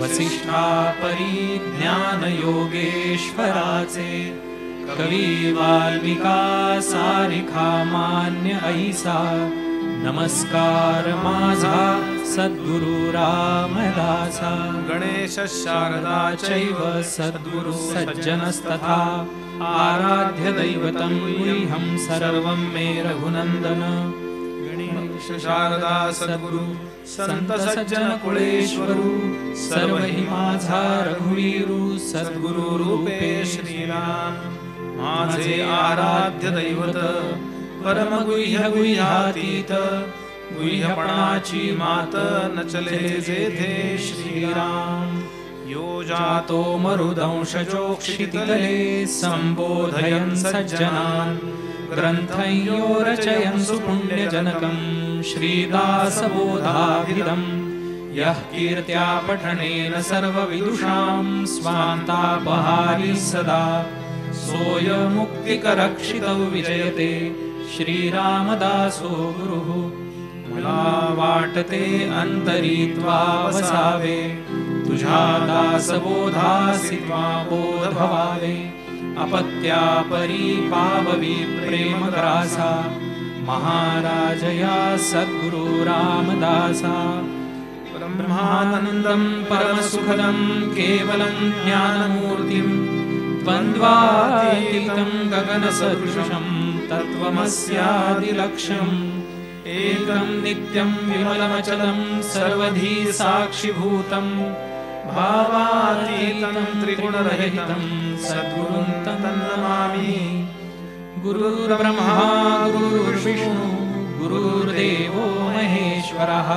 वसिष्ठापरी ज्ञान योगेश्वराचे कवी वाल्मिका सारिखा मान्य ऐसा नमस्कार माझा सद्गुरु रामदासा गणेश शारदा चैव सद्गुरु सज्जनस्तथा आराध्य दैवतं गुह्यं सर्वं मे रघुनन्दन गणेश शारदा सद्गुरु संत सज्जन कुळेश्वरू सर्व हि माझा रघुवीरू सद्गुरु रूपे श्रीराम माझे आराध्य दैवत परम गुह्य गुह्यातीत गुह्यपणाची मात न चले जेथे श्रीराम यो जातो मरुदंशजो क्षितितले संबोधयन् सज्जनान् ग्रन्थयो रचयन् सुपुण्यजनकं श्रीदासबोधाभिधम् यः कीर्त्या पठनेन सर्वविदुषां स्वान्तापहारी सदा सोऽयमुक्तिकरक्षितौ विजयते श्रीरामदासो गुरुः मला वाटते अंतरीत्वा वसावे तुझ्या दासबोधासी त्वा बोधवावे अपत्यापरी पाववी प्रेमग्रासा महाराजया सद्गुरु रामदासा ब्रह्मानन्दं परमसुखदं केवलं ज्ञानमूर्तिं द्वन्द्वातीतं गगनसदृशं तत्त्वमस्यादिलक्ष्यम् एकं नित्यं विमलमचलं सर्वधी साक्षिभूतं भावातीतं त्रिगुणरहितं सद्गुरुं तन्नमामि गुरुर्ब्रह्मा गुरुर्विष्णु गुरुर्देवो महेश्वरः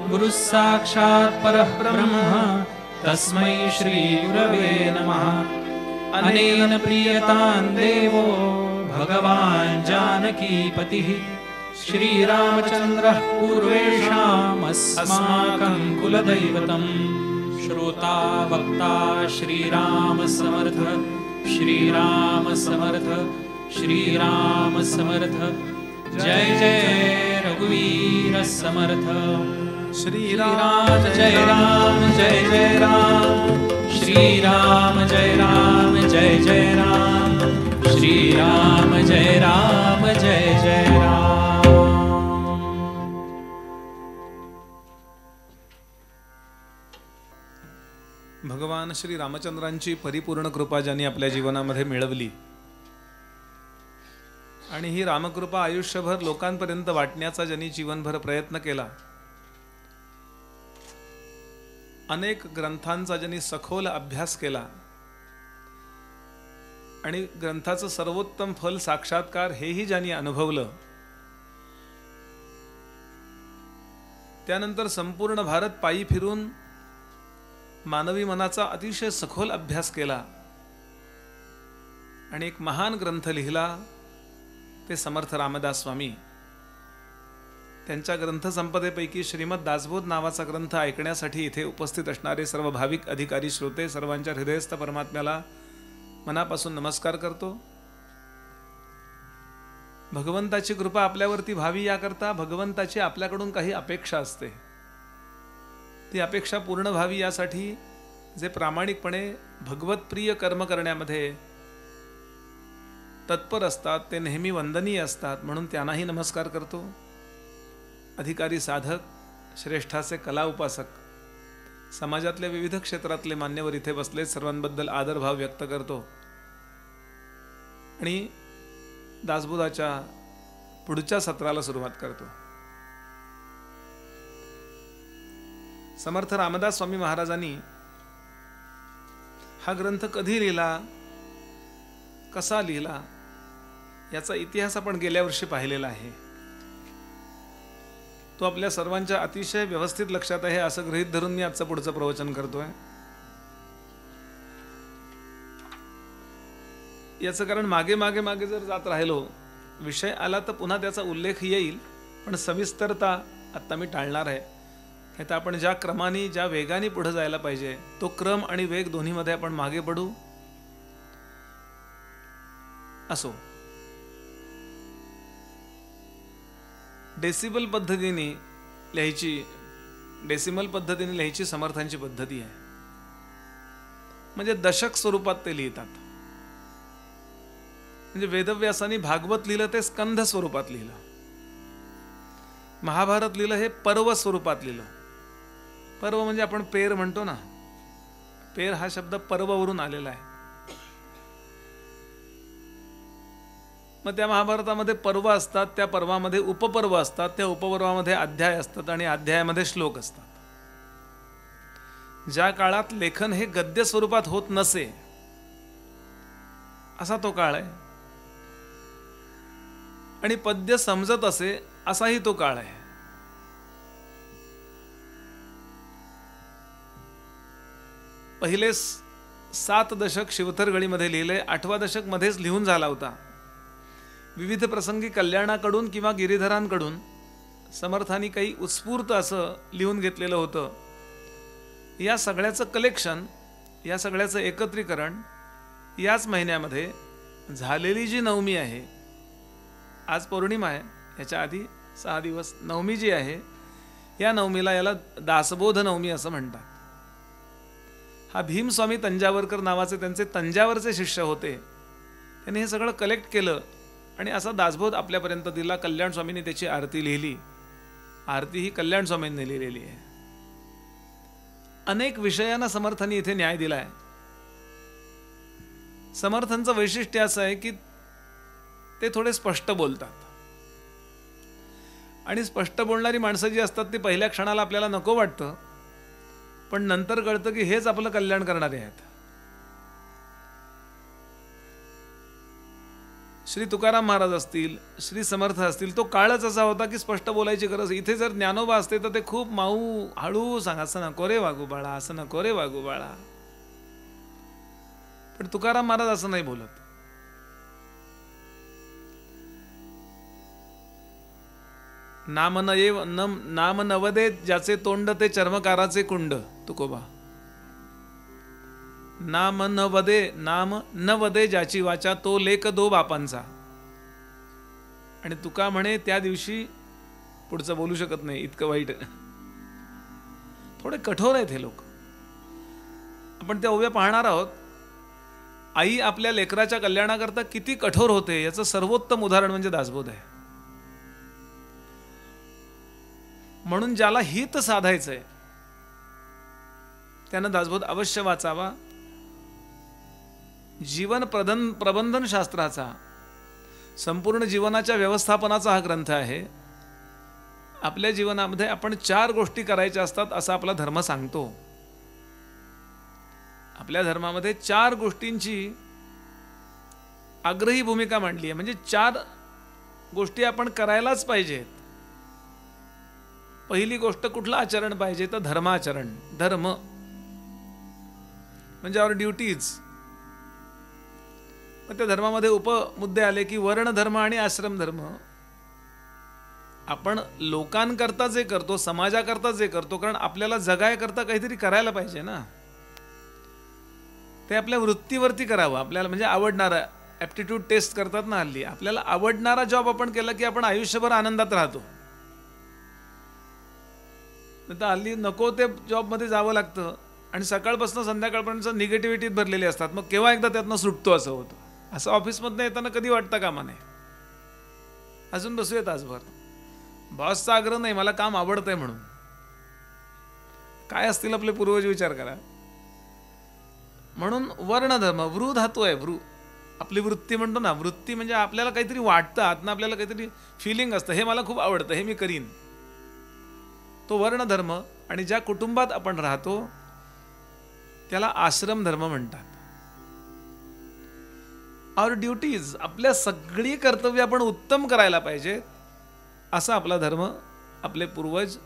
गुरुः साक्षात् परः ब्रह्म तस्मै श्रीगुरवे नमः अनेन प्रीयतां देवो भगवान् जानकीपतिः श्रीरामचन्द्रः पूर्वेषाम् अस्माकं कुलदैवतं श्रोता वक्ता श्रीराम समर्थ श्रीराम समर्थ श्रीराम समर्थ जय जय रघुवीर समर्थ श्रीराम जय राम जय जय राम श्रीराम जय राम जय जय राम श्रीराम जय राम जय जय राम। भगवान श्री रामचंद्रांची परिपूर्ण कृपा ज्यांनी आपल्या जीवनामध्ये मिळवली आणि ही रामकृपा आयुष्यभर लोकांपर्यंत वाटण्याचा ज्यांनी जीवनभर प्रयत्न केला, अनेक ग्रंथांचा ज्यांनी सखोल अभ्यास केला आणि ग्रंथाचं सर्वोत्तम फल साक्षात्कार हेही ज्यांनी अनुभवलं, त्यानंतर संपूर्ण भारत पायी फिरून मानवी मनाचा अतिशय सखोल अभ्यास केला आणि एक महान ग्रंथ लिहिला, ते समर्थ रामदास स्वामी। त्यांच्या ग्रंथसंपदेपैकी श्रीमद दासबोध नावाचा ग्रंथ ऐकण्यासाठी इथे उपस्थित असणारे सर्व भाविक अधिकारी श्रोते सर्वांच्या हृदयस्थ परमात्म्याला मनापासून नमस्कार करतो। भगवंताची कृपा आपल्यावरती व्हावी याकरता भगवंताची आपल्याकडून काही अपेक्षा असते, ती अपेक्षा पूर्ण व्हावी यासाठी जे प्रामाणिकपणे भगवतप्रिय कर्म करण्यामध्ये तत्पर असतात ते नेहमी वंदनीय असतात, म्हणून त्यांनाही नमस्कार करतो। अधिकारी साधक, श्रेष्ठाचे कला उपासक, समाजातल्या विविध क्षेत्रातले मान्यवर इथे बसले, सर्वांबद्दल आदरभाव व्यक्त करतो आणि दासबोधाच्या पुढच्या सत्राला सुरुवात करतो। समर्थ रामदास स्वामी महाराजांनी हा ग्रंथ कधी लिहिला, कसा लिहिला याचा इतिहास आपण गेल्या वर्षी पाहिलेला आहे। तो आपल्या सर्वांच्या अतिशय व्यवस्थित लक्षात आहे असं गृहीत धरून मी आजचं पुढचं प्रवचन करतोय। याचं कारण मागे मागे मागे जर जात राहिलो, विषय आला तर पुन्हा त्याचा उल्लेख येईल, पण सविस्तरता आता मी टाळणार आहे। आता आपण ज्या क्रमाने ज्या वेगाने पुढे जायला पाहिजे तो क्रम आणि वेग दोन्हीमध्ये आपण मागे पडू असो। डेसिमल पद्धतीने लिहायची समर्थांची पद्धती आहे। म्हणजे दशक स्वरूपात ते लिहितात. म्हणजे वेदव्यासांनी भागवत लिहिलं ते स्कंध स्वरूपात लिहिलं, महाभारत लिहिलं हे पर्व स्वरूपात लिहिलं. पर्व म्हणजे आपण पेर म्हणतो ना, पेर हा शब्द पर्ववरून आलेला आहे. मग त्या महाभारतामध्ये पर्व असतात, त्या पर्वामध्ये उपपर्व असतात, त्या उपपर्वामध्ये अध्याय असतात आणि अध्यायामध्ये श्लोक असतात. ज्या काळात लेखन हे गद्य स्वरूपात होत नसे असा तो काळ आहे, आणि पद्य समजत असे असाही तो काळ आहे. पहिले 7 दशक शिवथरगळीमध्ये लिहिले, 8वा दशक मध्येच लिहून झाला होता. विविध प्रसंगी कल्याणाकडून किंवा गिरीधरांकडून समर्थांनी काही उत्स्फूर्त असं लिहून घेतलेलं होतं. या सगळ्याचं कलेक्शन, या सगळ्याचं एकत्रीकरण याच महिन्यामध्ये झालेली जी नवमी आहे, आज पौर्णिमा आहे, याच्या आधी 6 दिवस नवमी जी आहे, या नवमीला याला दासबोध नवमी असं म्हणतात. हा भीमस्वामी तंजावरकर नावाचे त्यांचे तंजावरचे शिष्य होते. त्यांनी हे सगळं कलेक्ट केलं आणि असा दासबोध आपल्यापर्यंत दिला. कल्याण स्वामींनी त्याची आरती लिहिली. आरती ही कल्याण स्वामींनी लिहिलेली आहे. अनेक विषयांना समर्थांनी इथे न्याय दिलाय. समर्थांचं वैशिष्ट्य असं आहे की ते थोडे स्पष्ट बोलतात, आणि स्पष्ट बोलणारी माणसं जी असतात ती पहिल्या क्षणाला आपल्याला नको वाटतं, पण नंतर कळतं की हेच आपलं कल्याण करणारे आहेत. श्री तुकाराम महाराज असतील, श्री समर्थ असतील, तो काळच असा होता की स्पष्ट बोलायची गरज. इथे जर ज्ञानोबा असते तर ते खूप माऊ हळू सांग, असं नको रे वागू बाळा, असं नको रे वागू बाळा. पण तुकाराम महाराज असं नाही बोलत. नाम नवदे ज्याचे तोंड ते चर्मकाराचे कुंड. तुकोबा. नाम न वदे ज्याची वाचा तो लेक दो बापांचा. आणि तुका म्हणे त्या दिवशी पुढचं बोलू शकत नाही, इतकं वाईट. थोडे कठोर आहेत हे लोक. आपण त्या ओव्या पाहणार आहोत. आई आपल्या लेकराच्या कल्याणाकरता किती कठोर होते याचं सर्वोत्तम उदाहरण म्हणजे दासबोध आहे. म्हणून ज्याला हित साधायचंय त्यानं दासबोध अवश्य वाचावा. जीवन प्रबंधन शास्त्राचा, संपूर्ण जीवनाच्या व्यवस्थापनाचा हा ग्रंथ आहे. आपल्या जीवनामध्ये आपण 4 गोष्टी करायच्या असतात असं आपला धर्म सांगतो. आपल्या धर्मामध्ये 4 गोष्टींची आग्रही भूमिका मांडली आहे. म्हणजे 4 गोष्टी आपण करायलाच पाहिजेत. पहिली गोष्ट कुठलं आचरण पाहिजे तर धर्माचरण. धर्म म्हणजे आवर ड्युटीज. मग त्या धर्मामध्ये उपमुद्दे आले की वर्ण धर्म आणि आश्रम धर्म. आपण लोकांकरता जे करतो, समाजाकरता जे करतो, कारण आपल्याला जगायकरता काहीतरी करायला पाहिजे ना, ते आपल्या वृत्तीवरती करावं. आपल्याला म्हणजे आवडणारा, ॲप्टिट्यूड टेस्ट करतात ना हल्ली, आपल्याला आवडणारा जॉब आपण केला की आपण आयुष्यभर आनंदात राहतो. तर हल्ली नको ते जॉबमध्ये जावं लागतं आणि सकाळपासून संध्याकाळपर्यंत निगेटिव्हिटीत भरलेले असतात. मग केव्हा एकदा त्यातनं सुटतो असं होतं. असं ऑफिसमधनं येताना कधी वाटतं कामा नये, अजून बसूया तासभर. बॉसचा आग्रह नाही, मला काम आवडतंय म्हणून. काय असतील आपले पूर्वज विचार करा. म्हणून वर्णधर्म, वृ धातू आहे. वृ आपली वृत्ती म्हणतो ना, वृत्ती म्हणजे आपल्याला काहीतरी वाटतं, आतनं आपल्याला काहीतरी फिलिंग असतं, हे मला खूप आवडतं, हे मी करीन. तो वर्णधर्म. आणि ज्या कुटुंबात आपण राहतो त्याला आश्रम धर्म म्हणतात. आवर ड्युटीज, आपल्या सगळी कर्तव्य आपण उत्तम करायला पाहिजेत असा आपला धर्म, आपले पूर्वज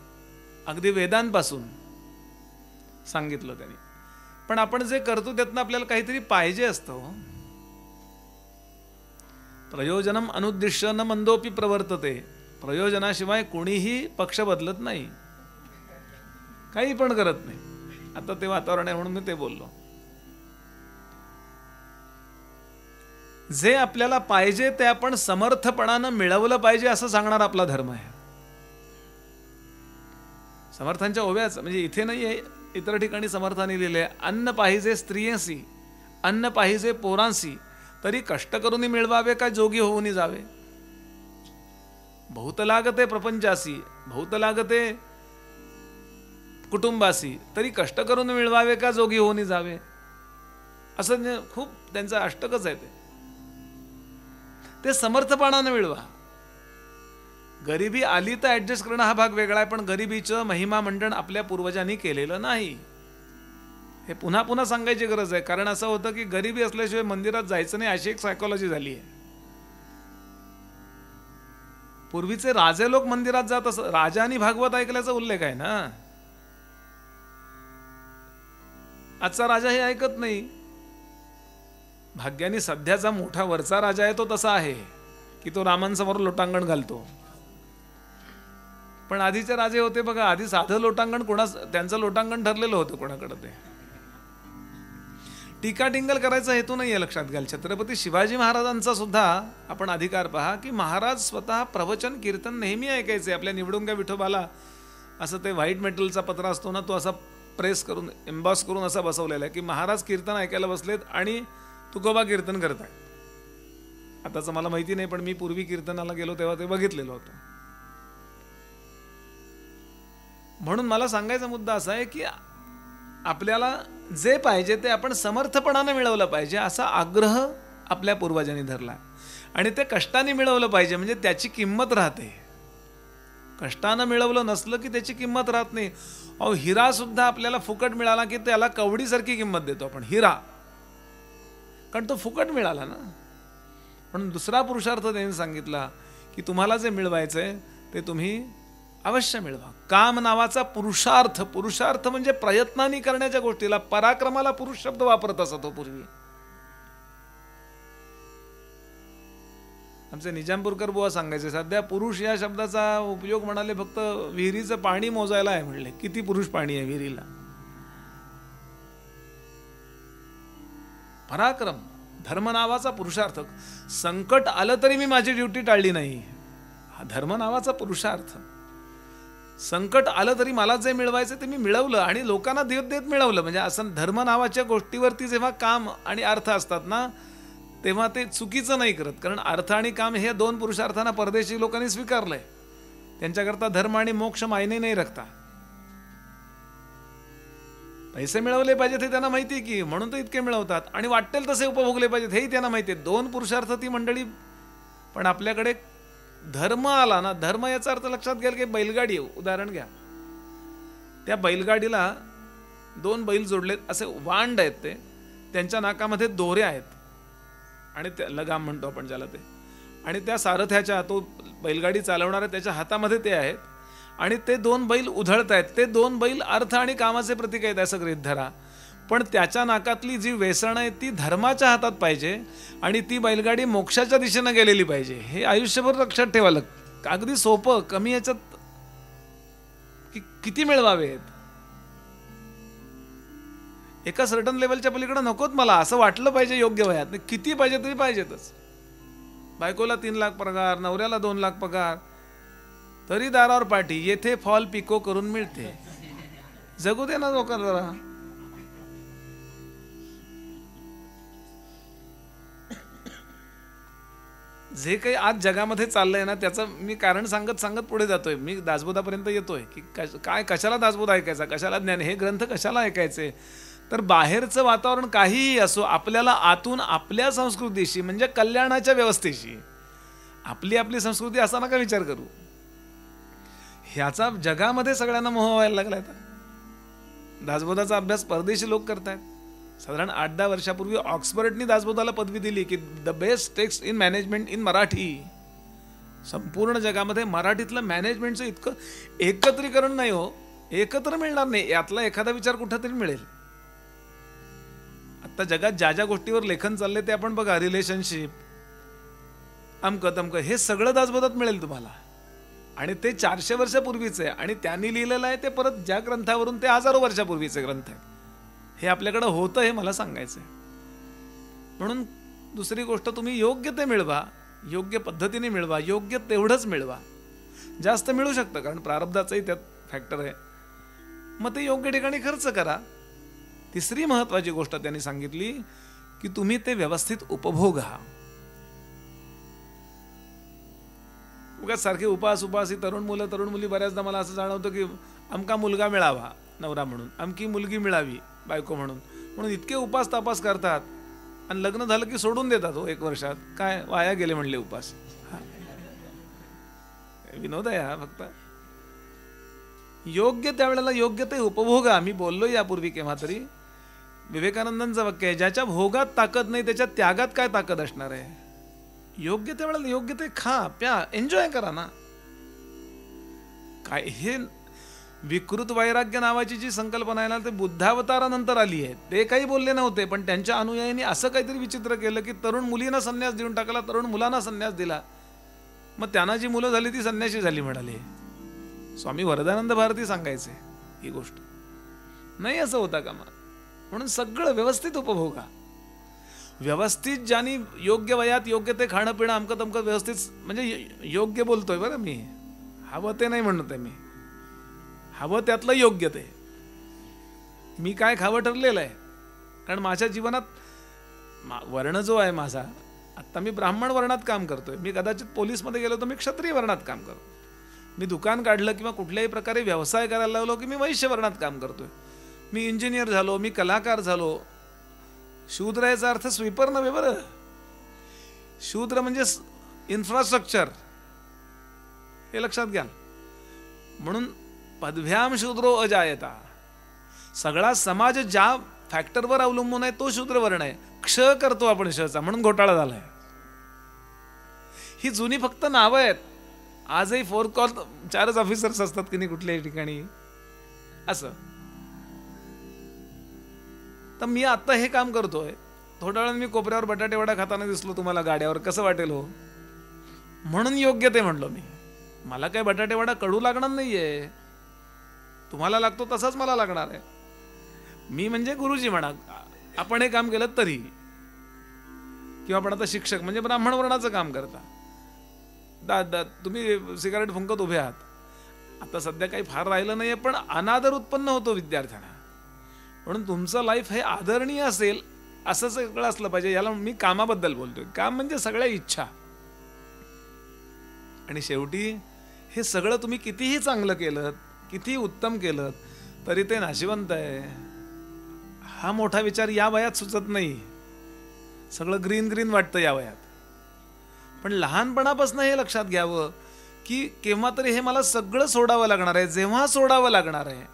अगदी वेदांपासून सांगितलं त्यांनी. पण आपण जे करतो त्यातनं आपल्याला काहीतरी पाहिजे असतं. प्रयोजनम अनुद्दिश्य न मंदोपी प्रवर्तते. प्रयोजनाशिवाय कोणीही पक्ष बदलत नाही, काही पण करत नाही. आता ते वातावरण आहे म्हणून मी ते बोललो. जे आपल्याला पाहिजे ते आपण समर्थपणानं मिळवलं पाहिजे असं सांगणार आपला धर्म आहे. समर्थांच्या ओव्याच म्हणजे इथे नाही आहे, इतर ठिकाणी समर्थाने लिहिले, अन्न पाहिजे स्त्रियेसी, अन्न पाहिजे पोरांसी, तरी कष्ट करून मिळवावे का जोगी होऊन जावे. बहुत लागते प्रपंचासी, बहुत लागते कुटुंबासी, तरी कष्ट करून मिळवावे का जोगी होऊन जावे. असं खूप त्यांचं अष्टकच आहे ते समर्थपणानं मिळवा. गरिबी आली तर ऍडजस्ट करणं हा भाग वेगळा आहे, पण गरिबीचं महिमा मंडन आपल्या पूर्वजांनी केलेलं नाही. हे पुन्हा पुन्हा सांगायची गरज आहे, कारण असं होतं की गरिबी असल्याशिवाय मंदिरात जायचं नाही अशी एक सायकोलॉजी झाली आहे. पूर्वीचे राजे लोक मंदिरात जात असत, राजांनी भागवत ऐकल्याचा उल्लेख आहे ना. आजचा राजा हे ऐकत नाही. भाग्याने सध्याचा मोठा वरचा राजा आहे तो तसा आहे की तो रामांसमोर लोटांगण घालतो. पण आधीचे राजे होते बघा, आधी साधं लोटांगण त्यांचं लोटांगण ठरलेलं होतं कोणाकडे. ते टीका टिंगल करायचा हेतू नाहीये, लक्षात घ्याल. छत्रपती शिवाजी महाराजांचा सुद्धा आपण अधिकार पहा की महाराज स्वतः प्रवचन कीर्तन नेहमी ऐकायचे. आपल्या निवडुंगा विठोबाला असं ते व्हाईट मेटलचा पत्रा असतो ना, तो असा प्रेस करून एम्बॉस करून असा बसवलेला आहे की महाराज कीर्तन ऐकायला बसलेत आणि तुकोबा कीर्तन करताय. आताचं मला माहिती नाही, पण मी पूर्वी कीर्तनाला गेलो तेव्हा ते बघितलेलं होतं. म्हणून मला सांगायचा मुद्दा असा आहे की आपल्याला जे पाहिजे ते आपण समर्थपणाने मिळवलं पाहिजे असा आग्रह आपल्या पूर्वजांनी धरला. आणि ते कष्टाने मिळवलं पाहिजे, म्हणजे त्याची किंमत राहते. कष्टानं मिळवलं नसलं की त्याची किंमत राहत नाही. अहो, हिरा सुद्धा आपल्याला फुकट मिळाला की त्याला कवडीसारखी किंमत देतो आपण हिरा, कारण तो फुकट मिळाला ना. म्हणून दुसरा पुरुषार्थ त्यांनी सांगितला की तुम्हाला जे मिळवायचंय ते तुम्ही अवश्य मिळवा. काम नावाचा पुरुषार्थ, पुरुषार्थ म्हणजे प्रयत्नाने करण्याच्या गोष्टीला, पराक्रमाला पुरुष शब्द वापरत असत तो पूर्वी. आमचे निजामपूरकर बुवा सांगायचे, सध्या पुरुष या शब्दाचा उपयोग म्हणाले फक्त विहिरीचं पाणी मोजायला आहे. म्हणले किती पुरुष पाणी आहे विहिरीला. पराक्रम, धर्म नावाचा पुरुषार्थ. संकट आलं तरी मी माझी ड्युटी टाळली नाही, हा धर्म नावाचा पुरुषार्थ. संकट आलं तरी मला जे मिळवायचं ते मी मिळवलं आणि लोकांना देत देत मिळवलं. म्हणजे असं धर्म नावाच्या गोष्टीवरती जेव्हा काम आणि अर्थ असतात ना, तेव्हा ते चुकीचं नाही करत. कारण अर्थ आणि काम हे दोन पुरुषार्थांना परदेशी लोकांनी स्वीकारलंय. त्यांच्याकरता धर्म आणि मोक्ष मायने नाही रखता. पैसे मिळवले पाहिजेत हे त्यांना माहिती की, म्हणून ते इतके मिळवतात. आणि वाटेल तसे उपभोगले पाहिजेत हेही त्यांना माहिती आहे. दोन पुरुषार्थ ती मंडळी. पण आपल्याकडे धर्म आला ना, धर्म याचा अर्थ लक्षात घ्याल की बैलगाडी उदाहरण घ्या. त्या बैलगाडीला दोन बैल जोडलेत, असे वांड आहेत ते, त्यांच्या नाकामध्ये दोऱ्या आहेत आणि त्या लगाम म्हणतो आपण ज्याला ते, आणि त्या सारथ्याच्या, तो बैलगाडी चालवणाऱ्या त्याच्या हातामध्ये ते आहेत आणि ते दोन बैल उधळत आहेत. ते दोन बैल अर्थ आणि कामाचे प्रतीक आहेत असं गृहीत धरा. पण त्याच्या नाकातली जी वेसण आहे ती धर्माच्या हातात पाहिजे आणि ती बैलगाडी मोक्षाच्या दिशेनं गेलेली पाहिजे. हे आयुष्यभर लक्षात ठेवायला अगदी सोपं, कमी याच्यात किती मिळवावेत. एका सर्टन लेवलच्या पलीकडे नकोत मला, असं वाटलं पाहिजे योग्य वयात. किती पाहिजे तरी पाहिजेतच. बायकोला 3 लाख पगार, नवऱ्याला 2 लाख पगार, तरी दारावर पाठी, येथे फॉल पिको करून मिळते. जगू दे ना लोकांना जरा. जे काही आज जगामध्ये चाललंय ना त्याचं मी कारण सांगत सांगत पुढे जातोय. मी दासबोधापर्यंत येतोय की काय, कशाला दासबोध ऐकायचा, कशाला ज्ञान, हे ग्रंथ कशाला ऐकायचे. तर बाहेरचं वातावरण काहीही असो, आपल्याला आतून आपल्या संस्कृतीशी म्हणजे कल्याणाच्या व्यवस्थेशी, आपली आपली संस्कृती असा नका विचार करू. ह्याचा जगामध्ये सगळ्यांना मोह व्हायला लागलाय. दासबोधाचा अभ्यास परदेशी लोक करतायत. साधारण 8-10 वर्षापूर्वी ऑक्सफर्डनी दासबोधाला पदवी दिली की the best text in management in Marathi. संपूर्ण जगामध्ये मराठीतलं मॅनेजमेंटचं इतकं एकत्रीकरण नाही हो, एकत्र मिळणार नाही. यातला एखादा विचार कुठेतरी मिळेल. आता जगात ज्या ज्या गोष्टीवर लेखन चाललंय ते आपण बघा, रिलेशनशिप, अमकं तमकं, हे सगळं दासबोधात मिळेल तुम्हाला. आणि ते 400 वर्षापूर्वीचं आहे आणि त्यांनी लिहिलेलं आहे ते परत ज्या ग्रंथावरून ते हजारो वर्षापूर्वीचे ग्रंथ आहे. हे आपल्याकडे होतं हे मला सांगायचं आहे. म्हणून दुसरी गोष्ट, तुम्ही योग्य ते मिळवा, योग्य पद्धतीने मिळवा, योग्य तेवढंच मिळवा. जास्त मिळू शकतं कारण प्रारब्धाचंही त्यात फॅक्टर आहे. मग ते योग्य ठिकाणी खर्च करा. तिसरी महत्वाची गोष्ट त्यांनी सांगितली की तुम्ही ते व्यवस्थित उपभोगा. उगाच सारखे उपास ही तरुण मुली बऱ्याचदा मला असं जाणवतं की अमका मुलगा मिळावा नवरा म्हणून, अमकी मुलगी मिळावी बायको म्हणून इतके उपास तापास करतात आणि लग्न झालं की सोडून देतात. हो 1 वर्षात काय वाया गेले म्हणले उपास. विनोद आहे हा फक्त. योग्य त्यावेळेला योग्य ते उपभोगा. मी बोललो यापूर्वी केव्हा तरी, विवेकानंदांचं वाक्य आहे, ज्याच्या भोगात ताकद नाही त्याच्या त्यागात काय ताकद असणार आहे. योग्य त्यावेळेला योग्य ते खा प्या एन्जॉय करा ना. काय हे विकृत वैराग्य नावाची जी संकल्पना आहे ना, ते बुद्धावतारानंतर आली आहे. ते काही बोलले नव्हते, पण त्यांच्या अनुयायांनी असं काहीतरी विचित्र केलं की तरुण मुलींना संन्यास देऊन टाकला, तरुण मुलांना संन्यास दिला. मग त्यांना जी मुलं झाली ती संन्यासी झाली म्हणाले. स्वामी वरदानंद भारती सांगायचे ही गोष्ट. नाही असं होता का मग. म्हणून सगळं व्यवस्थित उपभोगा. व्यवस्थित ज्यांनी योग्य वयात योग्य ते खाणं पिणं अमकं तमकं व्यवस्थित, म्हणजे योग्य बोलतोय बरं मी, हवं ते नाही म्हणत आहे मी, हवं त्यातलं योग्य ते. मी काय खावं ठरलेलं आहे. कारण माझ्या जीवनात वर्ण जो आहे माझा, आत्ता मी ब्राह्मण वर्णात काम करतोय. मी कदाचित पोलीसमध्ये गेलो तर मी क्षत्रिय वर्णात काम करतो. मी दुकान काढलं किंवा कुठल्याही प्रकारे व्यवसाय करायला लागलो की मी वैश्य वर्णात काम करतोय. मी इंजिनियर झालो, मी कलाकार झालो. शूद्र याचा अर्थ स्वीपर नव्हे बरं. शूद्र म्हणजे इन्फ्रास्ट्रक्चर, हे लक्षात घ्या. म्हणून पदभ्याम शूद्रो अजायता. सगळा समाज ज्या फॅक्टरवर अवलंबून आहे तो शूद्र वर्ण आहे. क्ष करतो आपण शचा, म्हणून घोटाळा झालाय. ही जुनी फक्त नावं आहेत. आजही 4 कॉल 4च ऑफिसर्स असतात की नाही कुठल्याही ठिकाणी असं. तर मी आता हे काम करतोय, थोड्या वेळाने मी कोपऱ्यावर बटाटे वडा खाताना दिसलो तुम्हाला गाड्यावर, कसं वाटेल हो. म्हणून योग्य ते म्हणलो मी. मला काय बटाटे वडा कडू लागणार नाहीये, तुम्हाला लागतो तसाच मला लागणार आहे. मी म्हणजे गुरुजी म्हणा, आपण हे काम केलं तरी, किंवा आपण आता शिक्षक म्हणजे ब्राह्मण वर्णाचं काम करता, तुम्ही सिगारेट फुंकत उभे आहात. आता सध्या काही फार राहिलं नाहीये, पण अनादर उत्पन्न होतो विद्यार्थ्यांना. म्हणून तुमचं लाईफ हे आदरणीय असेल असं सगळं असलं पाहिजे. याला मी कामाबद्दल बोलतोय. काम म्हणजे सगळ्या इच्छा. आणि शेवटी हे सगळं तुम्ही कितीही चांगलं केलं, कितीही उत्तम केलं, तरी ते नाशिवंत आहे. हा मोठा विचार या वयात सुचत नाही. सगळं ग्रीन ग्रीन वाटतं या वयात. पण लहानपणापासून हे लक्षात घ्यावं की केव्हा तरी हे मला सगळं सोडावं लागणार आहे. जेव्हा सोडावं लागणार आहे,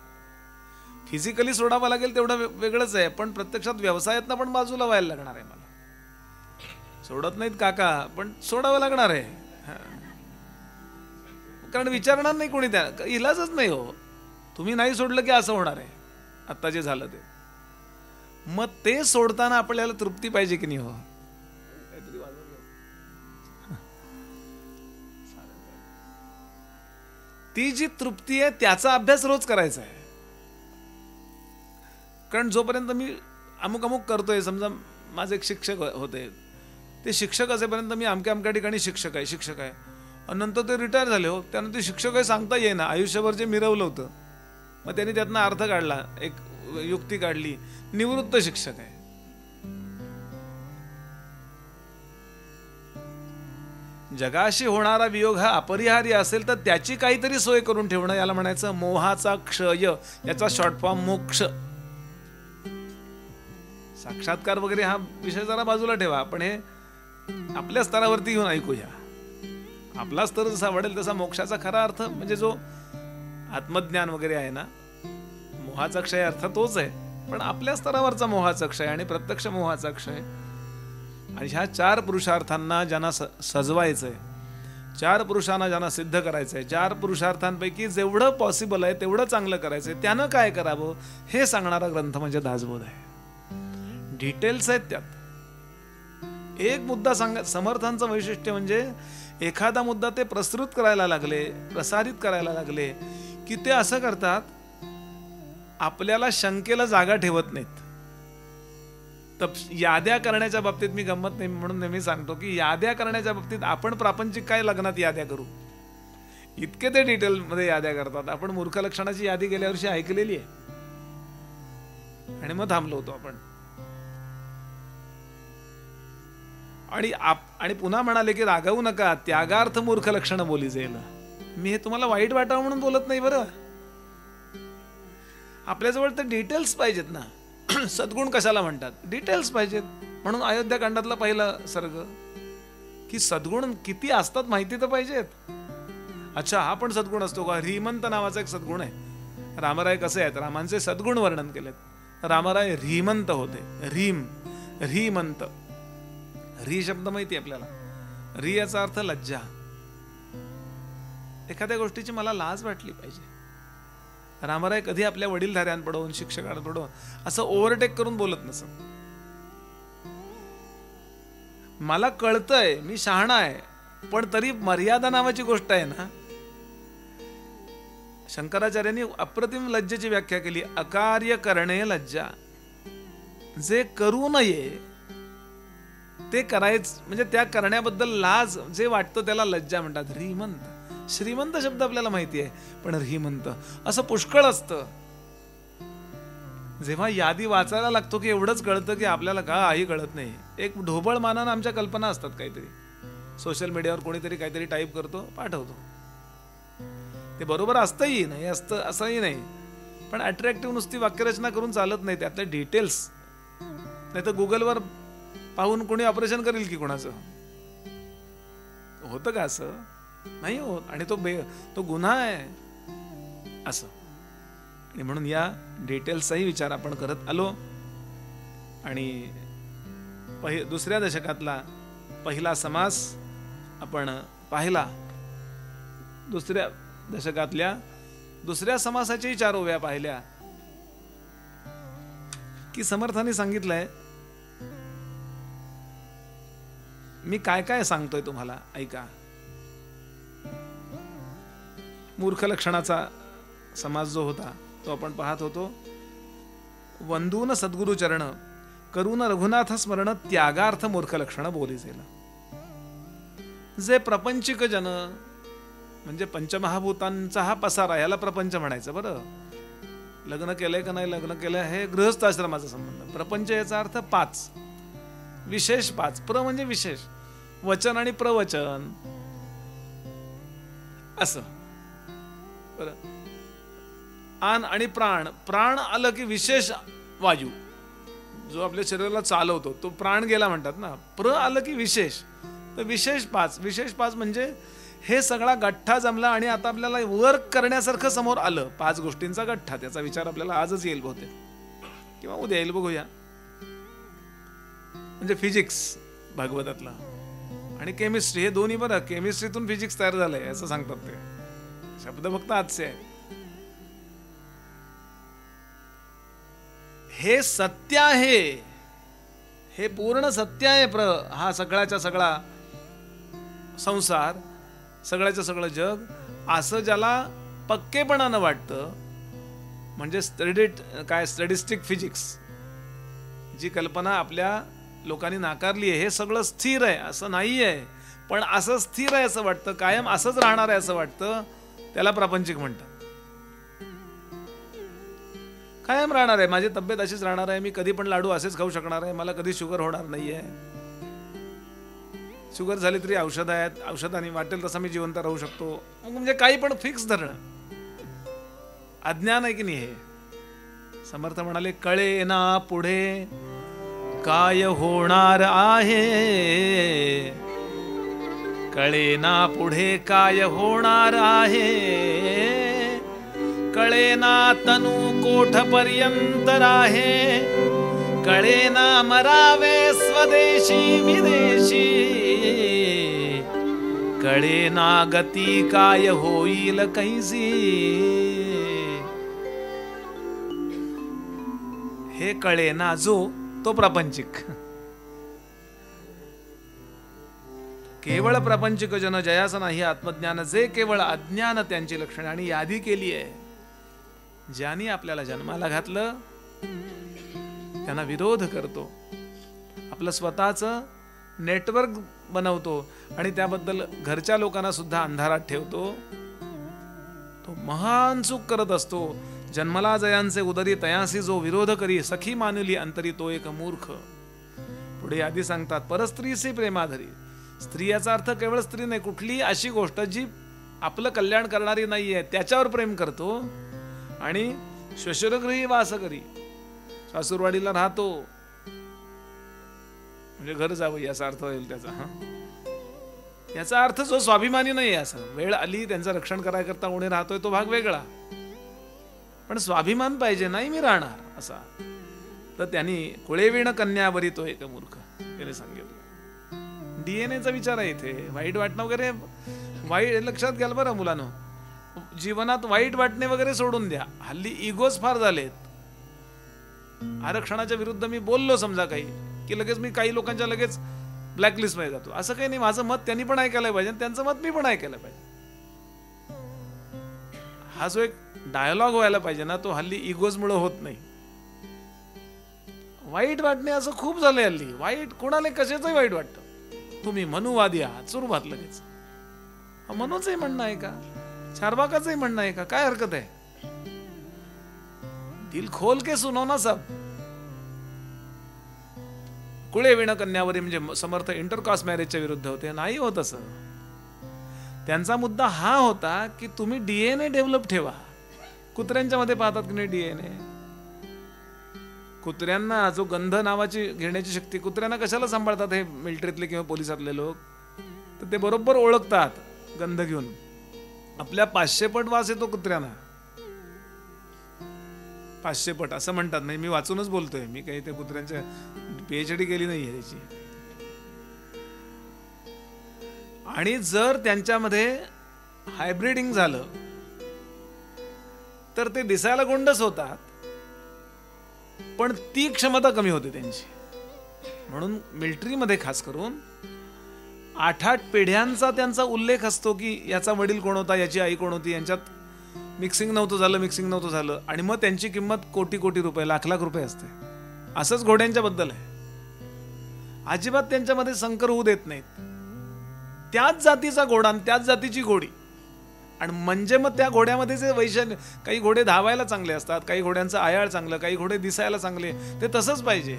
फिजिकली सोडावं लागेल तेवढं वेगळंच आहे, पण प्रत्यक्षात व्यवसायातनं पण बाजूला व्हायला लागणार आहे मला. सोडत नाहीत काका, पण सोडावं लागणार आहे. कारण विचारणार नाही कोणी, त्या इलाजच नाही हो. तुम्ही नाही सोडलं की असं होणार आहे. आत्ता जे झालं ते, मग ते सोडताना आपल्याला तृप्ती पाहिजे की नाही हो. ती जी तृप्ती आहे त्याचा अभ्यास रोज करायचा आहे. कारण जोपर्यंत मी अमुक अमुक करतोय, समजा माझे एक शिक्षक होते, ते शिक्षक असेपर्यंत मी अमक्या अमक्या ठिकाणी शिक्षक आहे, आणि नंतर ते रिटायर झाले हो. त्यानंतर ते शिक्षक आहे सांगता येईना, आयुष्यभर जे मिरवलं होतं. मग त्यांनी त्यातनं अर्थ काढला, एक युक्ती काढली, निवृत्त शिक्षक आहे. जगाशी होणारा वियोग हा अपरिहार्य असेल तर त्याची काहीतरी सोय करून ठेवणं, याला म्हणायचं मोहाचा क्षय. याचा शॉर्ट फॉर्म मोक्ष. साक्षात्कार वगैरे हा विषय जरा बाजूला ठेवा, आपण हे आपल्या स्तरावरती घेऊन ऐकूया. आपला स्तर जसा वाढेल तसा मोक्षाचा खरा अर्थ म्हणजे जो आत्मज्ञान वगैरे आहे ना, मोहाचा क्षय अर्थ तोच आहे, पण आपल्या स्तरावरचा मोहाचा क्षय आणि प्रत्यक्ष मोहाचा क्षय. आणि ह्या 4 पुरुषार्थांना ज्यांना सजवायचंय, 4 पुरुषांना ज्यांना सिद्ध करायचंय, 4 पुरुषार्थांपैकी जेवढं पॉसिबल आहे तेवढं चांगलं करायचंय, त्यानं काय करावं हे सांगणारा ग्रंथ म्हणजे दासबोध आहे. डिटेल्स आहेत त्यात. एक मुद्दा समर्थांचं वैशिष्ट्य म्हणजे एखादा मुद्दा ते प्रस्तुत करायला लागले, प्रसारित करायला लागले की ते असं करतात, आपल्याला शंकेला जागा ठेवत नाहीत. तर याद्या करण्याच्या बाबतीत मी गंमत नाही म्हणून नेहमी सांगतो की याद्या करण्याच्या बाबतीत आपण प्रापंचिक काय लग्नात याद्या करू. इतके ते डिटेलमध्ये याद्या करतात. आपण मूर्ख लक्षणाची यादी गेल्या वर्षी ऐकलेली आहे आणि मग थांबलो होतो आपण. आणि पुन्हा म्हणाले की रागावू नका, त्यागार्थ मूर्ख लक्षण बोली जाईल. मी हे तुम्हाला वाईट वाटावं म्हणून बोलत नाही बरं. आपल्याजवळ तर डिटेल्स पाहिजेत ना. सद्गुण कशाला म्हणतात? डिटेल्स पाहिजेत. म्हणून अयोध्याकांडातला पहिला सर्ग की सद्गुण किती असतात माहिती तर पाहिजेत. अच्छा, हा पण सद्गुण असतो का? ह्रीमंत नावाचा एक सद्गुण आहे. रामराय कसे आहेत? रामांचे सद्गुण वर्णन केलेत. रामराय ह्रीमंत होते. ह्रीमंत. ह्री शब्द माहिती आपल्याला. ह्री याचा अर्थ लज्जा. एखाद्या गोष्टीची मला लाज वाटली पाहिजे. रामराय कधी आपल्या वडीलधाऱ्यांकडून शिक्षकांकडून असं ओव्हरटेक करून बोलत नसत. मला कळतंय, मी शहाणा आहे, पण तरी मर्यादा नावाची गोष्ट आहे ना. शंकराचार्यांनी अप्रतिम लज्जेची व्याख्या केली. अकार्य करणे लज्जा. जे करू नये ते करायचं म्हणजे त्या करण्याबद्दल लाज जे वाटतं त्याला लज्जा म्हणतात. ह्रीमंत. श्रीमंत शब्द आपल्याला माहिती आहे, पण ह्रीमंत असं पुष्कळ असतं. जेव्हा यादी वाचायला लागतो की एवढंच कळतं की आपल्याला काही कळत नाही. एक ढोबळ मानानं आमच्या कल्पना असतात काहीतरी. सोशल मीडियावर कोणीतरी काहीतरी टाईप करतो, पाठवतो. ते बरोबर असतंही नाही, असतं असंही नाही, पण अट्रॅक्टिव्ह नुसती वाक्यरचना करून चालत नाही. त्यातले डिटेल्स नाही तर गुगलवर पाहून कोणी ऑपरेशन करेल की कोणाचं? होतं का असं? नाही होत. आणि तो गुन्हा आहे असं. आणि म्हणून या डिटेल्सचाही विचार आपण करत आलो. आणि दुसऱ्या दशकातला पहिला समास आपण पाहिला. दुसऱ्या दशकातल्या दुसऱ्या समासाच्याही 4 ओव्या पाहिल्या की समर्थाने सांगितलंय. मी काय काय सांगतोय तुम्हाला ऐका. मूर्ख लक्षणाचा समास जो होता तो आपण पाहत होतो. वंदून सद्गुरु चरण करून रघुनाथ स्मरण त्यागार्थ मूर्ख लक्षण बोली जाईल. जे प्रपंचिक जन म्हणजे पंचमहाभूतांचा हा पसारा, याला प्रपंच म्हणायचं. बरं, लग्न केलंय का नाही लग्न केलंय हे गृहस्थाश्रमाचा संबंध. प्रपंच याचा अर्थ 5, विशेष 5. प्र म्हणजे विशेष, वचन आणि प्रवचन असं. बरं, आन आणि प्राण. प्राण आलं की विशेष वायू जो आपल्या शरीराला चालवतो तो प्राण गेला म्हणतात ना. प्र आलं की विशेष, तर विशेष 5. विशेष 5 म्हणजे हे सगळा गठ्ठा जमला आणि आता आपल्याला वर्क करण्यासारखं समोर आलं. 5 गोष्टींचा गठ्ठा. त्याचा विचार आपल्याला आजच येईल बहुतेक किंवा उद्या येईल, बघूया. म्हणजे फिजिक्स भागवतातला आणि केमिस्ट्री हे दोन्ही. बरं, केमिस्ट्रीतून फिजिक्स तयार झालंय असं सांगतात ते. शब्द फक्त आजचे आहे. हे सत्य आहे, हे पूर्ण सत्य आहे. हा सगळ्याचा सगळा संसार, सगळ्याचं सगळं जग असं ज्याला पक्केपणानं वाटतं म्हणजे स्टॅटिस्टिक फिजिक्स जी कल्पना आपल्या लोकांनी नाकारली आहे. हे सगळं स्थिर आहे असं नाही आहे, पण असं स्थिर आहे असं वाटतं, कायम असंच राहणार आहे असं वाटतं, त्याला प्रापंचिक म्हणतात. कायम राहणार आहे, माझी तब्येत अशीच राहणार आहे, मी कधी पण लाडू असेच खाऊ शकणार आहे, मला कधी शुगर होणार नाहीये. शुगर झाली तरी औषध आहेत, औषधाने वाटेल तसा मी जिवंत राहू शकतो. म्हणजे काही पण फिक्स धरणं अज्ञान आहे की नाही. हे समर्थ म्हणाले, कळे ना पुढे काय होणार आहे, कळे ना पुढे काय होणार आहे, कळे ना तनु कोठ पर्यंत राहे, कळे ना मरावे स्वदेशी विदेशी, कळे ना गती काय होईल कैसी. हे कळे ना जो तो प्रापंचिक. केवळ प्रापंचिक जन जयास नाही आत्मज्ञान, जे केवळ अज्ञान त्यांची लक्षणे. आणि यादी केली आहे, ज्यांनी आपल्याला जन्माला घातलं त्यांना विरोध करतो, आपलं स्वतःचं नेटवर्क बनवतो आणि त्याबद्दल घरच्या लोकांना सुद्धा अंधारात ठेवतो. तो महान चूक करत असतो. जन्मला जयांचे उदरी तयासी जो विरोध करी, सखी मानली अंतरी तो एक मूर्ख. पुढे आधी सांगतात परस्त्रीसी प्रेमाधरी. स्त्री याचा अर्थ केवळ स्त्री नाही, कुठली अशी गोष्ट जी आपलं कल्याण करणारी नाहीये त्याच्यावर प्रेम करतो. आणि श्वशुरगृही वास करी, सासूरवाडीला राहतो म्हणजे घर जावं याचा अर्थ होईल त्याचा. याचा अर्थ जो स्वाभिमानी नाही, असं वेळ आली त्यांचं रक्षण करायकरता कोणी राहतोय तो भाग वेगळा, पण स्वाभिमान पाहिजे, नाही मी राहणार असा. तर त्यांनी कुळेविण कन्यावरी तो एक मूर्ख त्याने सांगितलं. डीएनएचा विचार आहे इथे. वाईट वाटणं वगैरे वाईट लक्षात घ्याल बरं मुलांनो. जीवनात वाईट वाटणे वगैरे सोडून द्या. हल्ली इगोज फार झालेत. आरक्षणाच्या विरुद्ध मी बोललो समजा काही की लगेच मी काही लोकांच्या लगेच ब्लॅकलिस्ट मध्ये जातो. असं काही नाही. माझं मत त्यांनी पण ऐकायला पाहिजे, त्यांचं मत मी पण ऐकायला पाहिजे. हा जो एक डायलॉग व्हायला पाहिजे ना, तो हल्ली इगोज मुळे होत नाही. वाईट वाटणे असं खूप झालंय हल्ली. वाईट कोणाला कशाचंही वाईट वाटतं. तुम्ही मनुवादी आहात, सुरुवात लगेच. मनूचंही म्हणणं आहे का, चारबाकाचंही म्हणणं आहे का, काय हरकत आहे. दिल खोल के सुनो ना सब. कुळे विण कन्यावरी म्हणजे समर्थ इंटरकास्ट मॅरेजच्या विरुद्ध होते, नाही होत असं. त्यांचा मुद्दा हा होता की तुम्ही डीएनए डेव्हलप ठेवा. कुत्र्यांच्या मध्ये पाहतात की नाही डीएनए. कुत्र्यांना जो गंध नावाची घेण्याची शक्ती, कुत्र्यांना कशाला सांभाळतात हे मिलिटरीतले किंवा पोलिसातले लोक, तर ते बरोबर ओळखतात गंध घेऊन. आपल्या 500 पट वास येतो कुत्र्यांना. 500 पट असं म्हणतात. नाही मी वाचूनच बोलतोय, मी काही ते कुत्र्यांच्या PhD केली नाहीये त्याची. आणि जर त्यांच्यामध्ये हायब्रिडिंग झालं तर ते दिसायला गोंडस होतात, पण ती क्षमता कमी होते त्यांची. म्हणून मिलिटरीमध्ये खास करून 8-8 पिढ्यांचा त्यांचा उल्लेख असतो की याचा वडील कोण होता, याची आई कोण होती, यांच्यात मिक्सिंग नव्हतं झालं. आणि मग त्यांची किंमत कोटी रुपये, लाख रुपये असते. असंच घोड्यांच्या बद्दल आहे. अजिबात त्यांच्यामध्ये संकर होऊ देत नाहीत. त्याच जातीचा घोडा आणि त्याच जातीची घोडी. आणि म्हणजे मग त्या घोड्यामध्ये जे वैशिष्ट्य, काही घोडे धावायला चांगले असतात, काही घोड्यांचं आयाळ चांगलं, काही घोडे दिसायला चांगले, ते तसंच पाहिजे.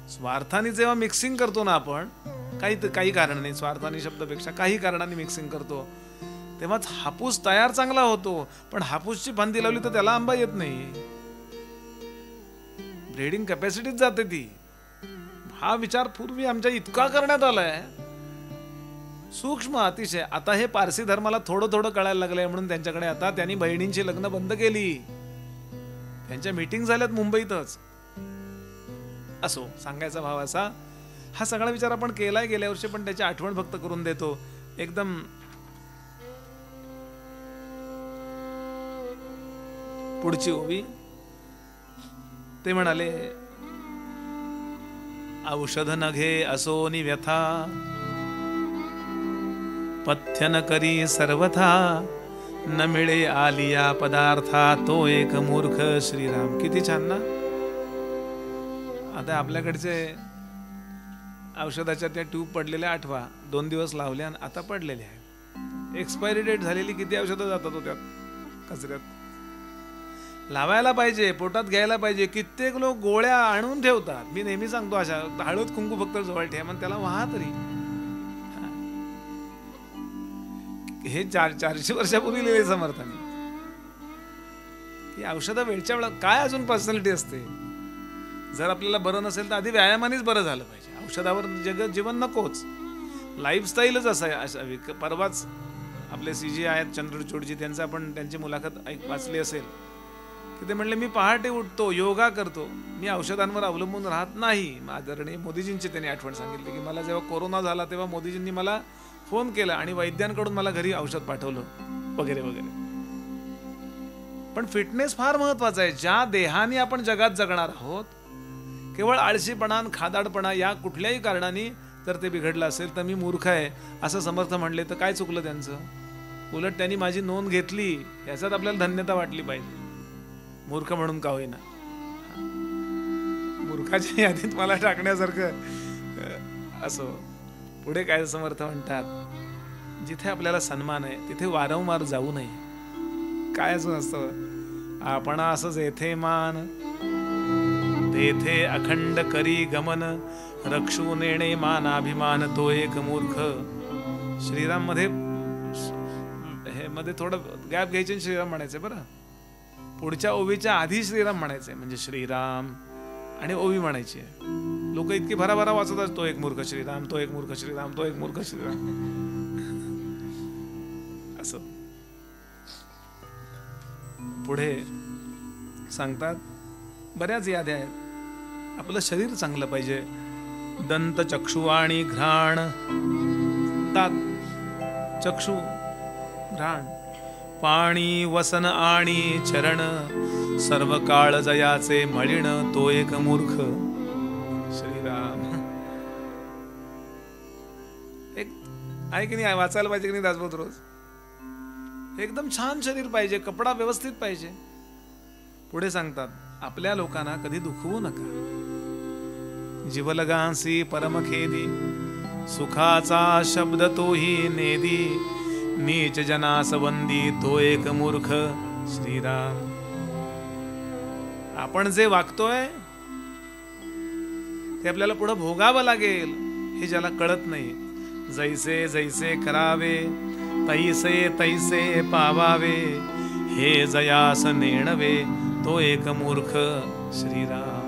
स्वार्थाने जेव्हा मिक्सिंग करतो ना आपण, काही कारणाने, स्वार्थाने शब्दापेक्षा काही कारणाने मिक्सिंग करतो, तेव्हाच हापूस तयार चांगला होतो. पण हापूसची फांदी लावली तर त्याला आंबा येत नाही. ब्रीडिंग कॅपॅसिटीच जाते ती. हा विचार पूर्वी आमच्या इतका करण्यात आलाय, सूक्ष्म अतिशय. आता हे पारसी धर्माला थोडं कळायला लागलंय म्हणून त्यांच्याकडे आता त्यांनी बहिणींची लग्न बंद केली. त्यांच्या मीटिंग झाल्यात मुंबईतच. असो, सांगायचा भाव असा, हा सगळा विचार आपण केलाय गेल्या वर्षी, पण त्याची आठवण फक्त करून देतो. एकदम पुढची ओवी. ते म्हणाले, औषध न घे असोनी व्यथा, पथ्य न करी सर्वथा, न मिळे आलिया पदार्था तो एक मूर्ख. श्रीराम. किती छान ना. आता आपल्याकडचे औषधाच्या त्या ट्यूब पडलेल्या आठवा, 2 दिवस लावल्या आणि आता पडलेल्या आहेत. एक्सपायरी डेट झालेली किती औषधं जातात त्यात कचऱ्यात. लावायला पाहिजे, पोटात घ्यायला पाहिजे. कित्येक लोक गोळ्या आणून ठेवतात. मी नेहमी सांगतो अशा, हळद कुंकू फक्त जवळ ठेवा, मग त्याला वाहा तरी. हे 400 वर्षापूर्वी लिहिले समर्थाने की औषधं वेळच्या वेळा. काय अजून पर्सनॅलिटी असते. जर आपल्याला बरं नसेल तर आधी व्यायामानेच बरं झालं पाहिजे. औषधावर जीवन नकोच. लाईफस्टाईलच असं आहे. परवाच आपले CG आहेत चंद्रचूडजी, त्यांची मुलाखत वाचली असेल की ते म्हणले, मी पहाटे उठतो, योगा करतो, मी औषधांवर अवलंबून राहत नाही. आदरणीय मोदीजींची त्यांनी आठवण सांगितली की मला जेव्हा कोरोना झाला तेव्हा मोदीजींनी मला फोन केला आणि वैद्यांकडून मला घरी औषध पाठवलं वगैरे वगैरे. पण फिटनेस फार महत्वाचा आहे. ज्या देहाने आपण जगात जगणार आहोत, केवळ आळशीपणा, खादाडपणा या कुठल्याही कारणाने जर ते बिघडलं असेल तर मी मूर्ख आहे असं समर्थ म्हणले तर काय चुकलं त्यांचं. उलट त्यांनी माझी नोंद घेतली, याच्यात आपल्याला धन्यता वाटली पाहिजे. मूर्ख म्हणून का होईना. मूर्खाच्या यादीत मला टाकण्यासारखं असो. पुढे काय समर्थ म्हणतात, जिथे आपल्याला सन्मान आहे तिथे वारंवार जाऊ नये. काय असं असतं, आपण असंच येथे मान तेथे अखंड करी गमन, रक्षू नेणे मानाभिमान तो एक मूर्ख. श्रीराम मध्ये हे मध्ये थोडं गॅप घ्यायचे आणि श्रीराम म्हणायचे. बरं, पुढच्या ओवीच्या आधी श्रीराम म्हणायचे, म्हणजे श्रीराम आणि ओवी म्हणायची. लोक इतकी भराभरा वाचतात, तो एक मूर्ख श्रीराम, तो एक मूर्ख श्रीराम, तो एक मूर्ख श्रीराम असं. पुढे सांगतात बऱ्याच याद्या आहेत. आपलं शरीर चांगलं पाहिजे. दंत चक्षु आणि घ्राण, दात चक्षु घ्राण, पाणी वसन आणि चरण, सर्व काळ जयाचे मळीण तो एक मूर्ख. श्रीराम एक आहे की नाही, वाचायला पाहिजे की नाही दासबोध रोज. एकदम छान शरीर पाहिजे, कपडा व्यवस्थित पाहिजे. पुढे सांगतात आपल्या लोकांना कधी दुखवू नका. जीवलगांसी परमखेदी, सुखाचा शब्द तोही नेदी, नीच जनासवंदी तो एक मूर्ख. श्रीराम आपण जे वागतोय ते आपल्याला पुढे भोगावं लागेल, हे ज्याला कळत नाही. जैसे जैसे करावे तैसे तैसे पावावे, हे जयास नेणवे तो एक मूर्ख. श्रीराम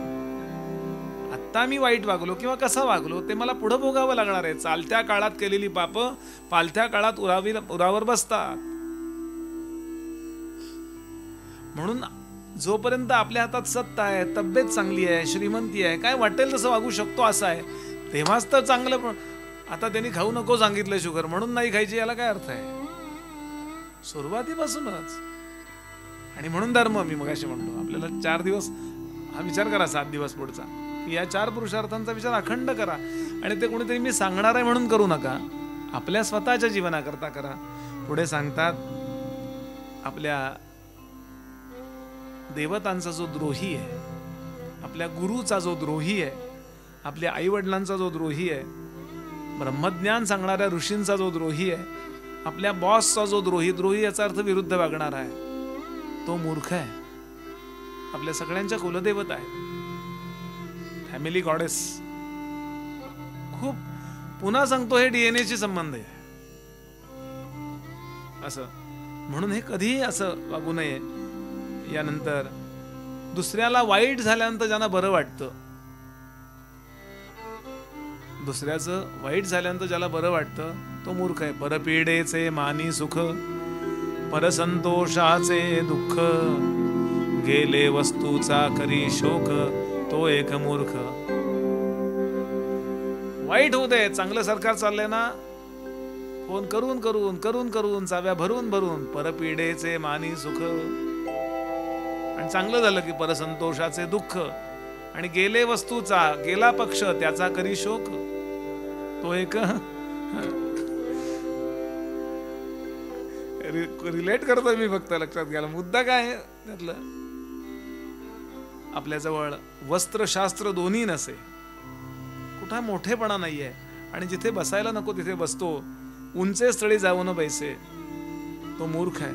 आता मी वाईट वागलो किंवा कसा वागलो ते मला पुढे भोगावं लागणार आहे. चालत्या काळात केलेली पाप पालथ्या काळात उरावर बसतात. म्हणून जोपर्यंत आपल्या हातात सत्ता आहे, तब्येत चांगली आहे, श्रीमंती आहे, काय वाटेल तसं वागू शकतो असं आहे, तेव्हाच तर चांगलं. पण आता त्यांनी खाऊ नको सांगितलं शुगर, म्हणून नाही खायची, याला काय अर्थ आहे सुरुवातीपासूनच. आणि म्हणून धर्म मी मगाशी म्हणतो आपल्याला 4 दिवस हा विचार करा, 7 दिवस पुढचा, या 4 पुरुषार्थांचा विचार अखंड करा. आणि ते कोणीतरी मी सांगणार आहे म्हणून करू नका, आपल्या स्वतःच्या जीवनाकरता करा. पुढे सांगतात आपल्या देवतांचा जो द्रोही आहे, आपल्या गुरुचा जो द्रोही आहे, आपल्या आई वडिलांचा जो द्रोही आहे, ब्रह्मज्ञान सांगणाऱ्या ऋषींचा जो द्रोही आहे, आपल्या बॉसचा जो द्रोही याचा अर्थ विरुद्ध वागणार आहे, तो मूर्ख आहे. आपल्या सगळ्यांच्या कुलदेवता आहे, फॅमिली गॉडेस. खूप पुन्हा सांगतो हे DNA शी संबंध आहे असं. म्हणून हे कधीही असं वागू नये. यानंतर दुसऱ्याला वाईट झाल्यानंतर ज्यांना बरं वाटतं, दुसऱ्याचं वाईट झाल्यानंतर ज्याला बरं वाटतं तो मूर्ख आहे. परपीडेचे मानी सुख, परसंतोषाचे दुःख, गेले वस्तूचा करी शोक तो एक मूर्ख. वाईट होऊ दे, चांगलं सरकार चाललंय ना, फोन करून करून करून करून चाव्या भरून भरून परपीडेचे मानी सुख, आणि चांगलं झालं की परसंतोषाचे दुःख, आणि गेले वस्तूचा गेला पक्ष त्याचा करी शोक तो एक. रिलेट करतोय मी, फक्त लक्षात घ्यायला मुद्दा काय आहे त्यातलं. आपल्याजवळ वस्त्रशास्त्र दोन्ही नसे, कुठा मोठेपणा नाहीये, आणि जिथे बसायला नको तिथे बसतो, उंचे स्थळी जाऊन बैसे, तो मूर्ख आहे.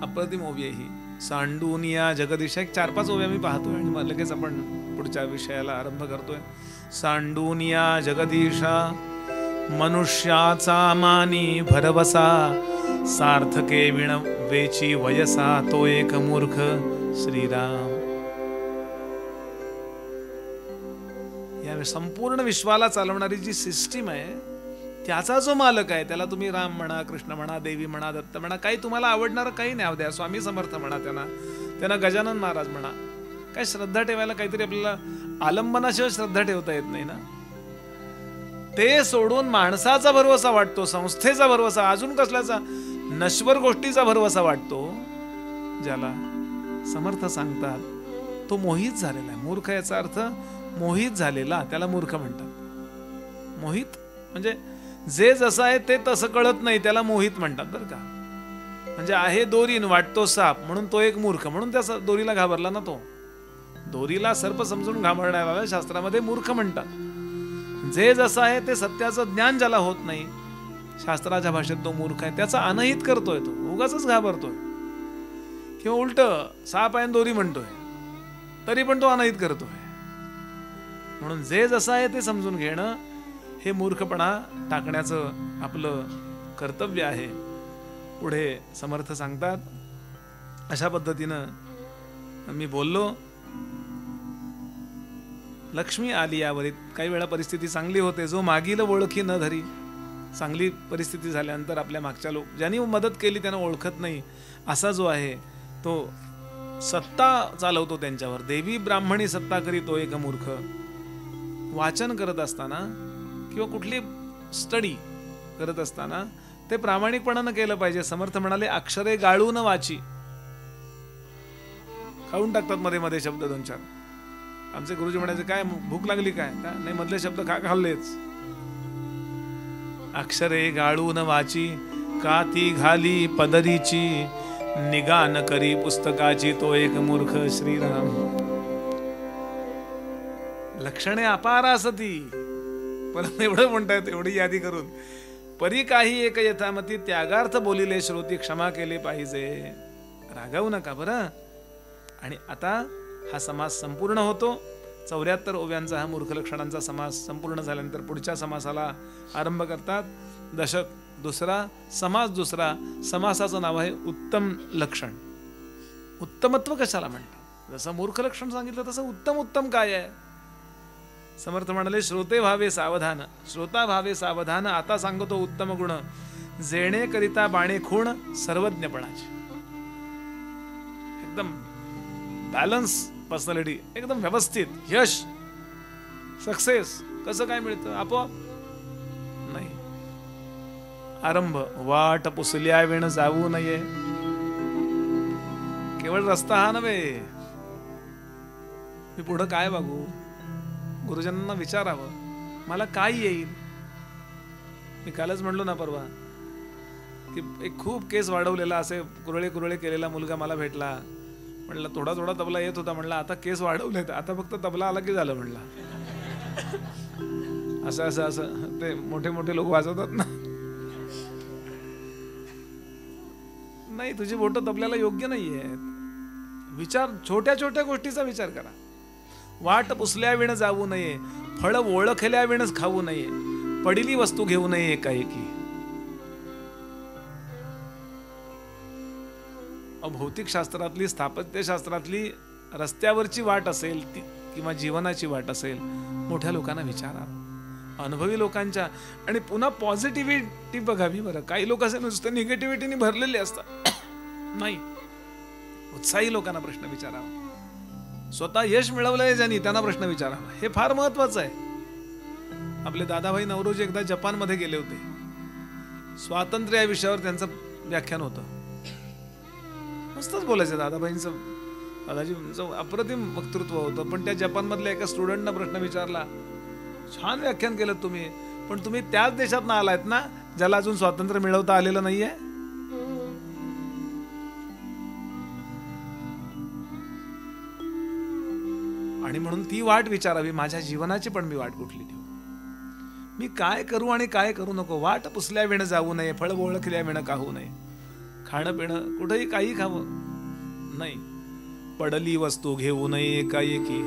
अप्रतिम ओवी आहे ही. सांडूनिया जगदीशा. एक 4-5 ओव्या मी पाहतोय आणि मग लगेच आपण पुढच्या विषयाला आरंभ करतोय. सांडूनिया जगदीशा, मनुष्याचा मानी भरवसा, सार्थके विण वेची वयसा तो एक मूर्ख. श्रीराम या संपूर्ण विश्वाला चालवणारी जी सिस्टीम आहे त्याचा जो मालक आहे, त्याला तुम्ही राम म्हणा, कृष्ण म्हणा, देवी म्हणा, दत्त म्हणा, काही तुम्हाला आवडणारं काही नाही द्या, स्वामी समर्थ म्हणा, त्यांना गजानन महाराज म्हणा. काय श्रद्धा ठेवायला काहीतरी आपल्याला आलंबनाशिवाय श्रद्धा ठेवता येत नाही ना. ते सोडून माणसाचा भरवसा वाटतो, संस्थेचा भरवसा, अजून कसल्याचा नश्वर गोष्टीचा भरवसा वाटतो, ज्याला समर्थ सांगतात तो मोहित झालेला आहे. मूर्ख याचा अर्थ मोहित झालेला, त्याला मूर्ख म्हणतात. मोहित म्हणजे जे जसं आहे ते तसं कळत नाही, त्याला मोहित म्हणतात बरं का. म्हणजे आहे दोरीन वाटतो साप, म्हणून तो एक मूर्ख, म्हणून त्या दोरीला घाबरला ना. तो दोरीला सर्प समजून घाबरणाऱ्याला शास्त्रामध्ये मूर्ख म्हणतात. जे जसं आहे ते सत्याचं ज्ञान ज्याला होत नाही शास्त्राच्या भाषेत तो मूर्ख आहे, त्याचा अनहित करतोय, तो उगाचच घाबरतोय, किंवा उलट 6 पायान दोरी म्हणतोय तरी पण तो अनहित करतोय. म्हणून जे जसं आहे ते समजून घेणं हे मूर्खपणा टाकण्याचं आपलं कर्तव्य आहे. पुढे समर्थ सांगतात, अशा पद्धतीनं मी बोललो. लक्ष्मी आली यावरीत. काही वेळा परिस्थिती चांगली होते, जो मागील ओळखी न धरी. चांगली परिस्थिती झाल्यानंतर आपल्या मागच्या ज्यांनी मदत केली त्यांना ओळखत नाही, असा जो आहे तो सत्ता चालवतो त्यांच्यावर. देवी ब्राह्मणी सत्ता करी तो एक मूर्ख. वाचन करत असताना किंवा कुठली स्टडी करत असताना ते प्रामाणिकपणानं केलं पाहिजे. समर्थ म्हणाले, अक्षरे गाळून वाची. खाऊन टाकतात मध्ये मध्ये शब्द 2-4. आमचे गुरुजी म्हणायचे, काय भूक लागली काय? नाही, मधले शब्द खाल्लेच. अक्षरे गाळून वाची, का ती घाली पदरीची, निगा न करी पुस्तकाची तो एक मूर्ख. श्रीराम. लक्षणे अपार असती, पण एवढं म्हणतायत, एवढी यादी करून, परी काही एक यथामती, त्यागार्थ बोलिले श्रोती, क्षमा केले पाहिजे. रागावू नका बरं. आणि आता हा समास संपूर्ण होतो. 74 ओव्यांचा हा मूर्ख लक्षणांचा समास संपूर्ण झाल्यानंतर पुढच्या समासाला आरंभ करतात. दशक दुसरा, समास दुसरा. समासाचं नाव आहे उत्तम लक्षण. उत्तमत्व कशाला म्हणतात? जसं मूर्ख लक्षण सांगितलं तसं उत्तम उत्तम काय आहे? समर्थ म्हणाले, श्रोते व्हावे सावधान, श्रोता व्हावे सावधान. आता सांगतो उत्तम गुण, जेणे करिता बाणे खूण सर्वज्ञपणाची. एकदम बॅलन्स पर्सनॅलिटी, एकदम व्यवस्थित. यश, सक्सेस कसं काय मिळतं? आपोआप नाही. आरंभ, वाट पुसल्या विण जाऊ नये. केवळ रस्ता हा नव्हे, मी पुढं काय बघू? गुरुजनांना विचारावं, मला काय येईल? मी कालच म्हणलो ना परवा, की एक खूप केस वाढवलेला, असे कुरळे कुरळे केलेला मुलगा मला भेटला. म्हणलं थोडा थोडा तबला येत होता. म्हणलं आता केस वाढवलेत, आता फक्त तबला आला की झालं. म्हणला असं असं असं ते मोठे मोठे लोक वाजवतात ना. नाही, तुझी बोटं तबल्याला योग्य नाहीये. विचार, छोट्या छोट्या गोष्टीचा विचार करा. वाट पुसल्या विण जाऊ नये, फळ ओळखल्या विणच खाऊ नये, पडिली वस्तू घेऊ नये एकाएकी. भौतिक शास्त्रातली, स्थापत्य शास्त्रातली रस्त्यावरची वाट असेल ती, किंवा जीवनाची वाट असेल, मोठ्या लोकांना विचारा, अनुभवी लोकांच्या. आणि पुन्हा पॉझिटिव्हिटी बघावी बरं. काही लोक असे नुसतं निगेटिव्हिटीने भरलेले असतात. नाही, उत्साही लोकांना प्रश्न विचारावा. स्वतः यश मिळवलंय ज्यांनी, त्यांना प्रश्न विचारावा. हे फार महत्वाचं आहे. आपले दादाभाई नवरोजी एकदा जपानमध्ये गेले होते. स्वातंत्र्य या विषयावर त्यांचं व्याख्यान होतं. मस्तच बोलायचं दादाभाईंचं. दादाजींचं अप्रतिम वक्तृत्व होतं. पण त्या जपानमधल्या एका स्टुडंटनं प्रश्न विचारला, छान व्याख्यान केलं तुम्ही, पण तुम्ही त्याच देशात ना आलायत ना ज्याला अजून स्वातंत्र्य मिळवता आलेलं नाहीये? आणि म्हणून ती वाट विचारावी, माझ्या जीवनाची पण मी वाट कुठली ठेवू, मी काय करू आणि काय करू नको. वाट पुसल्या विण जाऊ नये, फळ ओळखल्या विण खाऊ नये. खाणं पिणं कुठेही काही खावं नाही, पडली वस्तू घेऊ नये एकाएकी.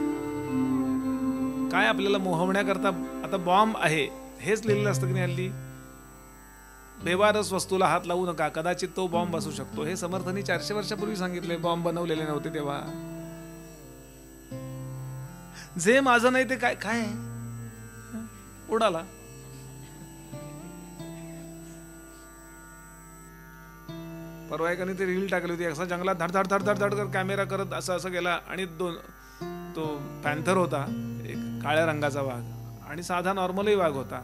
काय आपल्याला मोहवण्याकरता आता बॉम्ब आहे हेच लिहिलेलं असतं की नाही हल्ली? बेवारस वस्तूला हात लावू नका, कदाचित तो बॉम्ब असू शकतो. हे समर्थांनी 400 वर्षापूर्वी सांगितले. बॉम्ब बनवलेले नव्हते तेव्हा. जे माझं नाही ते काय काय उडाला. परवा एकाने ते रील टाकली होती. असा जंगलात धड धड धड धड धड कर कॅमेरा करत असं असं गेला आणि तो पॅन्थर होता, एक काळ्या रंगाचा वाघ, आणि साधा नॉर्मलही वाघ होता.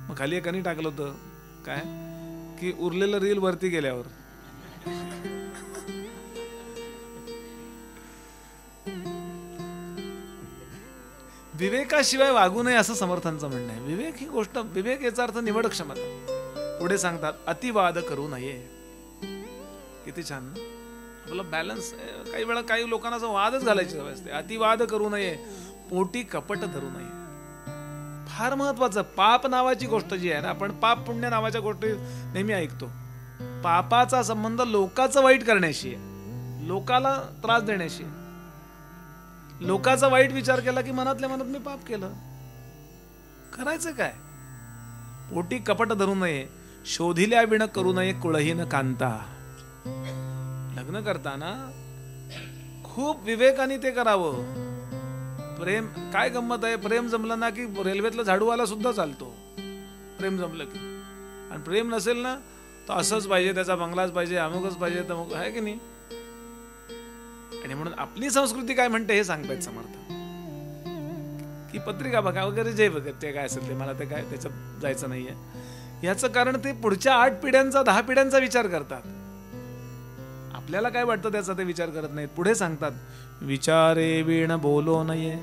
मग खाली एकाने टाकलं होतं काय की उरलेलं रील वरती गेल्यावर विवेकाशिवाय वागू नये असं समर्थांचं म्हणणं आहे. विवेक ही गोष्ट, विवेक याचा अर्थ निवड क्षमता. पुढे सांगतात अतिवाद करू नये. किती छान ना आपला बॅलन्स. काही वेळा काही लोकांना असं वादच घालायची सवय असते. अतिवाद करू नये, पोटी कपट धरू नये. फार महत्वाचं. पाप नावाची गोष्ट जी आहे ना, आपण पाप पुण्य नावाच्या गोष्टी नेहमी ऐकतो. पापाचा संबंध लोकांचं वाईट करण्याशी आहे, लोकाला त्रास देण्याशी. लोकांचा वाईट विचार केला की मनातल्या मनात मी पाप केलं. करायचं काय? पोटी कपट धरू नये, शोधिल्या विण करू नये कुळहीन कांता. लग्न करताना खूप विवेकाने ते करावं. प्रेम काय गंमत आहे, प्रेम जमलं ना की रेल्वेतला झाडूवाला सुद्धा चालतो. प्रेम जमलं की. आणि प्रेम नसेल ना तर असंच पाहिजे, त्याचा बंगलाच पाहिजे, अमुकच पाहिजे, तमुक आहे की नाही. आणि म्हणून आपली संस्कृती काय म्हणते हे सांगतायत समर्थ, की पत्रिका बघा वगैरे जे वगैरे ते काय असेल ते, मला ते काय त्याच्यात जायचं नाहीये. याचं कारण ते पुढच्या 8 पिढ्यांचा 10 पिढ्यांचा विचार करतात. आपल्याला काय वाटतं त्याचा ते विचार करत नाहीत. पुढे सांगतात, विचारे विण बोलो नये.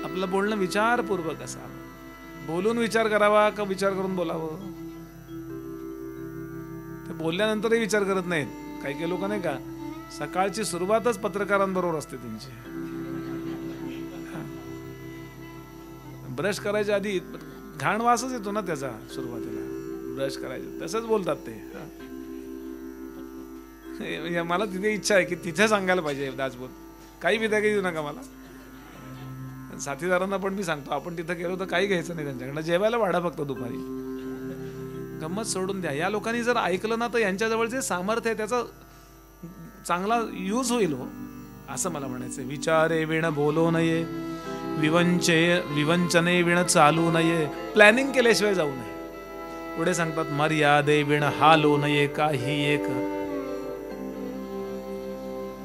आपलं बोलणं विचारपूर्वक असावं. बोलून विचार करावा का विचार करून बोलावं. ते बोलल्यानंतरही विचार करत नाहीत. काही काही लोक नाही का, सकाळची सुरुवातच पत्रकारांबरोबर असते त्यांची. ब्रश करायच्या आधी घाण वासच येतो ना त्याचा सुरुवातीला, ब्रश करायचं तसंच बोलतात ते. मला तिथे इच्छा आहे की तिथे सांगायला पाहिजे दाजबोध. काही विद्या देऊ नका मला. साथीदारांना पण मी सांगतो, आपण तिथं गेलो तर काही घ्यायचं नाही त्यांच्याकडनं, जेवायला वाढा फक्त दुपारी. गंमत सोडून द्या. या लोकांनी जर ऐकलं ना तर यांच्याजवळ जे सामर्थ्य आहे त्याचा चांगला यूज होईल हो, असं मला म्हणायचं. विचारे विण बोलो नये, विवंचने विण चालू नये. प्लॅनिंग केल्याशिवाय जाऊ नये. पुढे सांगतात, मर्यादे विण हालो नये काही एक.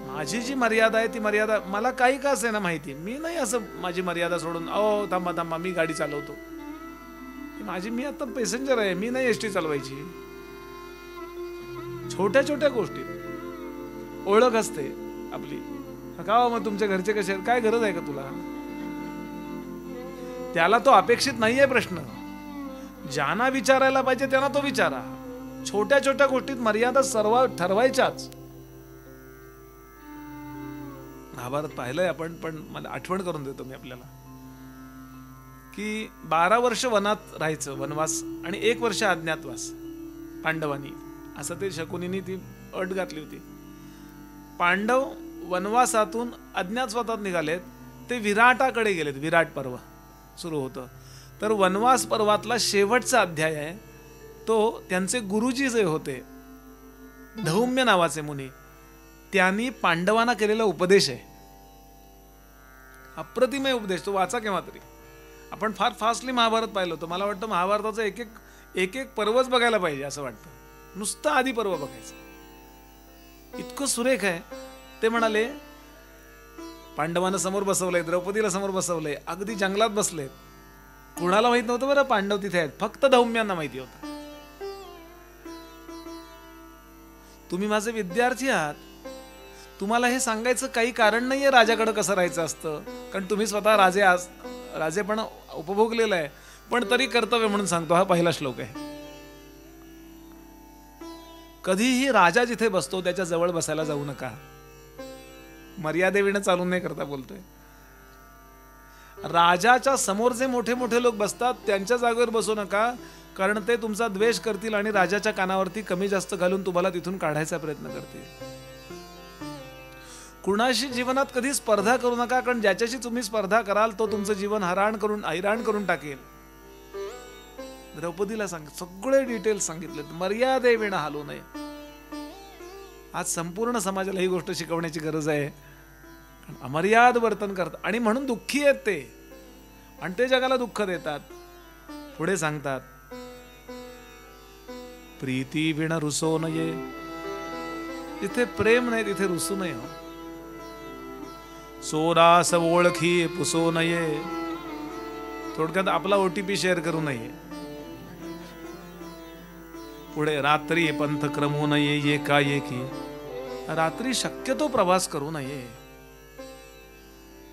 माझी जी मर्यादा आहे ती मर्यादा मला काही का असे ना माहिती, मी नाही असं माझी मर्यादा सोडून अहो थांबा थांबा मी गाडी चालवतो. माझी, मी आता पॅसेंजर आहे, मी नाही एसटी चालवायची. छोट्या छोट्या गोष्टीत ओळख असते आपली. का मग तुमच्या घरचे कसे आहेत, काय गरज आहे का तुला. त्याला तो अपेक्षित नाहीये प्रश्न. ज्यांना विचारायला पाहिजे त्यांना तो विचारा. छोट्या छोट्या गोष्टीत मर्यादा सर्व ठरवायच्याच. महाभारत पाहिलंय आपण, पण मला आठवण करून देतो मी आपल्याला, की 12 वर्ष वनात राहायचं, वनवास, आणि 1 वर्ष अज्ञातवास पांडवांनी. असं ते शकुनीने ती अट घातली होती. पांडव वनवासातून अज्ञातवासात निघालेत, ते विराटाकडे गेलेत. विराट पर्व सुरू होतं. तर वनवास पर्वातला शेवटचा अध्याय आहे तो. त्यांचे गुरुजी जे होते धौम्य नावाचे मुनी, त्यांनी पांडवांना केलेला उपदेश आहे. अप्रतिमय उपदेश. तो वाचा केव्हा तरी. आपण फार फास्टली महाभारत पाहिलं होतं. मला वाटतं महाभारताचं एक एक पर्वच बघायला पाहिजे असं वाटतं. नुसतं आधी पर्व बघायचं, इतकं सुरेख आहे. ते म्हणाले, पांडवांना समोर बसवलंय, द्रौपदीला समोर बसवलंय, अगदी जंगलात बसलेत. कुणाला माहित नव्हतं बरं पांडव तिथे आहेत, फक्त धौम्यांना माहिती होतं. तुम्ही माझे विद्यार्थी आहात, तुम्हाला हे सांगायचं काही कारण नाहीये राजाकडे कसं राहायचं असतं, कारण तुम्ही स्वतः राजे पण उपभोगलेलं आहे. पण तरी कर्तव्य म्हणून सांगतो. हा पहिला श्लोक आहे. कधीही राजा जिथे बसतो त्याच्या जवळ बसायला जाऊ नका. मर्यादेविण चालून नाही करता बोलतोय. राजाच्या समोर जे मोठे मोठे लोक बसतात त्यांच्या जागेवर बसू नका, कारण ते तुमचा द्वेष करतील आणि राजाच्या कानावरती कमी जास्त घालून तुम्हाला तिथून काढायचा प्रयत्न करतील. कुणाशी जीवनात कधी स्पर्धा करू नका, कारण ज्याच्याशी तुम्ही स्पर्धा कराल तो तुमचं जीवन हैराण करून टाकेल. द्रौपदीला सगळे डिटेल्स सांगितलेत. मर्यादेविण हालू नये. आज संपूर्ण समाजाला ही गोष्ट शिकवण्याची गरज आहे. अमर्याद वर्तन करतात आणि म्हणून दुःखी आहेत ते, आणि ते जगाला दुःख देतात. पुढे सांगतात, प्रीती विण रुसो नये. जिथे प्रेम नाही तिथे रुसू नये. चोरास ओळखी पुसो नये. थोडक्यात आपला OTP शेअर करू नये. पुढे रात्री पंथ क्रमू नये एकाएकी. रात्री शक्यतो प्रवास करू नये.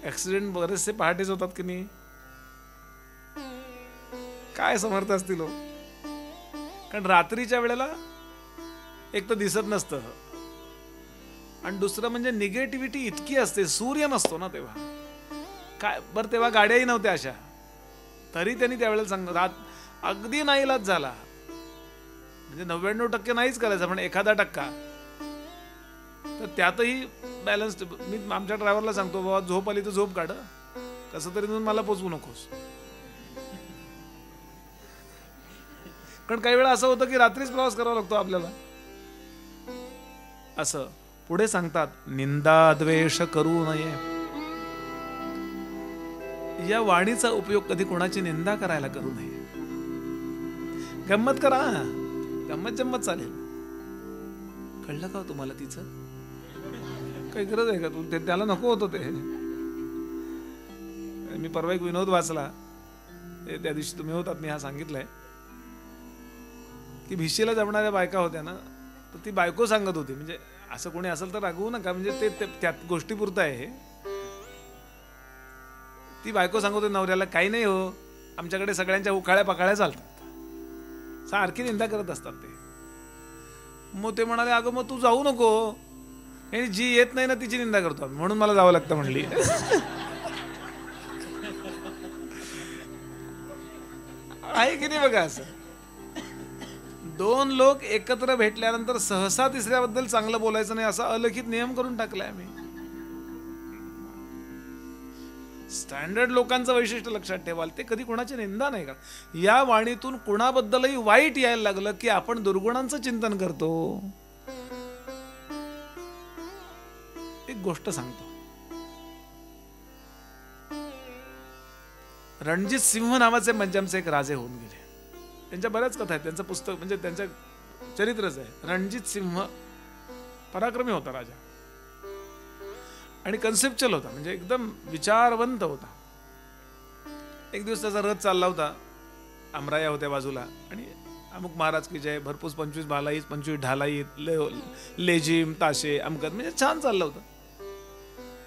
ऍक्सिडेंट बरेचसे पहाटेच होतात की नाही. काय समर्थ असतील हो. कारण रात्रीच्या वेळेला एक तर दिसत नसतं, आणि दुसरं म्हणजे निगेटिव्हिटी इतकी असते, सूर्य नसतो ना तेव्हा. काय बरं, तेव्हा गाड्याही नव्हत्या अशा, तरी त्यांनी त्यावेळेला सांग अगदी नाईलाज झाला. म्हणजे 99% नाहीच करायचं, पण 1% तर त्यातही बॅलन्स. मी आमच्या ड्रायव्हरला सांगतो, बाबा झोप आली तर झोप काढ, कसं तरी मला पोचवू नकोस. कारण काही वेळा असं होतं की रात्रीच प्रवास करावा लागतो आपल्याला. असं पुढे सांगतात, निंदा द्वेष करू नये. या वाणीचा उपयोग कधी कोणाची निंदा करायला करू नये. गंमत करा, गंमत जम्मत चालेल. कळलं का तुम्हाला तिचं? काही गरज आहे का? तू त्याला नको होतं ते. मी परवा एक विनोद वाचला, त्या दिवशी तुम्ही होतात, मी हा सांगितलंय की भिशीला जमणाऱ्या बायका होत्या ना, तर ती बायको सांगत होती, म्हणजे असं कोणी असेल तर रागवू नका, म्हणजे ते त्यात गोष्टीपुरतं आहे हे. ती बायको सांगत होती नवऱ्याला, काही नाही हो, आमच्याकडे सगळ्यांच्या उखाळ्या पकाळ्या चालतात. सारखी निंदा करत असतात ते. मग ते म्हणाले, अगं मग तू जाऊ नको, आणि जी येत नाही ना तिची निंदा करतो आम्ही, म्हणून मला जावं लागतं म्हणली. आहे की नाही बघा असं. दोन लोक एकत्र भेटल्यानंतर सहसा तिसऱ्याबद्दल चांगलं बोलायचं नाही, असा अलिखित नियम करून टाकलाय आम्ही. स्टँडर्ड लोकांचं वैशिष्ट्य लक्षात ठेवाल, ते कधी कोणाची निंदा नाही का. या वाणीतून कुणाबद्दलही वाईट यायला लागलं की आपण दुर्गुणांचं चिंतन करतो. एक गोष्ट सांगतो, रणजित सिंह नावाचे मंजमचे एक राजे होऊन गेले. त्यांच्या बऱ्याच कथा आहेत, त्यांचं पुस्तक म्हणजे त्यांचं चरित्रच आहे. रणजित सिंह पराक्रमी होता राजा, आणि कन्सेप्च्युअल होता, म्हणजे एकदम विचारवंत होता. एक दिवस त्याचा रथ चालला होता, आमराया होत्या बाजूला, आणि अमुक महाराज की जय, भरपूर 25 भालाईत, 25 ढालाईत, लेझिम, ताशे, अमकत, म्हणजे छान चाललं होतं.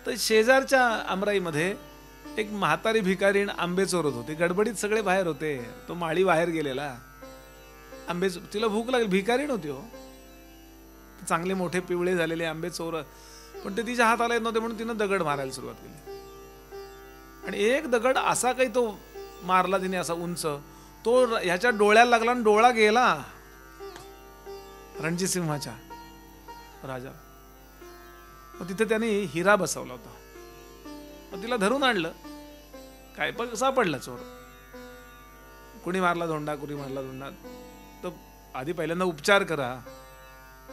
तर शेजारच्या आमराईमध्ये एक म्हातारी भिकारीण आंबे चोरत होती. गडबडीत सगळे बाहेर होते, तो माळी बाहेर गेलेला. आंबे, तिला भूक लागली, भिकारीण होती हो, चांगले मोठे पिवळे झालेले आंबे चोर, पण ते तिच्या हाताला येत नव्हते, म्हणून तिनं दगड मारायला सुरुवात केली. आणि एक दगड असा काही तो मारला तिने, असा उंच, तो ह्याच्या डोळ्याला लागला आणि डोळा गेला रणजित सिंहाच्या राजा. मग तिथे त्याने हिरा बसवला होता. मग तिला धरून आणलं, काय पण सापडला चोर. कुणी मारला धोंडा, कुणी मारला धोंडा. तर आधी पहिल्यांदा उपचार करा,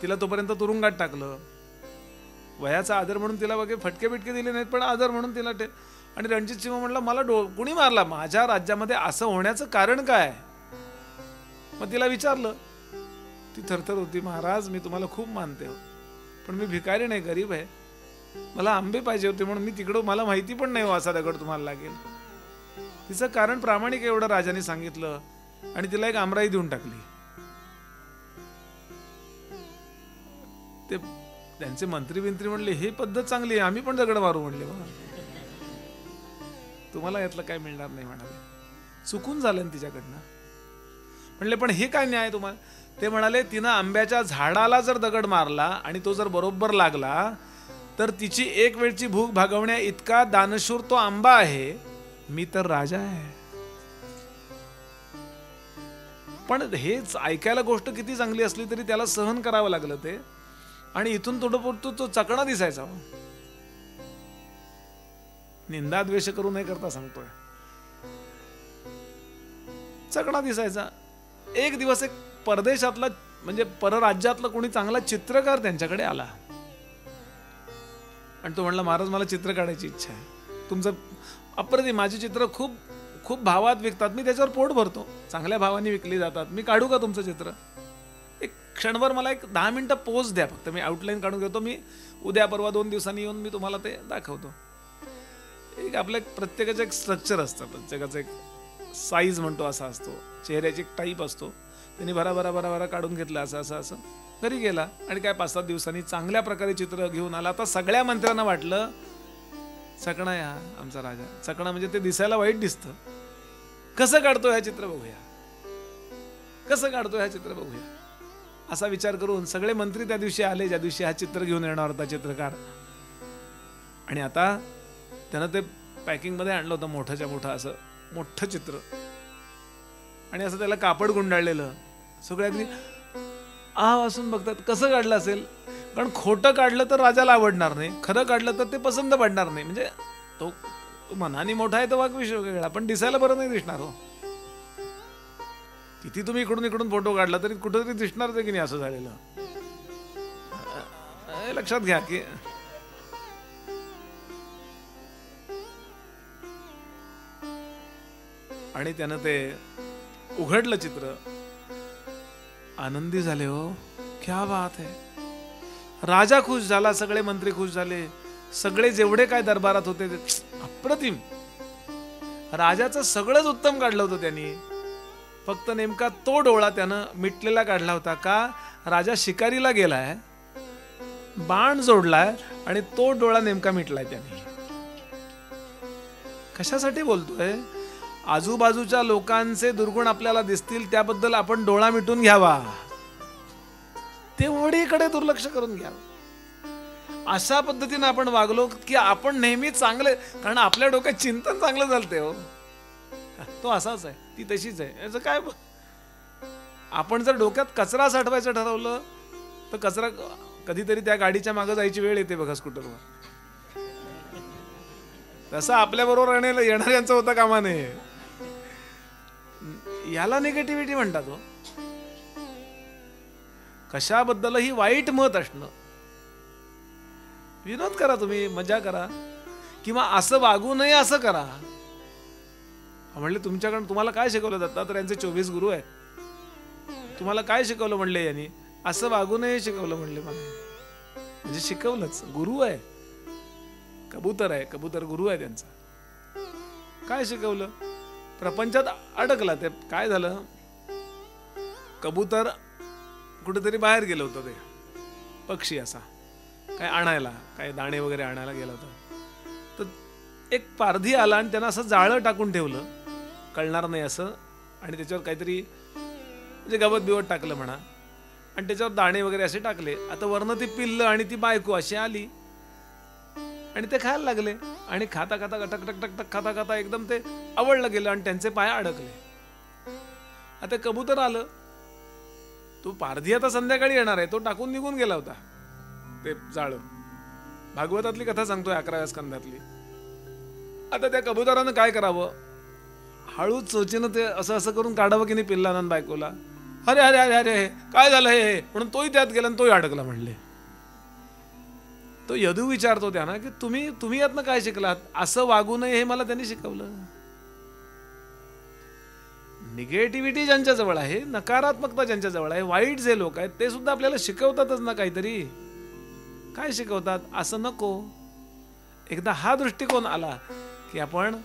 तिला तोपर्यंत तुरुंगात टाकलं. वयाचा आदर म्हणून तिला बघे फटके बिटके दिले नाहीत, पण आदर म्हणून तिला आणि रणजित सिंह म्हणला, मला कुणी मारला, माझ्या राज्यामध्ये असं होण्याचं कारण काय. मग तिला विचारलं, ती थरथर होती, महाराज मी तुम्हाला खूप मानते हो, पण मी भिकारी नाही, गरीब आहे, मला आंबे पाहिजे होते, म्हणून मी तिकडं, मला माहिती पण नाही हो असा दगड तुम्हाला लागेल. तिचं कारण प्रामाणिक एवढं राजाने सांगितलं, आणि तिला एक आमराई देऊन टाकली. ते त्यांचे मंत्री बिंत्री म्हणले, ही पद्धत चांगली आहे, आम्ही पण दगड मारू म्हणले. तुम्हाला यातलं काय मिळणार नाही म्हणाले. चुकून झालं तिच्याकडनं. म्हणले पण हे काय न्याय तुम्हाला. ते म्हणाले, तिनं आंब्याच्या झाडाला जर दगड मारला आणि तो जर बरोबर लागला, तर तिची एक वेळची भूक भागवण्या इतका दानशूर तो आंबा आहे, मी तर राजा आहे. पण हेच ऐकायला गोष्ट किती चांगली असली तरी त्याला सहन करावं लागलं ते, आणि इथून थोडं तो चकणा दिसायचा. निंदा द्वेष करू नये करता सांगतोय. चकणा दिसायचा. एक दिवस एक परदेशातला म्हणजे परराज्यातला कोणी चांगला चित्रकार त्यांच्याकडे आला, आणि तो म्हणला, महाराज मला चित्र काढायची इच्छा आहे, तुमचं अप्रतिम, माझी चित्र खूप खूप भावात विकतात, मी त्याच्यावर पोट भरतो, चांगल्या भावाने विकली जातात, मी काढू का तुमचं चित्र. एक क्षणभर मला एक 10 मिनिटं पोज द्या फक्त, मी आउटलाईन काढून घेतो, मी उद्या परवा 2 दिवसांनी येऊन मी तुम्हाला ते दाखवतो. एक आपलं प्रत्येकाचं एक स्ट्रक्चर असतं, प्रत्येकाचं एक साईज म्हणतो असा असतो, चेहऱ्याची एक टाईप असतो. त्यांनी भरा काढून घेतलं असं असं असं, घरी गेला, आणि काय 5-7 दिवसांनी चांगल्या प्रकारे चित्र घेऊन आला. आता सगळ्या मंत्र्यांना वाटलं, चकणा आहे हा आमचा राजा. चकणा म्हणजे ते दिसायला वाईट दिसतं, कसं काढतो ह्या चित्र बघूया, कसं काढतो ह्या चित्र बघूया, असा विचार करून सगळे मंत्री त्या दिवशी आले, ज्या दिवशी हा चित्र घेऊन येणार होता चित्रकार. आणि आता त्यानं ते पॅकिंगमध्ये आणलं होतं मोठंच्या मोठं असं मोठं चित्र, आणि असं त्याला कापड गुंडाळलेलं. सगळे अगदी आ वासून बघतात कसं काढलं असेल, कारण खोटं काढलं तर राजाला आवडणार नाही, खरं काढलं तर ते पसंत पडणार नाही. म्हणजे तो मनाने मोठा आहे तो वाघ विषय वेगळा, पण दिसायला बरं नाही दिसणार हो. किती तुम्ही इकडून इकडून फोटो काढला तरी कुठंतरी दिसणारच आहे की नाही असं झालेलं. लक्षात घ्या की आणि त्यानं ते उघडलं चित्र, आनंदी झाले हो. क्या बात है. राजा खुश झाला, सगळे मंत्री खुश झाले, सगळे जेवढे काय दरबारात होते ते अप्रतिम. राजाचं सगळंच उत्तम काढलं होतं त्यांनी, फक्त नेमका तो डोळा त्यानं मिटलेला काढला होता. का? राजा शिकारीला गेलाय, बाण जोडलाय आणि तो डोळा नेमका मिटलाय त्यांनी. कशासाठी बोलतोय? आजूबाजूच्या लोकांचे दुर्गुण आपल्याला दिसतील त्याबद्दल आपण डोळा मिटून घ्यावा, ते ओढीकडे दुर्लक्ष करून घ्यावं. अशा पद्धतीने आपण वागलो की आपण नेहमी चांगले, कारण आपल्या डोक्यात चिंतन चांगलं चालते हो. तो असाच आहे, ती तशीच आहे. याचं काय? आपण जर डोक्यात कचरा साठवायचं ठरवलं तर कचरा कधीतरी त्या गाडीच्या मागे जायची वेळ येते बघा स्कूटरवर. तसं आपल्या बरोबर येणाऱ्यांचं होता कामा नये. याला निगेटिव्हिटी म्हणतात हो. कशाबद्दलही वाईट मत असणं. विनोद करा तुम्ही, मजा करा, किंवा असं वागू नये असं करा. म्हणले तुमच्याकडून तुम्हाला काय शिकवलं? दत्तात्रयांचे 24 गुरु आहेत. तुम्हाला काय शिकवलं म्हणले यांनी? असं वागू नये शिकवलं म्हणले मला. म्हणजे शिकवलंच, गुरु आहे, कबूतर आहे, कबूतर गुरु आहे त्यांचा. काय शिकवलं? प्रपंचात अडकला. ते काय झालं? कबूतर कुठेतरी बाहेर गेलं होतं, ते पक्षी असा काय आणायला, काय दाणे वगैरे आणायला गेला होता. तर एक पारधी आला आणि त्यानं असं जाळं टाकून ठेवलं, कळणार नाही असं, आणि त्याच्यावर काहीतरी म्हणजे गवत बिवत टाकलं म्हणा, आणि त्याच्यावर दाणे वगैरे असे टाकले. आता वरनं ती पिल्लं आणि ती बायको अशी आली आणि ते खायला लागले, आणि खाता खाता टक टक टक टक खाता खाता एकदम ते आवडलं गेलं आणि त्यांचे पाय अडकले. आता कबूतर आलं, तो पारधी आता संध्याकाळी येणार आहे, तो टाकून निघून गेला होता ते जाळं. भागवतातली कथा सांगतोय 11व्या स्कंदातली. आता त्या कबुतरानं काय करावं? हळू चोचीनं ते असं असं करून काढावं की नाही पिल्लानं बायकोला. अरे अरे अरे अरे काय झालं हे म्हणून तोही त्यात गेला आणि तोही अडकला. म्हणले तो यदू विचारतो त्यांना की तुम्ही यातनं काय शिकलात? असं वागू नये हे मला त्यांनी शिकवलं. निगेटिव्हिटी ज्यांच्या जवळ आहे, नकारात्मकता ज्यांच्या जवळ आहे, वाईट जे लोक आहेत ते सुद्धा आपल्याला शिकवतातच ना काहीतरी. काय शिकवतात? असं नको. एकदा हा दृष्टिकोन आला की आपण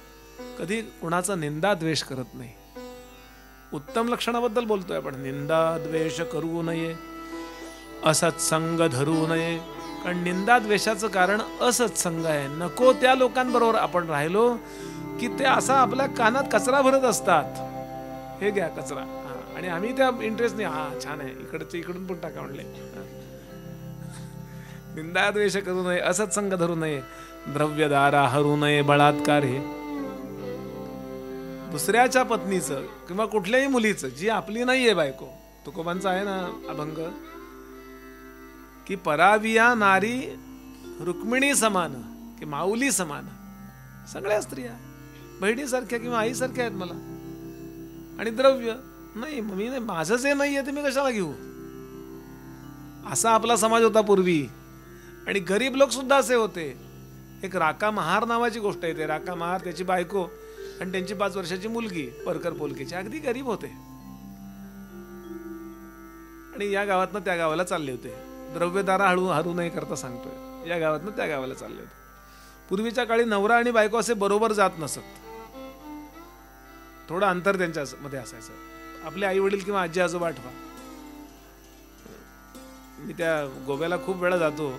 कधी कुणाचा निंदा द्वेष करत नाही. उत्तम लक्षणाबद्दल बोलतोय आपण. निंदा द्वेष करू नये, असत्संग धरू नये. कारण निंदा द्वेषाचं कारण असत्संग आहे. नको त्या लोकांबरोबर आपण राहिलो की ते असा आपल्या कानात कचरा भरत असतात. हे घ्या कचरा, आणि आम्ही त्या इंटरेस्ट नाही, हा छान आहे, इकडचे इकडून पण टाका म्हणले. निंदा द्वेष करू नये, असत्संग धरू नये, द्रव्यदारा हरू नये, बलात्कार. हे दुसऱ्याच्या पत्नीचं किंवा कुठल्याही मुलीचं, जी आपली नाहीये बायको, तुकोबांचा आहे ना अभंग की पराविया नारी रुक्मिणी समान, की माऊली समान. सगळ्या स्त्रिया बहिणीसारख्या किंवा आईसारख्या आहेत मला. आणि द्रव्य नाही, मी नाही, माझंच हे नाहीये ते मी कशाला घेऊ? असा आपला समाज होता पूर्वी. आणि गरीब लोक सुद्धा असे होते. एक राका महार नावाची गोष्ट येते. राका महार, त्याची बायको आणि त्यांची 5 वर्षाची मुलगी परकर पोलकेची, अगदी गरीब होते. आणि या गावातनं त्या गावाला चालले होते. द्रव्यदारा हरू नाही करता सांगतोय. या गावातनं त्या गावाला चालले होते. पूर्वीच्या काळी नवरा आणि बायको असे बरोबर जात नसत. थोडं अंतर त्यांच्या मध्ये असायचं. आपले आई वडील किंवा आजी आजोबा आठवा. मी त्या गोव्याला खूप वेळा जातो.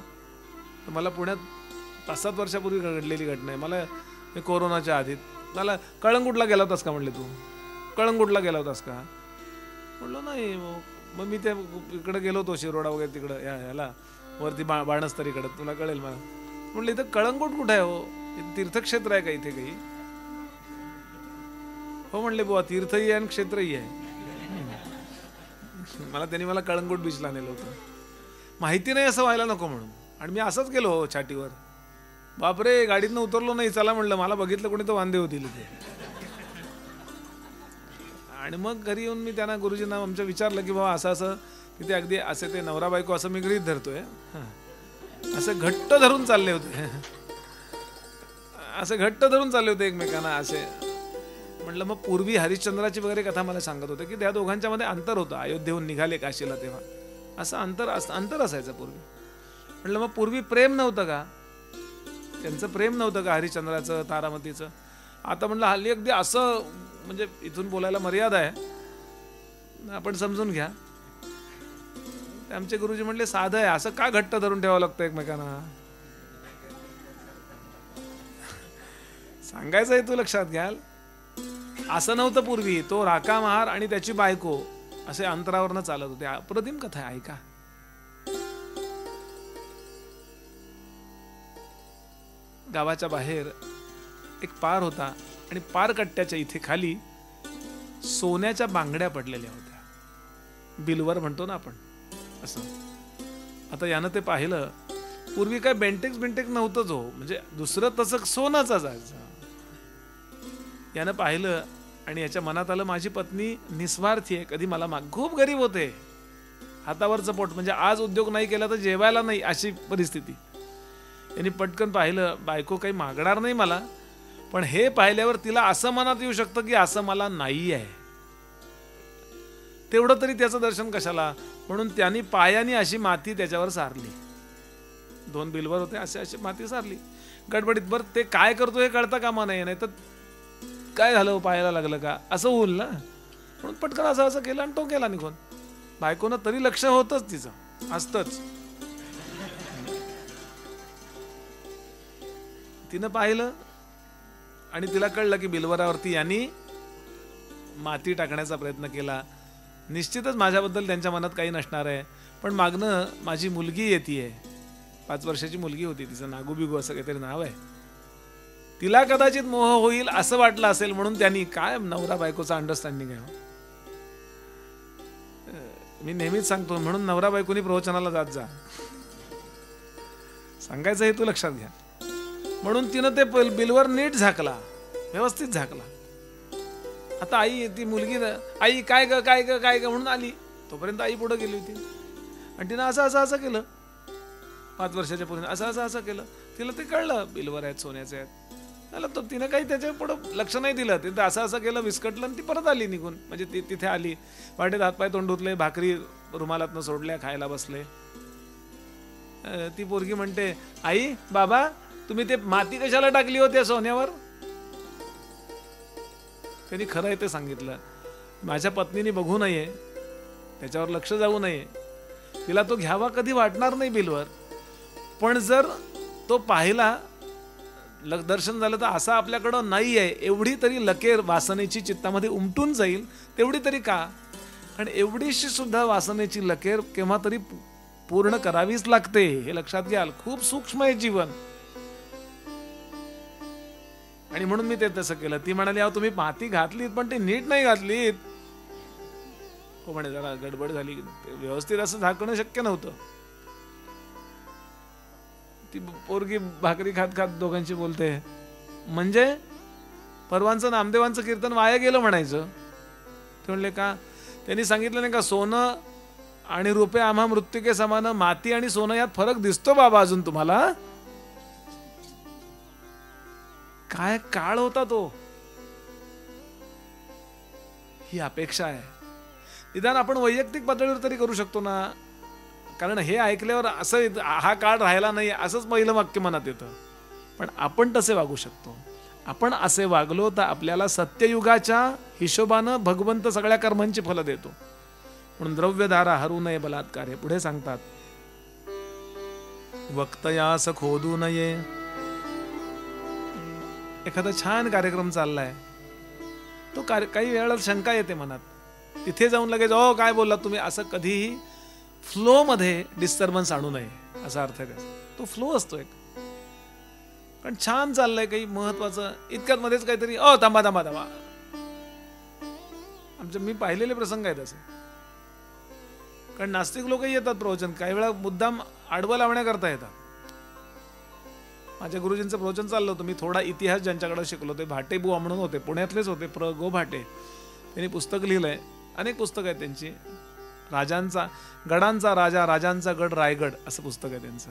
तर मला पुण्यात 5-7 वर्षापूर्वी घडलेली घटना आहे. मी कोरोनाच्या आधी मला कळंगूटला गेला होतास का म्हणले. तू कळंगूटला गेला होतास का? म्हणलो नाही. मग मी त्या इकडे गेलो होतो, शिरोडा वगैरे तिकडं ह्याला वरती बाणस्तरीकडे, तुला कळेल मला. म्हणलं इथं कळंगूट कुठं आहे हो? तीर्थक्षेत्र आहे का इथे काही? हो म्हणले बुवा, तीर्थही आहे आणि क्षेत्रही आहे. मला कळंगूट बीचला नेलं होतं. माहिती नाही असं व्हायला नको म्हणून, आणि मी असंच गेलो हो छाटीवर. बापरे, गाडीतनं उतरलो नाही. चला म्हणलं, मला बघितलं कोणी तर वांदे होतील इथे. आणि मग घरी येऊन मी त्यांना, गुरुजींना आमच्या विचारलं की बाबा असं असं तिथे अगदी असे ते नवरा बायको असं मी गृहीत धरतोय, असे घट्ट धरून चालले होते. असे घट्ट धरून चालले होते एकमेकांना असे. म्हटलं मग पूर्वी हरिश्चंद्राची वगैरे कथा मला सांगत होते की त्या दोघांच्या मध्ये अंतर होतं. अयोध्येहून निघाले काशीला तेव्हा असं अंतर असायचं पूर्वी. म्हटलं मग पूर्वी प्रेम नव्हतं का? त्यांचं प्रेम नव्हतं का हरिश्चंद्राचं, तारामतीचं? आता म्हटलं हल्ली अगदी असं, म्हणजे इथून बोलायला मर्यादा आहे, आपण समजून घ्या. आमचे गुरुजी म्हणले साधं आहे, असं का घट्ट धरून ठेवावं लागतं एकमेकांना? सांगायचं आहे तू लक्षात घ्याल. असं नव्हतं पूर्वी. तो राका महार आणि त्याची बायको असे अंतरावरनं चालत होते. अप्रतिम कथा आहे ऐका. गावाच्या बाहेर एक पार होता आणि पार कट्ट्याच्या इथे खाली सोन्याच्या बांगड्या पडलेल्या होत्या. बिलवर म्हणतो ना आपण असं. आता यानं ते पाहिलं. पूर्वी काय बेंटेक्स नव्हतंच हो, म्हणजे दुसरं तसं सोनाचा जायचं. यानं पाहिलं आणि याच्या मनात आलं माझी पत्नी निस्वार्थी आहे, कधी मला खूप गरीब होते, हातावरचं पोट, म्हणजे आज उद्योग नाही केला तर जेवायला नाही अशी परिस्थिती. यांनी पटकन पाहिलं बायको काही मागणार नाही मला, पण हे पाहिल्यावर तिला असं मनात येऊ शकतं की असं मला नाही आहे, तेवढं तरी त्याचं दर्शन कशाला, म्हणून त्यांनी पायाने अशी माती त्याच्यावर सारली. 2 बिलवर होते, अशी माती सारली गडबडीत. बरं ते काय करतो हे कळता कामा नाही, नाही तर काय झालं पायाला लागलं का असं होईल ना, म्हणून पटकन असं केलं आणि तो गेला निघून. बायकोनं तरी लक्ष होतच तिचं असतच. तिनं पाहिलं आणि तिला कळलं की बिलवरावरती यांनी माती टाकण्याचा प्रयत्न केला. निश्चितच माझ्याबद्दल त्यांच्या मनात काही नसणार आहे, पण मागणं माझी मुलगी येतीये. 5 वर्षाची मुलगी होती, तिचं नागू बिगू असं काहीतरी नाव आहे. तिला कदाचित मोह होईल असं वाटलं असेल, म्हणून त्यांनी, काय नवरा बायकोचा अंडरस्टँडिंग आहे. मी नेहमीच सांगतो, म्हणून नवरा बायकोनी प्रवचनाला जात जा, सांगायचं हे तू लक्षात घ्या. म्हणून तिनं ते बिलवर नीट झाकला, व्यवस्थित झाकला. आता आई, ती मुलगी, आई काय ग काय ग काय ग म्हणून आली. तोपर्यंत आई पुढे गेली होती आणि तिनं असं केलं. 5 वर्षाच्या पूर्वी असं केलं. तिला ते कळलं बिलवर आहेत, सोन्याचे आहेत. तो तिनं काही त्याच्या पुढं लक्ष नाही दिलं. तिथं असं केलं, विस्कटलं आणि ती परत आली निघून. म्हणजे ती तिथे आली, वाटेत हातपाय तोंड धुतले, भाकरी रुमालातनं सोडल्या, खायला बसले. ती पोरगी म्हणते, आई बाबा तुम्ही ते माती कशाला टाकली होती सोन्यावर? त्यांनी खरं आहे ते सांगितलं. माझ्या पत्नीने बघू नये, त्याच्यावर लक्ष जाऊ नये, तिला तो घ्यावा कधी वाटणार नाही बिलवर. पण जर तो पाहिला, दर्शन झालं तर असं आपल्याकडं नाही आहे, एवढी तरी लकेर वासनेची चित्तामध्ये उमटून जाईल. तेवढी तरी का? कारण एवढीशी सुद्धा वासनेची लकेर केव्हा तरी पूर्ण करावीच लागते, हे लक्षात घ्याल. खूप सूक्ष्म आहे जीवन. आणि म्हणून मी ते तसं केलं. ती म्हणाली, अहो तुम्ही माती घातलीत पण ती नीट नाही घातलीत. हो म्हणे, जरा गडबड झाली, व्यवस्थित असं झाकणं शक्य नव्हतं. ती पोरगी भाकरी खात खात दोघांची बोलते, म्हणजे परवांचं नामदेवांचं कीर्तन वाया गेलं म्हणायचं. ते म्हणले का? त्यांनी सांगितलं नाही का, सोनं आणि रुपये आम्हा मृत्युके समान, माती आणि सोनं यात फरक दिसतो बाबा अजून तुम्हाला? काय काळ होता तो. ही अपेक्षा आहे. निदान आपण वैयक्तिक पातळीवर तरी करू शकतो ना. कारण हे ऐकल्यावर असं हा काळ राहिला नाही असंच पहिलं वाक्य मनात येतं. पण आपण तसे वागू शकतो. आपण असे वागलो तर आपल्याला सत्ययुगाच्या हिशोबानं भगवंत सगळ्या कर्मांची फलं देतो. म्हणून द्रव्यधारा हरू नये बलात्कार. हे पुढे सांगतात, वक्तयास खोदू नये. एखादा छान कार्यक्रम चाललाय, तो काही वेळा शंका येते मनात, तिथे जाऊन लगेच ओ काय बोललात तुम्ही, असं कधीही फ्लो मध्ये डिस्टर्बन्स आणू नये असा अर्थ आहे त्याचा. तो फ्लो असतो एक. कारण छान चाललंय काही महत्वाचं, इतक्यात मध्येच काहीतरी थांबा थांबा थांबा. मी पाहिलेले प्रसंग आहेत असे. कारण नास्तिक लोकही येतात प्रवचन, काही वेळा मुद्दाम आडवं लावण्याकरता येतात. माझ्या गुरुजींचं प्रवचन चाललं होतं, मी थोडा इतिहास ज्यांच्याकडे शिकलो ते भाटे बुवा म्हणून होते, पुण्यातलेच होते, गो भाटे. त्यांनी पुस्तक लिहिलंय, अनेक पुस्तकं आहेत त्यांची. राजांचा गडांचा राजा, राजांचा गड रायगड असं पुस्तक आहे त्यांचं.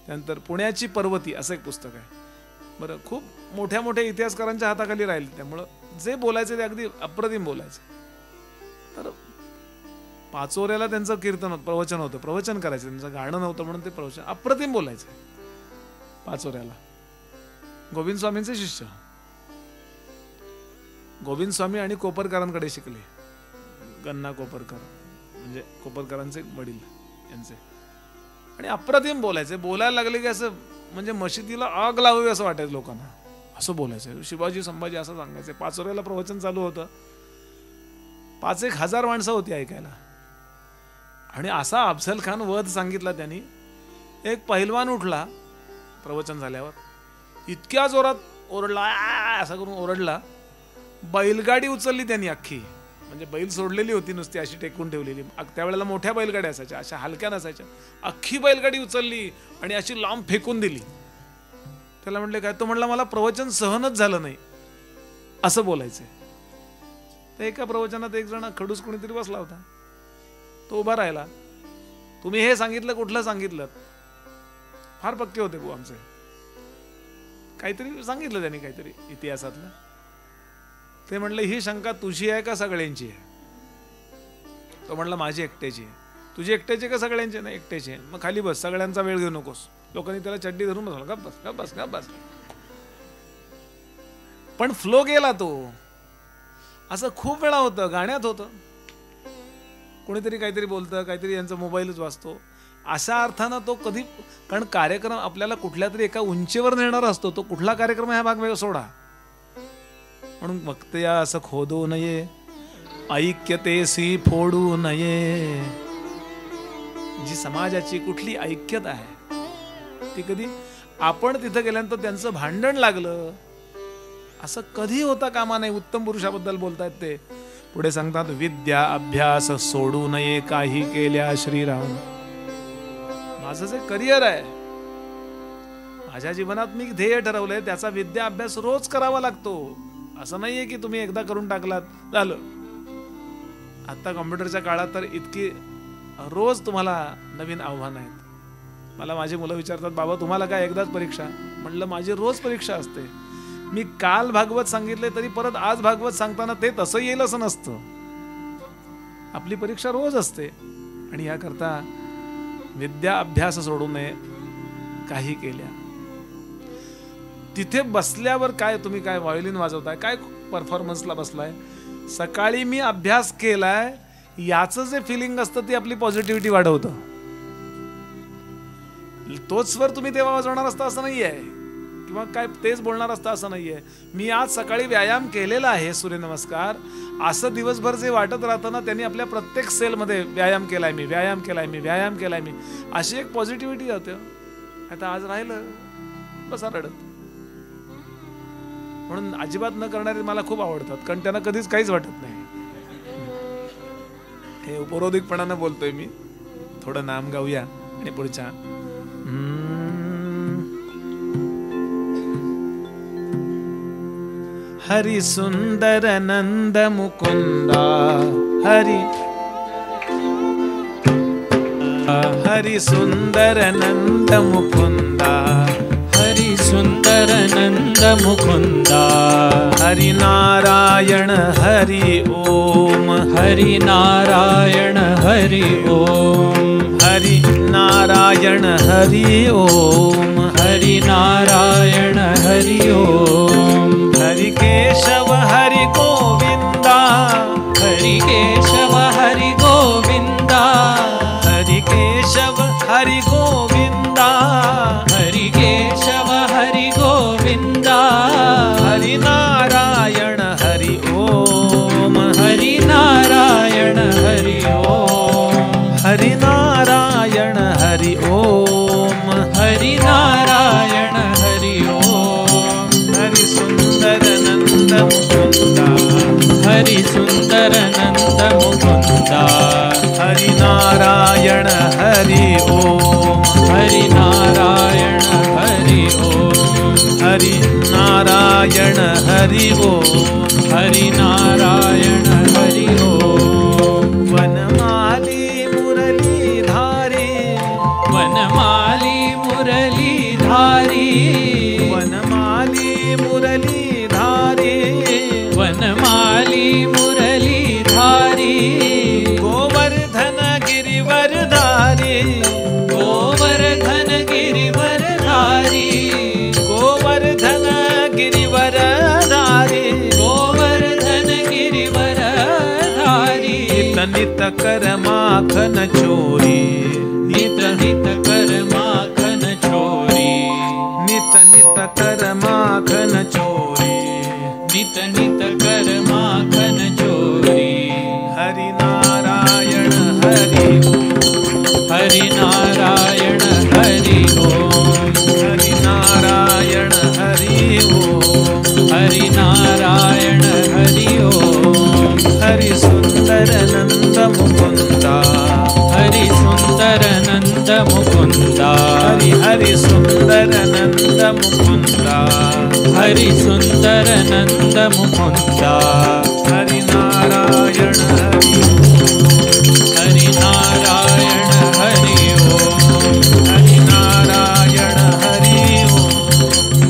त्यानंतर पुण्याची पर्वती असं एक पुस्तक आहे. बरं, खूप मोठ्या मोठ्या इतिहासकारांच्या हाताखाली राहिले, त्यामुळं जे बोलायचे ते अगदी अप्रतिम बोलायचे. तर पाचोऱ्याला त्यांचं कीर्तन प्रवचन होतं, प्रवचन करायचं, त्यांचं गाणं नव्हतं म्हणून ते प्रवचन अप्रतिम बोलायचे. पाचोऱ्याला गोविंद स्वामींचे शिष्य, गोविंद स्वामी आणि कोपरकरांकडे शिकले. गन्ना कोपरकर म्हणजे कोपरकरांचे वडील यांचे. आणि अप्रतिम बोलायचे. बोलायला लागले की असं म्हणजे मशिदीला आग लावावी असं वाटायचं लोकांना, असं बोलायचं. शिवाजी संभाजी असं सांगायचे. पाचोऱ्याला प्रवचन चालू होतं, 5,000 माणसं होती ऐकायला. आणि असा अफझल खान वध सांगितला त्यांनी. एक पहिलवान उठला प्रवचन झाल्यावर, इतक्या जोरात ओरडला, असं करून ओरडला, बैलगाडी उचलली त्यांनी अख्खी. म्हणजे बैल सोडलेली होती नुसती अशी टेकून ठेवलेली. त्यावेळेला मोठ्या बैलगाड्या असायच्या, अशा हलक्या नसायच्या. अख्खी बैलगाडी उचलली आणि अशी लांब फेकून दिली. त्याला म्हटले काय? तो म्हणला मला प्रवचन सहनच झालं नाही, असं बोलायचंय. तर एका प्रवचनात एक जण खडूस कोणीतरी बसला होता, तो उभा राहिला. तुम्ही हे सांगितलं, कुठलं सांगितलं? फार पक्के होते भाऊ आमचे. काहीतरी सांगितलं त्यांनी, काहीतरी इतिहासातलं. ते म्हणलं ही शंका तुझी आहे का सगळ्यांची आहे? तो म्हणला माझी एकट्याची आहे. तुझी एकट्याची का सगळ्यांची? नाही, एकट्याची आहे. मग खाली बस, सगळ्यांचा वेळ घेऊ नकोस. लोकांनी त्याला चड्डी धरून बसवलं. गप बस गप बस गप बस. पण फ्लो गेला तो. असं खूप वेळा होतं, गाण्यात होतं, कोणीतरी काहीतरी बोलतं, काहीतरी यांचा मोबाईलच वाजतो. अशा अर्थानं तो कधी, कारण कार्यक्रम आपल्याला कुठल्या तरी एका उंचीवर नेणारा असतो. तो कुठला कार्यक्रम ह्या भाग सोडा. म्हणून वक्तया असं खोदू नये, ऐक्यतेसी फोडू नये. जी समाजाची कुठली ऐक्यता आहे ती कधी आपण तिथं गेल्यानंतर त्यांचं भांडण लागलं असं कधी होता कामा नाही. उत्तम पुरुषाबद्दल बोलतायत ते. पुढे सांगतात, विद्या अभ्यास सोडू नये काही केल्या श्रीराम. माझं जे करिअर आहे, माझ्या जीवनात मी ध्येय ठरवलंय, त्याचा विद्या अभ्यास रोज करावा लागतो. असं नाहीये की तुम्ही एकदा करून टाकलात झालं. आता कॉम्प्युटरच्या काळात तर इतकी रोज तुम्हाला नवीन आव्हान आहेत. मला माझी मुलं विचारतात, बाबा तुम्हाला काय एकदाच परीक्षा? म्हणलं माझी रोज परीक्षा असते. मी काल भागवत सांगितले तरी परत आज भागवत सांगताना ते तसं येईल असं नसतं. आपली परीक्षा रोज असते. आणि याकरता विद्या अभ्यास सोडू नये काही केल्या. तिथे बसल्यावर काय तुम्ही काय व्हायोलिन वाजवताय, काय परफॉर्मन्सला बसलाय, सकाळी मी अभ्यास केलाय याचं जे फिलिंग असतं ते आपली पॉझिटिव्हिटी वाढवतं. तोच स्वर तुम्ही तेव्हा वाजवणार असता असं नाहीये, किंवा काय तेच बोलणार असता असं नाहीये. मी आज सकाळी व्यायाम केलेला आहे, सूर्यनमस्कार, असं दिवसभर जे वाटत राहतं ना, त्यांनी आपल्या प्रत्येक सेलमध्ये व्यायाम केलाय मी, व्यायाम केलाय मी, व्यायाम केलाय मी, अशी एक पॉझिटिव्हिटी जाते. आता आज राहिलं बसा रडत. म्हणून अजिबात न करणारे मला खूप आवडतात, कारण त्यांना कधीच काहीच वाटत नाही. हे उपरोधिकपणानं बोलतोय मी. थोडं नाम गाऊया आणि पुढच्या. हरि सुंदर नंद मुकुंदा, हरि हरि सुंदर नंद मुकुंदा, हरि सुंदर नंद मुकुंदा, हरि नारायण हरि ओम, हरि नारायण हरि ओम, हरि नारायण हरि ओम, हरि नारायण हरि ओम, हरि केशव हरि गोविंदा, हरि केशव हरि गोविंदा, हरि केशव हरि गोविंदा, हरि केशव हरि गोविंदा, हरि नारायण हरि ओम, हरि नारायण हरि ओम, हरि नारायण हरि ओम, हरि नारायण हरि ओम. सुंदर नंद मुकुंदा हरि सुंदर नंद मुकुंदा हरि नारायण हरि ओम हरि नारायण हरि ओम हरि नारायण हरि ओम हरि नारायण हरि ओम वनमाली मुरलीधारी वनमाली मुरलीधारी वनमाली मुरलीधारी वनमाली मुरलीधारी गोवर्धन गिरिवरधारी गोवर्धन गिरिवरधारी गोवर्धन गिरिवरधारी गोवर्धन गिरिवरधारी नित नित कर माखन चोरी नित नित कर माखन चोरी नित नित कर माखन चोरी नित नित कर माखन चोरी हरि नारायण हरि हरि नारायण हरि ओम हरि नारायण हरि ओम हरि नारायण हरि ओम हरि सुंदर नंद मुकुंदा हरि सुंदर नंद मुकुंदा हरि हरि सुंदर नंद मुकुंदा हरि सुंदर नंद मुकुंदा हरि नारायण हरि हरि नारायण हरि ओम हरि नारायण हरि ओम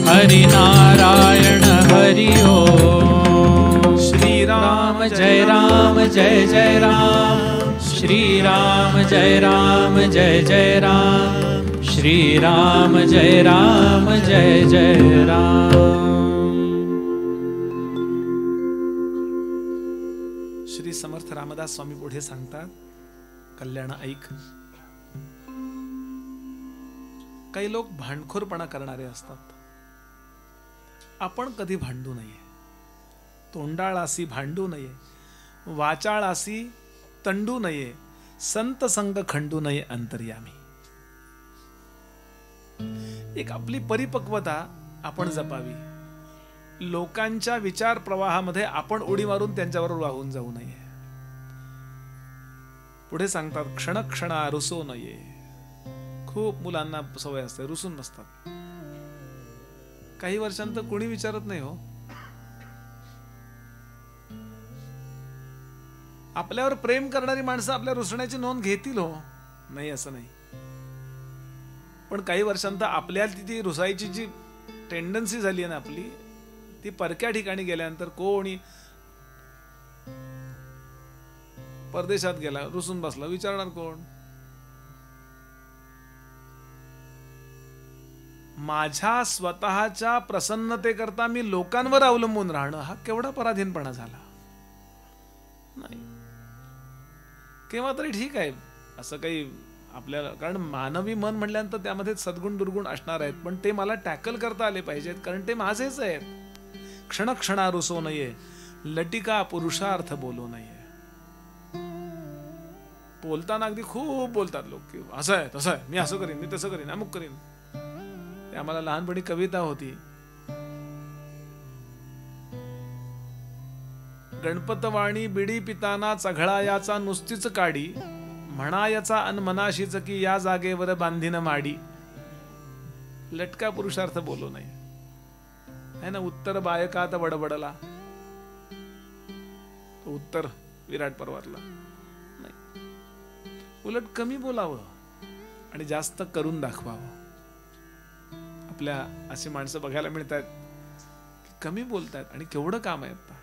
हरि नारायण हरि ओम श्री राम जय राम जय जय राम श्री राम जय राम जय जय राम श्री राम जय राम जय जय राम श्री समर्थ रामदास स्वामी पुढे सांगतात, कल्याण ऐक. काही लोक भांडखोरपणा करणारे असतात. आपण कधी भांडू नये. तोंडाळासी भांडू नये, वाचाळासी तंडू नये, संत संग खंडू नये अंतर्यामी. एक आपली परिपक्वता आपण जपावी. लोकांच्या विचार प्रवाहामध्ये आपण उडी मारून त्यांच्याबरोबर वाहून जाऊ नये. पुढे सांगतात, क्षण क्षणा रुसो नये. खूप मुलांना सवय असते, रुसून बसतात. काही वर्षांत कोणी विचारत नाही हो. आपल्यावर प्रेम करणारी माणसं आपल्या रुसण्याची नोंद घेतील हो, नाही असं नाही. पण काही वर्षांत आपल्या ती रुसायची जी टेंडन्सी झाली आहे ना आपली, ती परक्या ठिकाणी गेल्यानंतर कोणी परदेशात गेला, रुसून बसला, विचारणार कोण? माझ्या स्वतःच्या प्रसन्नतेकरता मी लोकांवर अवलंबून राहणं हा केवढा पराधीनपणा झाला. नाही, केव्हा तरी ठीक आहे असं काही आपल्याला, कारण मानवी मन म्हटल्यानंतर त्यामध्ये सद्गुण दुर्गुण असणार आहेत, पण ते मला टॅकल करता आले पाहिजेत, कारण ते माझेच आहेत. क्षण क्षणा रुसो नये, लटिका पुरुषार्थ बोलू नये. बोलताना अगदी खूप बोलतात लोक की असं आहे तसं आहे, मी असं करीन, मी तसं करीन, अमुक करीन. ते आम्हाला लहानपणी कविता होती, गणपतवाणी बिडी पिताना चघळायाचा नुसतीच काडी, म्हणायाचा अन मनाशीच की या जागेवर बांधीन माडी. लटका पुरुषार्थ बोलू नये है ना. उत्तर बायकात बडबडला, तो उत्तर विराट पर्वतला. नाही, उलट कमी बोलावं आणि जास्त करून दाखवावं. आपल्या अशी माणसं बघायला मिळतात की कमी बोलतात आणि केवढं काम आहे. आता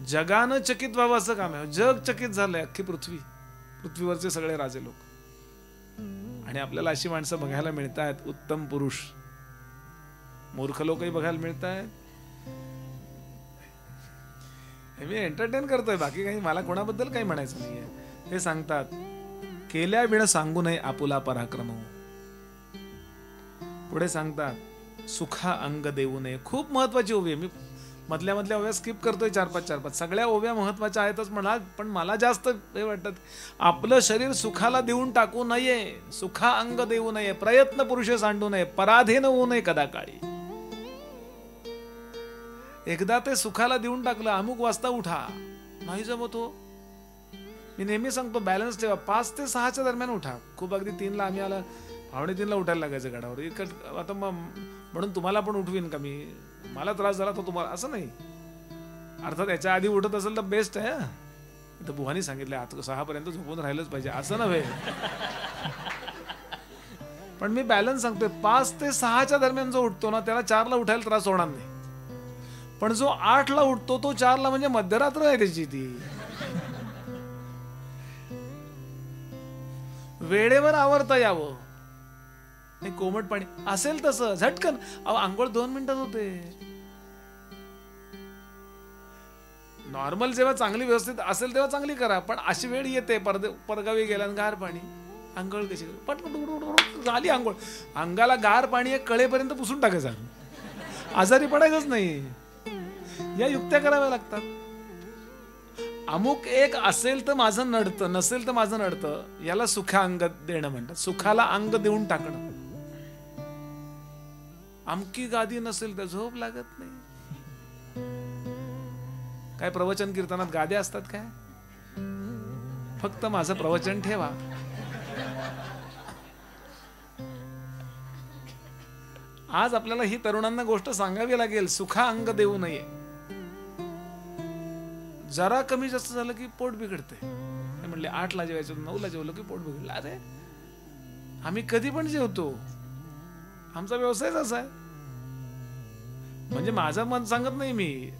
जगानं चकित व्हावं असं काम आहे. जग चकित झालंय, अख्खी पृथ्वीवरचे सगळे राजे लोक. आणि आपल्याला अशी माणसं बघायला मिळतात, उत्तम पुरुष. मूर्ख लोकही बघायला मिळत आहेत. मी एंटरटेन करतोय, बाकी काही मला कोणाबद्दल काही म्हणायचं नाहीये. ते सांगतात, केल्या विण सांगू नये आपुला पराक्रम. पुढे सांगतात, सुखा अंग देऊ नये. खूप महत्वाची ओवी आहे. मी मधल्या ओव्या स्किप करतोय, 4-5. सगळ्या ओव्या महत्वाच्या आहेतच म्हणा, पण मला जास्त हे वाटतं, आपलं शरीर सुखाला देऊन टाकू नये, सुखा अंग देऊ नये, प्रयत्न पुरुषे सांडू नये, पराधीन होऊ नये कदा काळी. एकदा ते सुखाला देऊन टाकलं, अमुक वाजता उठा, नाही जमत हो. मी नेहमी सांगतो बॅलन्स ठेवा, 5 ते 6च्या दरम्यान उठा. खूप अगदी 3ला आम्ही आला, 2:45ला उठायला लागायचं गडावर. आता मग म्हणून तुम्हाला पण उठवीन का मी, मला त्रास झाला तर तुम्हाला, असं नाही. अर्थात याच्या आधी उठत असेल तर बेस्ट आहे. तर बुवानी सांगितलं आता 6 पर्यंत झोपून राहिलंच पाहिजे, असं नव्हे. पण मी बॅलन्स सांगतोय, 5 ते 6च्या दरम्यान जो उठतो ना त्याला 4ला उठायला त्रास होणार नाही. पण जो 8ला उठतो तो 4ला म्हणजे मध्यरात्र आहे त्याची. ती वेळेवर आवरता यावं. नाही कोमट पाणी असेल तसं झटकन, आंघोळ 2 मिनिटात होते. नॉर्मल जेव्हा चांगली व्यवस्थित असेल तेव्हा चांगली करा. पण अशी वेळ येते परगावी गेल्या गार पाणी, आंघोळ कशी पटपट झाली आंघोळ, अंगाला गार पाणी कळेपर्यंत पुसून टाकायचं, आजारी पडायचंच नाही. या युक्त्या कराव्या लागतात. अमुक एक असेल तर माझं नडतं, नसेल तर माझं नडतं, याला सुखा अंग देणं म्हणतात. सुखाला अंग देऊन टाकणं. अमकी गादी नसेल तर झोप लागत नाही. काय प्रवचन कीर्तनात गाद्या असतात काय? फक्त माझं प्रवचन ठेवा. आज आपल्याला ही तरुणांना गोष्ट सांगावी लागेल, सुखा अंग देऊ नये. जरा कमी जास्त झालं की पोट बिघडते. म्हणले 8ला जेवायचं, 9ला जेवलं की पोट बिघडलं. अरे आम्ही कधी पण जेवतो, आमचा व्यवसायच असा आहे. म्हणजे माझं मन सांगत नाही मी,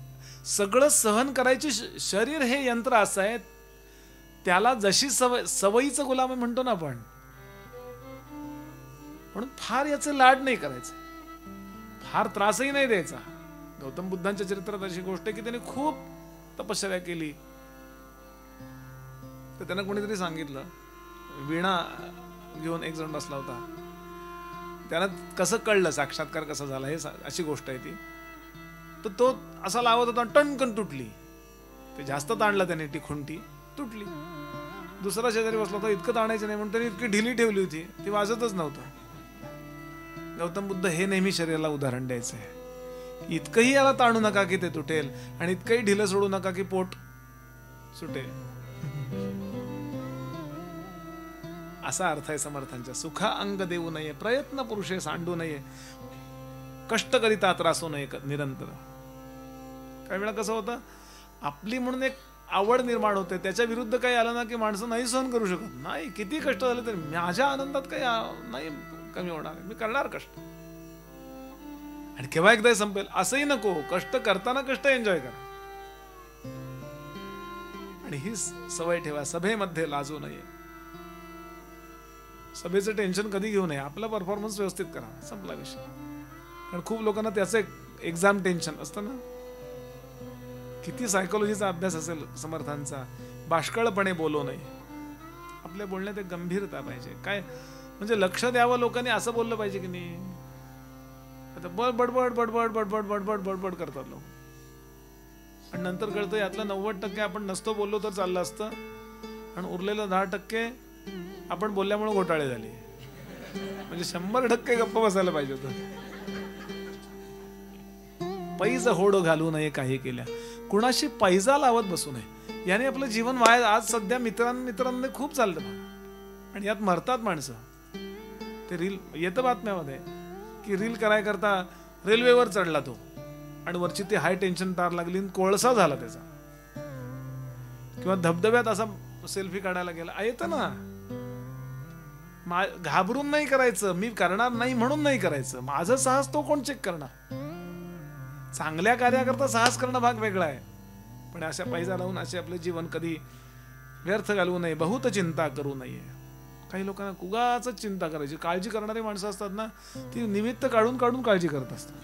सगळं सहन करायची शरीर हे यंत्र असं आहे, त्याला जशी सवयीचं गुलाम म्हणतो ना आपण, म्हणून फार याचे लाड नाही करायचे, फार त्रासही नाही द्यायचा. गौतम बुद्धांच्या चरित्रात अशी गोष्ट आहे की त्याने खूप तपश्चर्या केली. तर त्यांना कोणीतरी सांगितलं, वीणा घेऊन एक जण बसला होता, त्यांना कसं कळलं साक्षात्कार कसा झाला हे, अशी गोष्ट आहे ती. तर तो असा लावत होता, टणकन तुटली. ते जास्त ताणलं त्याने, ती खुंटी तुटली. दुसरा शेजारी बसला होता, इतकं ताणायचं नाही म्हणून त्याने इतकी ढिली ठेवली होती, ती वाजतच नव्हतं. गौतम बुद्ध हे नेहमी शरीराला उदाहरण द्यायचं आहे. इतकंही याला ताणू नका की ते तुटेल, आणि इतकंही ढिलं सोडू नका की पोट सुटेल. असा अर्थ आहे समर्थांच्या. सुखा अंग देऊ नये, प्रयत्न पुरुषे सांडू नये, कष्ट करिता त्रासू नये निरंतर. काही वेळा कसं होतं, आपली म्हणून एक आवड निर्माण होते, त्याच्या विरुद्ध काही आलं ना की माणसं नाही सहन करू शकत. नाही, किती कष्ट झाले तरी माझ्या आनंदात काही नाही कमी होणार, मी करणार कष्ट, आणि केव्हा एकदा संपेल असंही नको. कष्ट करताना कष्ट एन्जॉय करा, आणि ही सवय ठेवा. सभेमध्ये लाजू नये, सभेचं टेन्शन कधी घेऊ नये, आपला परफॉर्मन्स व्यवस्थित करा, संपला विषय. कारण खूप लोकांना त्याचं एक्झाम टेन्शन असतं ना. किती सायकोलॉजीचा अभ्यास असेल समर्थांचा. बाष्कळपणे बोलू नये, आपल्या बोलण्यात एक गंभीरता पाहिजे. काय म्हणजे लक्ष द्यावं लोकांनी, असं बोललं पाहिजे की नाही. आता बडबड बडबड बडबड बडबड बडबड करतात लोक, आणि नंतर कळतं यातलं 90% आपण नसतो बोललो तर चाललं असतं, आणि उरलेलं 10% आपण बोलल्यामुळे घोटाळे झाले. म्हणजे 100% गप्प बसायला पाहिजे होतं. पैज होड घालू नये काही केल्या, कुणाशी पैजा लावत बसू नये. याने आपलं जीवन वाया. आज सध्या मित्रांनी खूप चालतं बघा, आणि यात मरतात माणसं. ते रील येतं बातम्यामध्ये की रील कराय करता रेल्वेवर चढला तो, आणि वरची ती हाय टेन्शन तार लागली, कोळसा झाला त्याचा. किंवा धबधब्यात असा सेल्फी काढायला गेला, येतं ना. घाबरून नाही करायचं, मी करणार नाही म्हणून नाही करायचं. माझं साहस तो कोण चेक करणार. चांगल्या कार्याकरता साहस करणं भाग वेगळा आहे, पण अशा पैजा लावून असे आपले जीवन कधी व्यर्थ घालवू नये. बहुत चिंता करू नये. काही लोकांना उगाच चिंता करायची. काळजी करणारी माणसं असतात ना, ती निमित्त काढून काढून काळजी करत असतात.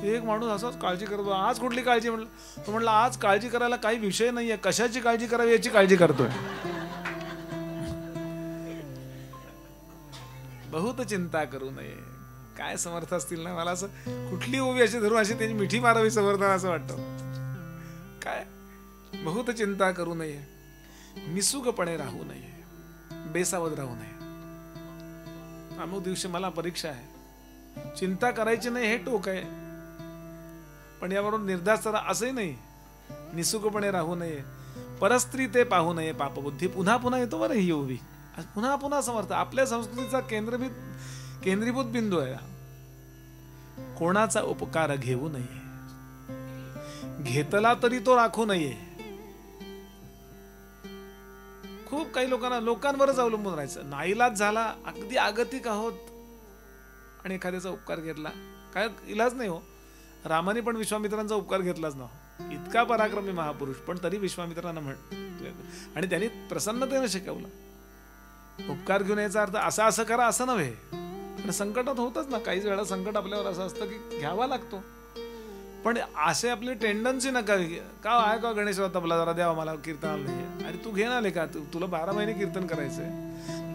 एक माणूस असाच काळजी करतो. आज कुठली काळजी म्हणलं, तो म्हणला आज काळजी करायला काही विषय नाहीये, कशाची काळजी करावी याची काळजी करतोय. बहुत चिंता करू नये. काय समर्थ असतील ना, मला असं कुठली उभी अशी धरून अशी त्यांची मिठी मारावी समर्थांना असं वाटतं. काय बहुत चिंता करू नये, निसुगपणे राहू नये, बेसावध राहू नये. अमुक दिवशी मला परीक्षा आहे, चिंता करायची नाही हे टोक आहे. पण याबरोबर निर्धास्त असंही नाही, निसुकपणे राहू नये, परस्त्री ते पाहू नये पापबुद्धी. पुन्हा पुन्हा येतो बरं ही उभी, पुन्हा पुन्हा समर्थ. आपल्या संस्कृतीचा केंद्रीभूत बिंदू आहे. कोणाचा उपकार घेऊ नये, घेतला तरी तो राखू नये. खूप काही लोकांवरच अवलंबून राहायचं. नाईलाज झाला, अगदी आगतिक आहोत आणि एखाद्याचा उपकार घेतला, काय इलाज नाही हो. रामाने पण विश्वामित्रांचा उपकार घेतलाच ना, इतका पराक्रमी महापुरुष, पण तरी विश्वामित्रांना आणि त्यांनी प्रसन्नतेने शिकवलं. उपकार घेऊन याचा अर्थ असा असं करा असं नव्हे, पण संकटात होतच ना, काही वेळा संकट आपल्यावर असं असतं की घ्यावा लागतो. पण असे आपली टेंडन्सी नका. का आहे का गणेशराव तबला जरा द्यावा मला, कीर्तनाला नाही. अरे तू घे ना लेका, तुला 12 महिने कीर्तन करायचंय.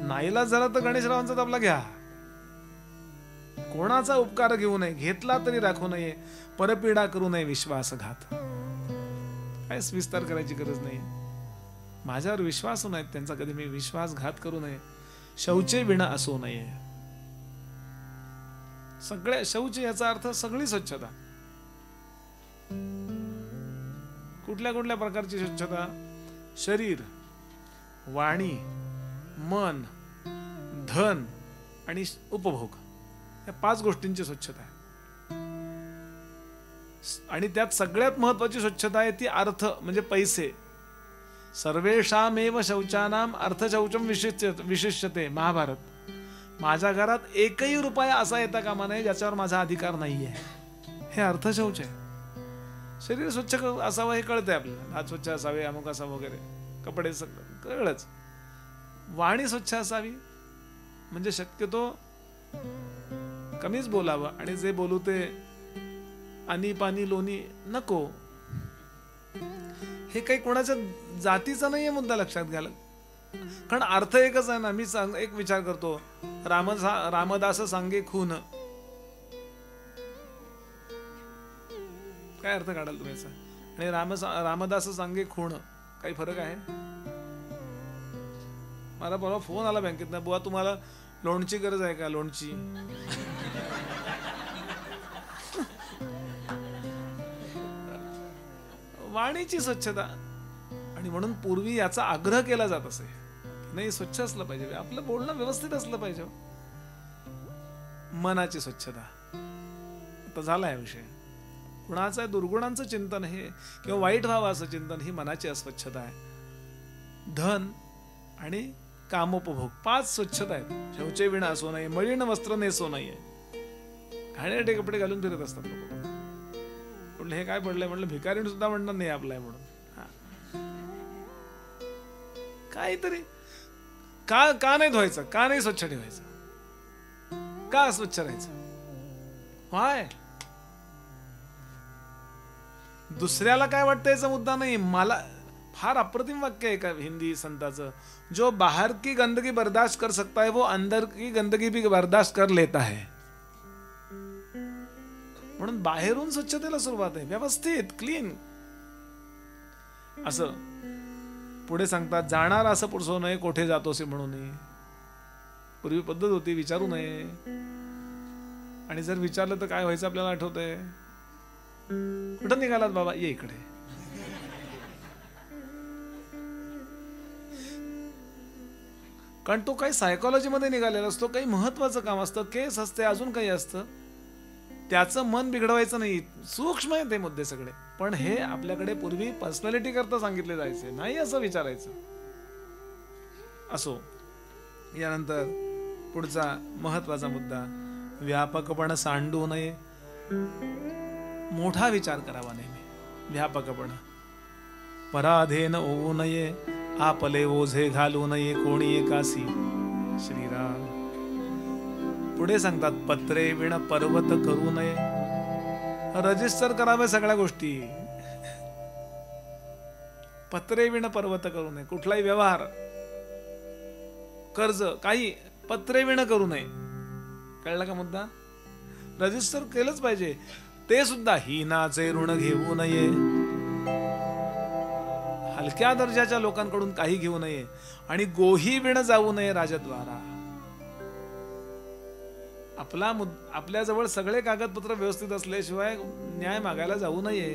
नाईलाज झाला तर गणेशरावांचा तबला घ्या. कोणाचा उपकार घेऊ नये, घेतला तरी राखू नये, परपीडा करू नये विश्वासघात. काय विस्तार करायची गरज नाही. माझ्यावर विश्वास नाहीत त्यांचा, कधी मी विश्वासघात करू नये. शौचे विण असू नये. सगळ्या शौच याचा अर्थ सगळी स्वच्छता. कुठल्या कुठल्या प्रकारची स्वच्छता? शरीर, वाणी, मन, धन आणि उपभोग, या 5 गोष्टींची स्वच्छता आहे. आणि त्यात सगळ्यात महत्वाची स्वच्छता आहे ती अर्थ, म्हणजे पैसे. सर्वेषामेव शौचानाम अर्थशौचम विशिष्यते, महाभारत. माझ्या घरात एकही रुपया असा येता कामा नये ज्याच्यावर माझा अधिकार नाहीये. हे अर्थशौच आहे. शरीर स्वच्छ असावं हे कळतंय आपल्याला, हात स्वच्छ असावे, अमुक असावं वगैरे, कपडे सगळं कळलंच. वाणी स्वच्छ असावी, म्हणजे शक्यतो कमीच बोलावं, आणि जे बोलू ते आणि पाणी लोणी नको. हे काही कोणाच्या जातीचा नाहीये मुद्दा, लक्षात घ्यायला. कारण अर्थ एकच आहे ना. मी एक विचार करतो, रामदास सांगे खून, काय अर्थ काढाल तुम्ही याचा? आणि रामदास सांगे खूण, काही फरक आहे? मला परवा फोन आला बँकेत ना, बुवा तुम्हाला लोणची गरज आहे का? लोणची. वाणीची स्वच्छता. आणि म्हणून पूर्वी याचा आग्रह केला जात असे, नाही स्वच्छ असलं पाहिजे, आपलं बोलणं व्यवस्थित असलं पाहिजे. मनाची स्वच्छता. आता झाला या विषय. कुणाचा दुर्गुणांचं चिंतन हे किंवा वाईट व्हावं असं चिंतन ही मनाची अस्वच्छता आहे. धन आणि कामोपभोग, 5 स्वच्छता आहेत. शौचे विण असू नये, मळीण वस्त्र नेसू नये. घाणेरडे कपडे घालून फिरत असतात लोक. म्हटलं हे काय पडलंय? म्हटलं भिकारीण सुद्धा म्हणणार नाही आपलाय म्हणून. काहीतरी का नाही धुवायचं? का नाही स्वच्छ ठेवायचं? का अस्वच्छ राहायचं? व्हाय? दुसऱ्याला काय वाटतं याचा मुद्दा नाही. मला फार अप्रतिम वाक्य आहे का हिंदी संताचं, जो बाहर की गंदगी बर्दाश्त कर सकता है वो अंदर की गंदगी भी बर्दाश्त कर लेता है. म्हणून बाहेरून स्वच्छतेला सुरुवात आहे, व्यवस्थित क्लीन. असं पुढे सांगतात, जाणार असं पुढसो नये, कोठे जातोसे म्हणू नये. पूर्वी पद्धत होती विचारू नये, आणि जर विचारलं तर काय व्हायचं आपल्याला आठवतंय? कुठं निघालात बाबा? ये इकडे. कारण तो काही सायकोलॉजी मध्ये निघालेला असतो, काही महत्वाचं काम असतं, केस असते, अजून काही असतं. त्याचं मन बिघडवायचं नाही. सूक्ष्म आहे ते मुद्दे सगळे. पण हे आपल्याकडे पूर्वी पर्सनॅलिटी करता सांगितले जायचे, नाही असं विचारायचं. असो. यानंतर पुढचा महत्वाचा मुद्दा, व्यापकपण सांडू नये. मोठा विचार करावा नेहमी. व्यापकपण. पराधीन होऊ नये, आपले ओझे घालू नये कोणी एकासी. श्रीराम. पुढे सांगतात, पत्रे विण पर्वत करू नये. रजिस्टर करावे सगळ्या गोष्टी. पत्रे विण पर्वत करू नये. कुठलाही व्यवहार, कर्ज, काही पत्रे विण करू नये. कळला का मुद्दा? रजिस्टर केलंच पाहिजे. ते सुद्धा हिनाचे ऋण घेऊ नये. हलक्या दर्जाच्या लोकांकडून काही घेऊ नये. आणि गोही विण जाऊ नये राजद्वारा. आपल्याजवळ सगळे कागदपत्र व्यवस्थित असल्याशिवाय न्याय मागायला जाऊ नये.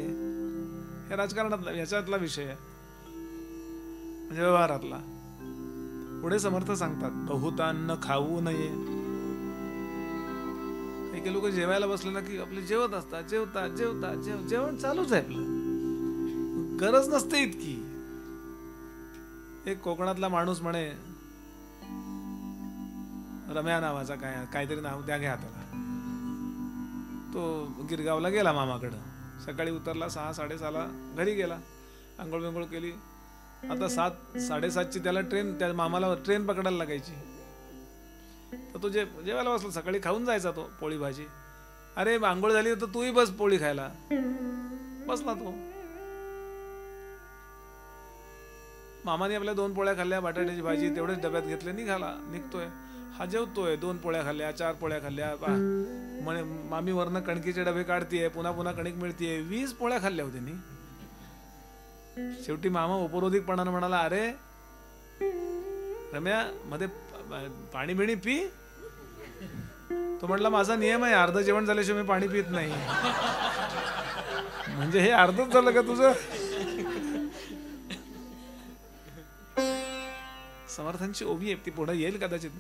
हे राजकारणातला याच्यातला विषय आहे, म्हणजे व्यवहारातला. पुढे समर्थ सांगतात बहुतान्न खाऊ नये. काही लोक जेवायला बसले ना की आपले जेवत असतात, जेवण चालूच आहे आपलं, गरज नसते इतकी. एक कोकणातला माणूस म्हणे, रम्या नावाचा काहीतरी नाव द्या घ्या त्याला, तो गिरगावला गेला मामाकडं. सकाळी उतरला 6-6:30ला घरी गेला, आंघोळ बिंघोळ केली. आता 7-7:30ची त्याला ट्रेन, त्या मामाला ट्रेन पकडायला लागायची. तर तो जेवायला बसला, सकाळी खाऊन जायचा तो पोळी भाजी. अरे आंघोळ झाली तर तूही बस पोळी खायला. बसला तो. मामाने आपल्या 2 पोळ्या खाल्ल्या, बटाट्याची भाजी तेवढेच डब्यात घेतले, निघतोय. हा जेवतोय, 2 पोळ्या खाल्ल्या, 4 पोळ्या खाल्ल्या. म्हणे मामी वरनं कणकीचे डबे काढतीये, पुन्हा कणिक मिळतीये. 20 पोळ्या खाल्ल्या होत्या त्यांनी. शेवटी मामा उपरोधिकपणानं म्हणाला, अरे रम्या मध्ये पाणी बिणी पी. तो म्हटला माझा नियम आहे, अर्ध जेवण झाल्याशिवाय मी पाणी पित नाही. म्हणजे हे अर्धच झालं का तुझं? समर्थांची ओवी आहे, ती पुढे येईल कदाचित.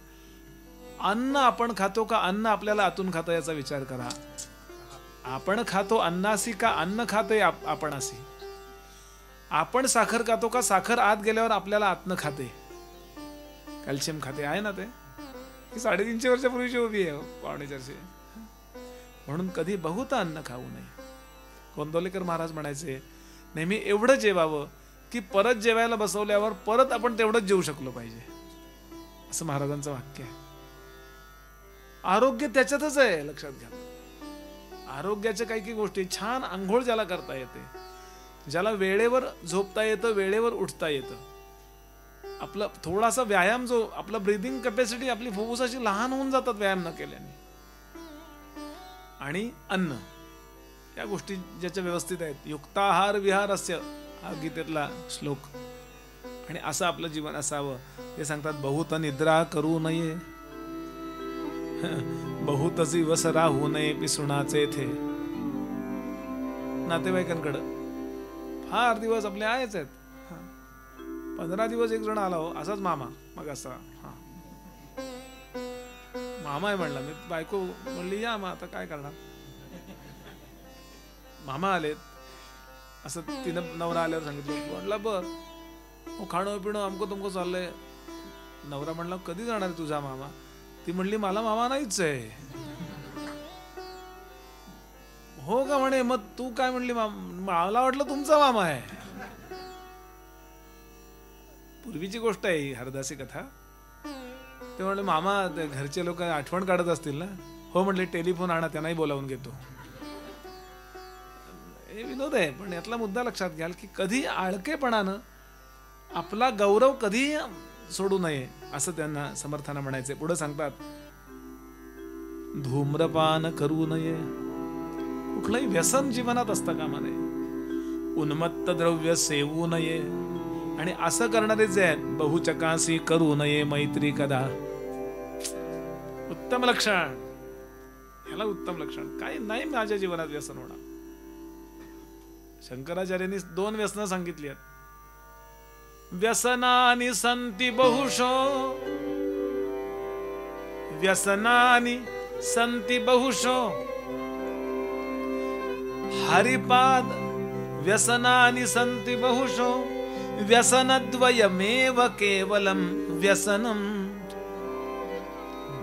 अन्न आपण खातो का अन्न आपल्याला आतून खातं याचा विचार करा. आपण खातो अन्नासी का अन्न खाते आपणासी. आपण साखर खातो का साखर आत गेल्यावर आपल्याला आतनं खाते, कॅल्शियम खाते. आहे ना ते? ही 350 वर्षापूर्वीची उभी आहे, 450. म्हणून कधी बहुत अन्न खाऊ नये. गोंदवलेकर महाराज म्हणायचे नेहमी एवढं जेवावं की परत जेवायला बसवल्यावर परत आपण तेवढंच जेवू शकलो पाहिजे, असं महाराजांचं वाक्य आहे. आरोग्य त्याच्यातच आहे, लक्षात घ्या. आरोग्याच्या काही गोष्टी, छान आंघोळ ज्याला करता येते, ज्याला वेळेवर झोपता येतं, वेळेवर उठता येतं, आपला थोडासा व्यायाम, जो आपला ब्रीदिंग कॅपॅसिटी आपली फुफ्फुसाची लहान होऊन जातात व्यायाम न केल्याने. आणि अन्न, या गोष्टी ज्याच्या व्यवस्थित आहेत. युक्ताहार विहारस्य हा गीतेतला श्लोक. आणि असं आपलं जीवन असावं. ते सांगतात बहुत निद्रा करू नये, बहुतसी वस राहू नये पिसुणाचे थे. नातेवाईकांकडं फार दिवस आपले आहेच आहेत. 15 दिवस एक जण आला हो, असाच मामा. मग असा मामा आहे म्हणला. मी बायको म्हणली या मग आता काय करणार. मामा आलेत असं तिनं नवरा आल्यावर सांगितलं. म्हटलं बर खाणं पिणं अमकं तुमकं चाललंय. नवरा म्हणला कधी जाणार तुझा मामा. ती म्हणली मला मामा नाहीच आहे. हो का म्हणे. मग तू काय म्हणली. मला वाटलं तुमचा मामा आहे. पूर्वीची गोष्ट आहे ही हरदासी कथा. ते म्हणले मामा घरचे लोक आठवण काढत असतील ना. हो म्हटले टेलिफोन आणा त्यांनाही बोलावून घेतो. हे विनोद आहे पण यातला मुद्दा लक्षात घ्याल की कधी आळकेपणानं आपला गौरव कधी सोडू नये असं त्यांना समर्थांना म्हणायचे. पुढे सांगतात धूम्रपान करू नये. कुठलंही व्यसन जीवनात असतं कामा नये. उन्मत्त द्रव्य सेवू नये. आणि असं करणारे जे आहेत बहुचकासी करू नये मैत्री कदा. उत्तम लक्षण. ह्याला उत्तम लक्षण. काही नाही माझ्या जीवनात व्यसन होणार. शंकराचार्यांनी 2 व्यसनं सांगितली आहेत. व्यसनानि संति बहुशो. व्यसनानि संति बहुशो. हरिपाद व्यसनानि संति बहुशो. व्यसनद्वयमेव केवलम व्यसनम.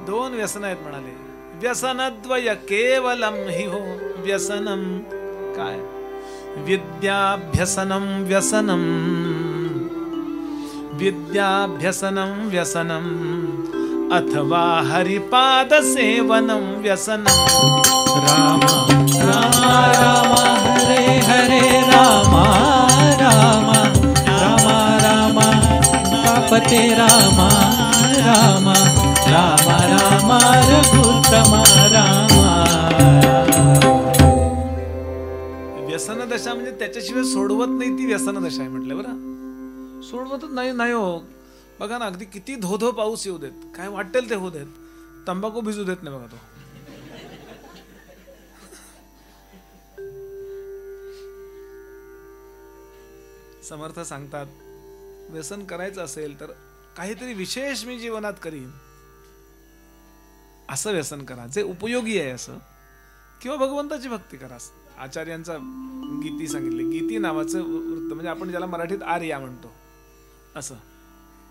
2 व्यसन आहेत म्हणाले. व्यसनद्वय केवलम हि हो व्यसनम. काय विद्याभ्यसनम व्यसनम. विद्याभ्यसनम व्यसनम अथवा हरिपाद सेवनम व्यसनम. राम राम राम हरे हरे राम राम राम राम कापते राम राम राम राम रघुत्तम राम. व्यसन दशा म्हणजे त्याच्याशिवाय सोडवत नाही ती व्यसन दशा आहे म्हटलं. बरं सोडवतच नाही हो. बघा ना अगदी किती धो पाऊस येऊ देत, काय वाटेल ते होऊ देत, तंबाखू भिजू देत नाही बघा तो. समर्थ सांगतात, व्यसन करायचं असेल तर काहीतरी विशेष मी जीवनात करीन असं व्यसन करा, जे उपयोगी आहे असं, किंवा भगवंताची भक्ती करा. आचार्यांचा गीती सांगितले, गीती नावाचं वृत्त, म्हणजे आपण ज्याला मराठीत आर्या म्हणतो असं.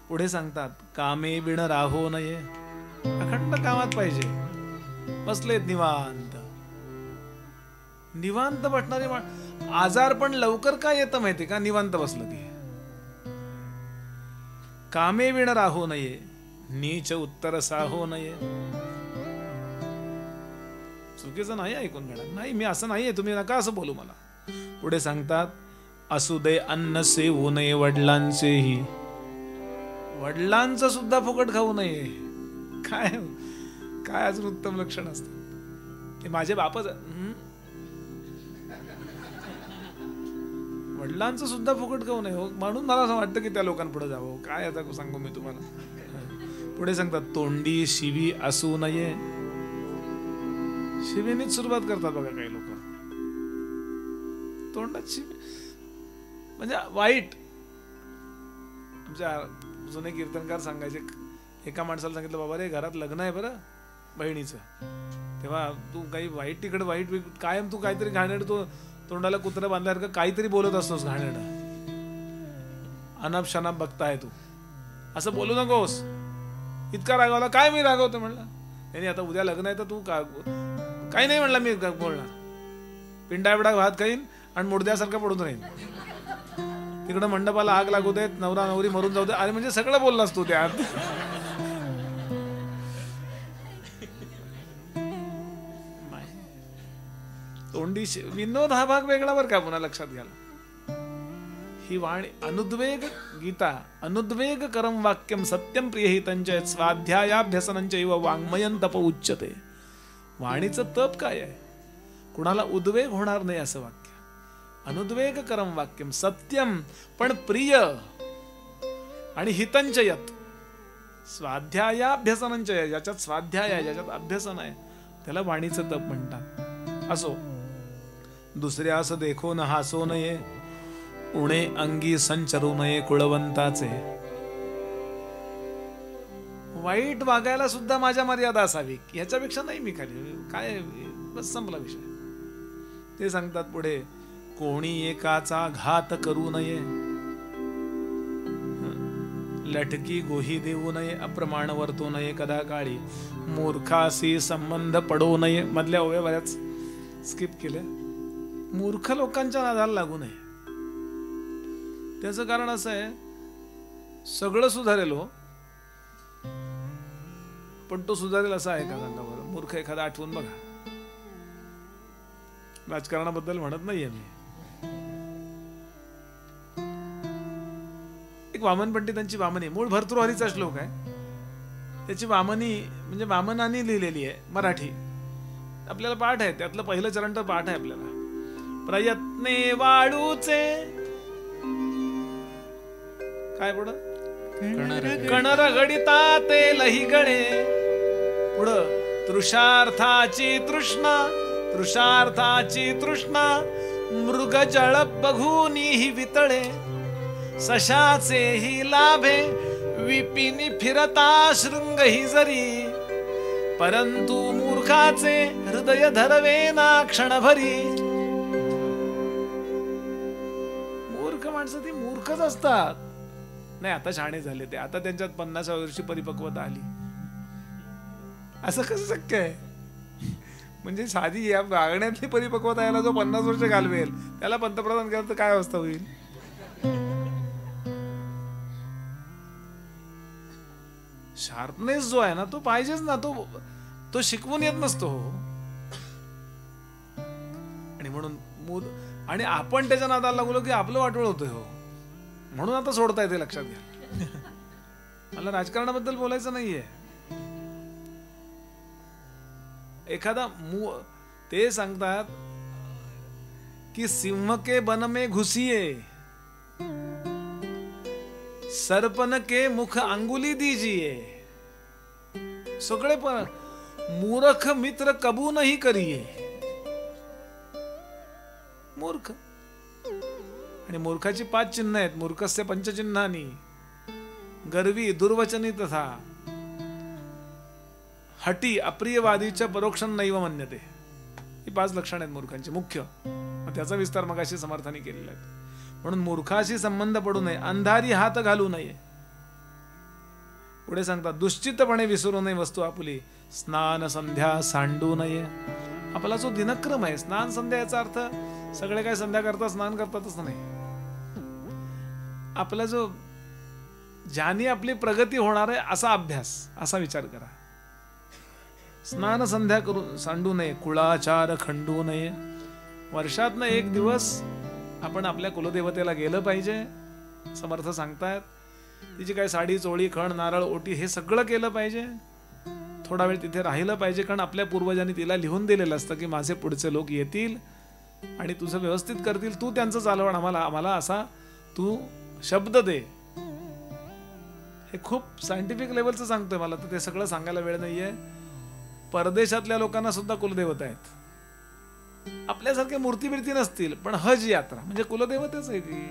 पुढे सांगतात, कामे बिण राहो नये, अखंड कामात पाहिजे. बसलेत निवांत, निवांत बसणारे आजार पण लवकर काय येतं माहिती का? निवांत बसलं की. कामे बिण राहो नये, नीच उत्तर साहो नये. चुकीचं नाही ऐकून घेणार, नाही मी असं नाहीये, तुम्ही नका असं बोलू मला. पुढे सांगतात, असू दे अन्न सेवू नये वडिलांचेही, वडिलांचं सुद्धा फुकट खाऊ नये. काय काय अजून उत्तम लक्षण असतं. ते माझे बापच, वडिलांचं सुद्धा फुकट खाऊ नये हो. म्हणून मला असं वाटतं की त्या लोकांपुढे जावं. काय आता सांगू मी तुम्हाला. पुढे सांगतात, तोंडी शिवी असू नये. शिवीनीच सुरुवात करतात बघा काही लोक. तोंडात शिवी म्हणजे वाईट. आमच्या जुने कीर्तनकार सांगायचे, एका माणसाला सांगितलं, बाबा रे घरात लग्न आहे बरं बहिणीचं, तेव्हा तू काही वाईट तिकडे वाईट कायम तू काहीतरी घाणेरडं, तो तोंडाला कुत्रा बांधल्यासारखं काहीतरी बोलत असतोस घाणेरडं, अनाप शनाप बघताय तू, असं बोलू नकोस. इतका रागवला. काय मी रागवतो म्हणलं, त्यांनी आता उद्या लग्न आहे तर तू काही नाही म्हणला, मी बोलणार पिंडा एवढा भात खाईन आणि मुडद्यासारखं पडून राहीन, तिकडं मंडपाला आग लागू देत, नवरा नवरी मरून जाऊ दे. अरे म्हणजे सगळं बोललास तू त्यात. तोंडी विनोद हा भाग वेगळा बरं का, पुन्हा लक्षात घ्यायला. ही वाणी अनुद्वेग गीता, अनुद्वेग करम वाक्यम सत्यम प्रियहितंच स्वाध्यायाभ्यसनंच इव वाङ्मयं तप उच्यते. वाणीचं तप काय आहे? कुणाला उद्वेग होणार नाही असं वाक्य. अनुद्वेग करम वाक्यम सत्यम पण प्रिय आणि हितंच यत स्वाध्यायाभ्यसनंच, ज्याच्यात स्वाध्याय आहे, ज्याच्यात अभ्यसन आहे, त्याला वाणीचं तप म्हणतात. असो, दुसऱ्यास देखो न हासो नये, उणे अंगी संचरू नये कुळवंताचे. वाईट वागायला सुद्धा माझ्या मर्यादा असावी, ह्याच्यापेक्षा नाही मी खाली काय, बस संपला विषय. ते सांगतात पुढे, कोणी एकाचा घात करू नये, लटकी गोही देऊ नये, अप्रमाण वर्तू नये कदा काळी, मूर्खाशी संबंध पडू नये. मधल्या ओव्या बऱ्याच स्किप केल्या. मूर्ख लोकांच्या नादाला लागू नये. त्याचं कारण असं आहे, सगळं सुधारेल हो, पण तो सुधारेल असं आहे का सांगा बरं? मूर्ख एखादा आठवून बघा. राजकारणाबद्दल म्हणत नाहीये मी. एक वामन पंडितांची वामनी, मूळ भर्तृहरीचा श्लोक आहे, त्याची वामनी म्हणजे वामनाने लिहिलेली आहे, मराठी. आपल्याला पाठ आहे, त्यातलं पहिलं चरण तर पाठ आहे आपल्याला. प्रयत्ने वाळूचे काय पुढं, कणर गडिता ते लही गळे. पुढं तृषार्थाची तृष्णा, तृषार्थाची तृष्णा मृग जळ बघूनी वितळे. सशाचे ही लाभे विपिनी फिरता शृंग ही जरी. परंतु मूर्खाचे हृदय धरवेना क्षणभरी. मूर्ख माणसं ती मूर्खच असतात. नाही आता शहाणे झाले ते, आता त्यांच्यात 50व्या वर्षी परिपक्वता आली. असं कसं शक्य आहे? म्हणजे साधी या वागण्यातली परिपक्वता यायला जो 50 वर्ष घालवेल, त्याला पंतप्रधान केलं तर काय अवस्था होईल? शार्पनेस जो आहे ना, तो पाहिजेच ना, तो शिकवून येत नसतो. आणि म्हणून आणि आपण त्याच्या नादाला लागलो की आपलं वाटोळ होतोय हो. म्हणून आता सोडता येते, लक्षात घ्या. मला राजकारणाबद्दल बोलायचं नाहीये. एखादा ते सांगतात की सिंह के बन में घुसिए, सरपन के मुख अंगुली दीजिए. सगळे पण मूर्ख मित्र कबू नहीं करिए. मूर्ख आणि मूर्खाची 5 चिन्ह आहेत. मूर्खस्य पंचचिन्हानी, गर्वी, दुर्वचनी तथा, हटी, अप्रियवादीच्या परोक्षण नैव मन्यते. ही 5 लक्षण आहेत मूर्खांची मुख्य. त्याचा विस्तार मगाशी समर्थांनी केलेला आहे. म्हणून मूर्खाशी संबंध पडू नये, अंधारी हात घालू नये. पुढे सांगतात, दुश्चितपणे विसरू नये वस्तू आपुली, स्नान संध्या सांडू नये. आपला जो दिनक्रम आहे, स्नान संध्या, याचा अर्थ सगळे काय संध्या करतात स्नान करतातच नाही. आपला जो ज्याने आपली प्रगती होणार आहे असा अभ्यास, असा विचार करा. स्नान संध्या करून सांडू नये, कुळाचार खंडू नये. वर्षातनं एक दिवस आपण आपल्या कुलदेवतेला गेलं पाहिजे. समर्थ सांगतायत, तिची काय साडी चोळी खण नारळ ओटी हे सगळं केलं पाहिजे. थोडा वेळ तिथे राहिलं पाहिजे, कारण आपल्या पूर्वजांनी तिला लिहून दिलेलं असतं की माझे पुढचे लोक येतील आणि तुझं व्यवस्थित करतील, तू त्यांचं चालवण आम्हाला असा तू शब्द दे. हे खूप सायंटिफिक लेवलचं सांगतोय. मला तर ते सगळं सांगायला वेळ नाहीये. परदेशातल्या लोकांना सुद्धा कुलदेवता आहेत. आपल्यासारखे मूर्ती बिर्ती नसतील, पण हज यात्रा म्हणजे कुलदेवताच आहे ती.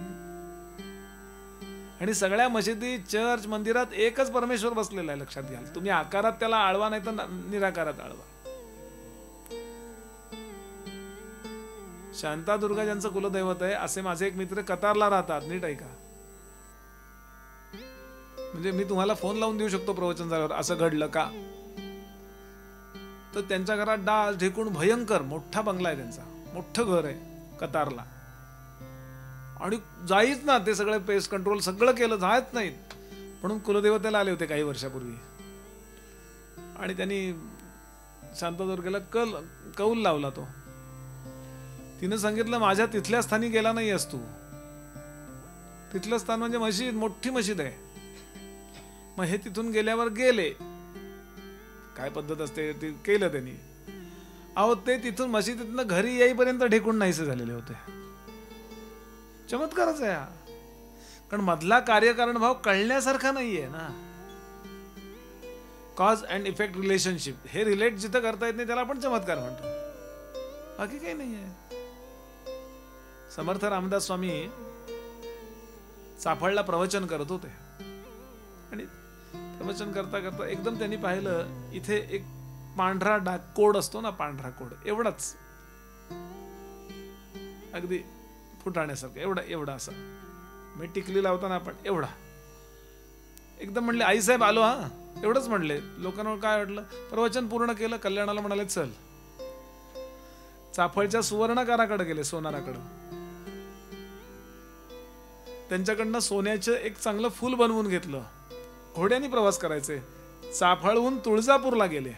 आणि सगळ्या मशिदी, चर्च, मंदिरात एकच परमेश्वर बसलेला आहे. लक्षात घ्या. तुम्ही आकारात त्याला आळवा, नाही तर निराकारात आळवा. शांतादुर्गा ज्यांचं कुलदैवत आहे, असे माझे एक मित्र कतारला राहतात. नीट ऐका. म्हणजे मी तुम्हाला फोन लावून देऊ शकतो प्रवचन झाल्यावर, असं घडलं का. तर त्यांच्या घरात डाळ ढेकून भयंकर मोठा बंगला आहे, त्यांचा मोठं घर आहे कतारला. आणि जाईच ना, ते सगळे पेस्ट कंट्रोल सगळं केलं, जायच नाहीत. म्हणून कुलदेवतेला आले होते काही वर्षापूर्वी. आणि त्यांनी शांतादुर्गेला कौल लावला. तो तिनं सांगितलं, माझ्या तिथल्या स्थानी गेला नाही आहेस तू. तिथलं स्थान म्हणजे मशीद, मोठी मशीद आहे. मग हे तिथून गेल्यावर गेले, काय पद्धत असते ते केलं त्यांनी. अहो, ते तिथून मशिदीतनं घरी येईपर्यंत ढेकून नाहीसे झालेले होते. चमत्कारच आहे हा. कारण मधला कार्यकारण भाव कळण्यासारखा नाहीये ना. कॉज अँड इफेक्ट रिलेशनशिप, हे रिलेट जिथं करता येत नाही त्याला आपण चमत्कार म्हणतो, बाकी काही नाहीये. समर्थ रामदास स्वामी चाफळला प्रवचन करत होते. आणि प्रवचन करता करता एकदम त्यांनी पाहिलं, इथे एक पांढरा डाग कोड असतो ना, पांढरा कोड एवढाच, अगदी फुटाण्यासारखं, एवढा असा, मी टिकली लावताना आपण एवढा. एकदम म्हणले, आई साहेब आलो हा, एवढंच म्हणले. लोकांना काय वाटलं, प्रवचन पूर्ण केलं, कल्याणाला म्हणाले चल. चाफळच्या सुवर्णकाराकडे गेले, सोनाराकडे. त्यांच्याकडनं सोन्याचं एक चांगलं फूल बनवून घेतलं. घोड्याने प्रवास करायचे. चाफळहून तुळजापूरला गेले.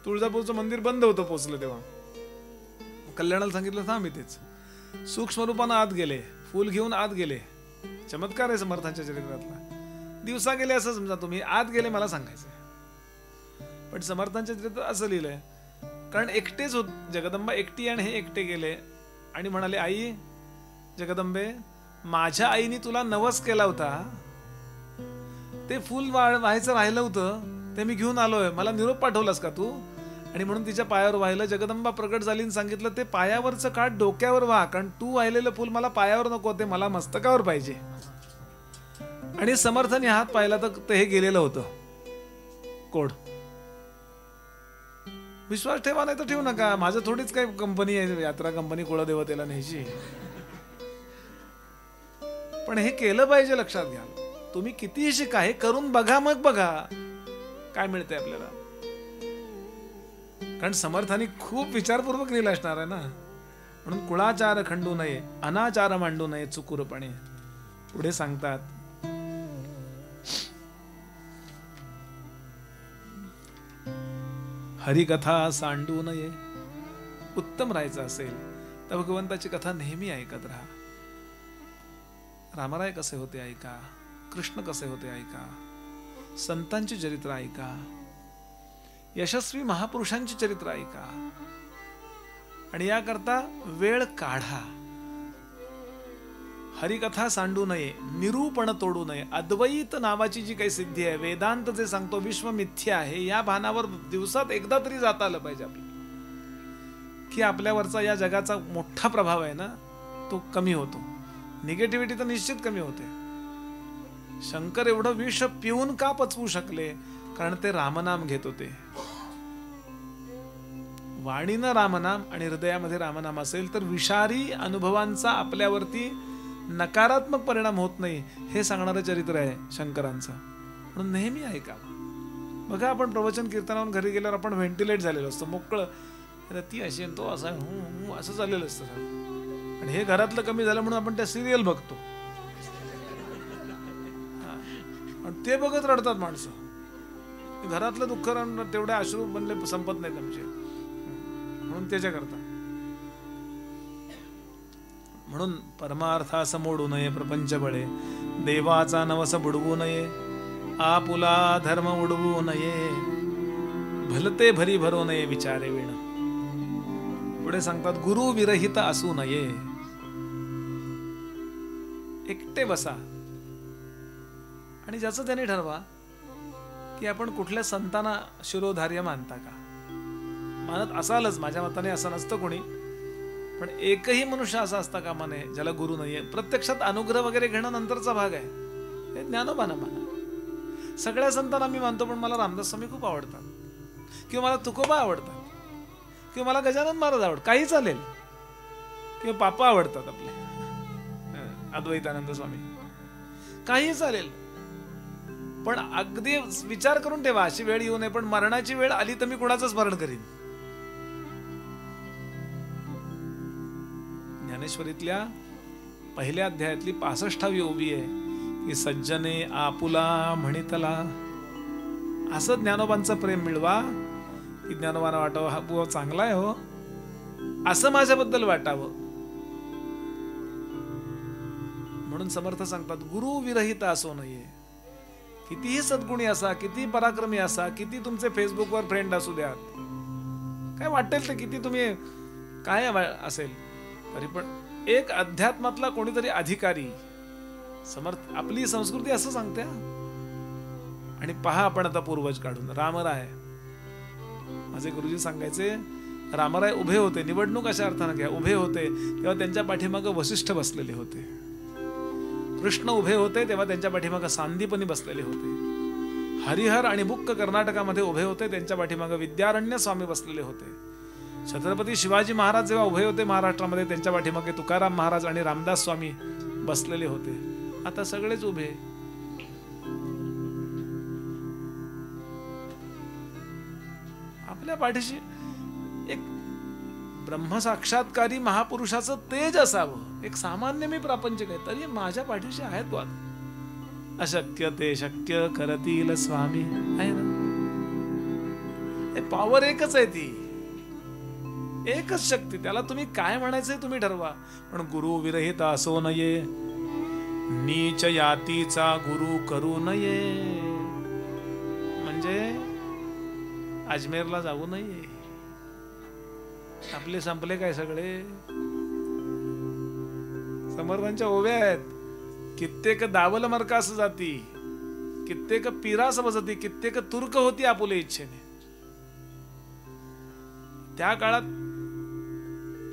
तुळजापूरचं मंदिर बंद होतं पोचलं तेव्हा. कल्याणाला सांगितलं थांब इथेच. सूक्ष्म रूपानं आत गेले, फूल घेऊन आत गेले. चमत्कार आहे समर्थांच्या चरित्रातला. दिवसा गेले असं समजा तुम्ही, आत गेले मला सांगायचं. पण समर्थांच्या चरित्रात असं लिहिलंय, कारण एकटेच होत, जगदंबा एकटी आणि हे एकटे गेले आणि म्हणाले, आई जगदंबे, माझ्या आईने तुला नवस केला होता, ते फूल व्हायचं राहिलं होतं, ते मी घेऊन आलोय, मला निरोप पाठवलास का तू. आणि म्हणून तिच्या पायावर वाहिलं. जगदंबा प्रकट झाली आणि सांगितलं, ते पायावरचं काठ डोक्यावर व्हा, कारण तू वाहिलेलं फूल मला पायावर नको, ते मला मस्तकावर पाहिजे. आणि समर्थाने हात पाहिला तर ते हे गेलेलं होतं कोड. विश्वास ठेवा नाही तर ठेवू नका. माझं थोडीच काही कंपनी आहे, यात्रा कंपनी कुळदेवतेला न्यायची. पण हे केलं पाहिजे, लक्षात घ्या. तुम्ही कितीही शिका, हे करून बघा, मग बघा काय मिळते आपल्याला. कारण समर्थांनी खूप विचारपूर्वक लिहिलं असणार आहे ना. म्हणून कुळाचार खंडू नये, अनाचार मांडू नये चुकूरपणे. पुढे सांगतात, हरिकथा सांडू नये. उत्तम राहायचं असेल तर भगवंताची कथा नेहमी ऐकत राहा. रामराय कसे होते ऐका, कृष्ण कसे होते ऐका, संतांची चरित्र ऐका, यशस्वी महापुरुषांची चरित्र ऐका. आणि याकरता वेळ काढा. हरिकथा सांडू नये, निरूपण तोडू नये. अद्वैत नावाची जी काही सिद्धी आहे, वेदांत जे सांगतो विश्व मिथ्या आहे, या भानावर दिवसात एकदा तरी जाता आलं पाहिजे आपल्याला, की आपल्यावरचा या जगाचा मोठा प्रभाव आहे ना, तो कमी होतो. निगेटिव्हिटी तर निश्चित कमी होते. शंकर एवढं विष पिऊन का पचवू शकले? कारण ते रामनाम घेत होते. वाणीनं रामनाम आणि हृदयामध्ये रामनाम असेल तर विषारी अनुभवांचा आपल्यावरती नकारात्मक परिणाम होत नाही, हे सांगणारं चरित्र आहे शंकरांचं. म्हणून नेहमी ऐका. बघा, आपण प्रवचन कीर्तनावरून घरी गेल्यावर आपण व्हेंटिलेट झालेलो असतो, मोकळं. ती अशी तो असा असं झालेलं असतं. आणि हे घरातलं कमी झालं म्हणून आपण त्या सिरियल बघतो, आणि ते बघत रडतात माणसं. घरातलं दुःख तेवढे अश्रू बनले संपत नाहीत आमचे, म्हणून त्याच्याकरता. म्हणून परमार्थास मोडू नये प्रपंच बळे, देवाचा नवस बुडवू नये, आपुला धर्म उडवू नये, भलते भरी भरू नये विचारे विण. पुढे सांगतात गुरु विरहित असू नये. एकटे बसा आणि ज्याचं त्याने ठरवा की आपण कुठल्या संतांना शिरोधार्य मानता का. मानत असालच, माझ्या मताने असं नसतं कोणी, पण एकही मनुष्य असा असता कामा नये ज्याला गुरु नाहीये. प्रत्यक्षात अनुग्रह वगैरे घेणं नंतरचा भाग आहे, हे ज्ञानोबाना माना. सगळ्या संतांना मी मानतो, पण मला रामदास स्वामी खूप आवडतात, किंवा मला तुकोबा आवडतात, किंवा मला गजानन महाराज आवडतात, काही चालेल, किंवा पापा आवडतात आपले अद्वैतानंद स्वामी, काही चालेल. पण अगदी विचार करून ठेवा, अशी वेळ येऊ नये पण मरणाची वेळ आली तर मी कुणाचं स्मरण करीन. ज्ञानेश्वरीतल्या पहिल्या अध्यायातली 65वी ओवी आहे की सज्जने आपुला म्हणितला. असं ज्ञानोबांचं प्रेम मिळवा की ज्ञानोबांना वाटावं हा बुवा चांगला आहे हो, असं माझ्याबद्दल वाटावं. म्हणून समर्थ सांगतात गुरु विरहित असो नये. कितीही सद्गुणी असा, किती पराक्रमी असा, किती तुमचे फेसबुकवर फ्रेंड असू द्यात, काय वाटेल ते, किती तुम्ही काय असेल तरी, पण एक अध्यात्मातला कोणीतरी अधिकारी समर्थ, आपली संस्कृती असं सांगते. आणि पहा आपण आता पूर्वज काढून रामराय, माझे गुरुजी सांगायचे, रामराय उभे होते, निवडणूक अशा अर्थानं घ्या, उभे होते तेव्हा त्यांच्या पाठीमागं वसिष्ठ बसलेले होते. कृष्ण उभे होते तेव्हा त्यांच्या पाठीमागं सांदीपनी बसलेले होते. हरिहर आणि बुक्क कर्नाटकामध्ये उभे होते, त्यांच्या पाठीमागं विद्यारण्य स्वामी बसलेले होते. छत्रपती शिवाजी महाराज जेव्हा उभे होते महाराष्ट्रामध्ये, त्यांच्या पाठीमागे तुकाराम महाराज आणि रामदास स्वामी बसलेले होते. आता सगळेच उभे. आपल्या पाठीशी एक ब्रह्मसाक्षात्कारी महापुरुषाचं तेज असावं. एक सामान्य मी प्रापंचिक आहे तरी माझ्या पाठीशी आहेत बघ. अशक्य ते शक्य करतील स्वामी आहे ना. पॉवर एकच आहे, ती एकच शक्ती. त्याला तुम्ही काय म्हणायचंय तुम्ही ठरवा. पण गुरु विरहित असो नये, नीच यातीचा गुरु करू नये. म्हणजे अजमेरला जाऊ नये. आपले संपले काय सगळे. समर्थांच्या ओव्या आहेत. कित्येक दावल मरकास जाती, कित्येक पिरास बसती, कित्येक तुर्क होती आपुले इच्छेने. त्या काळात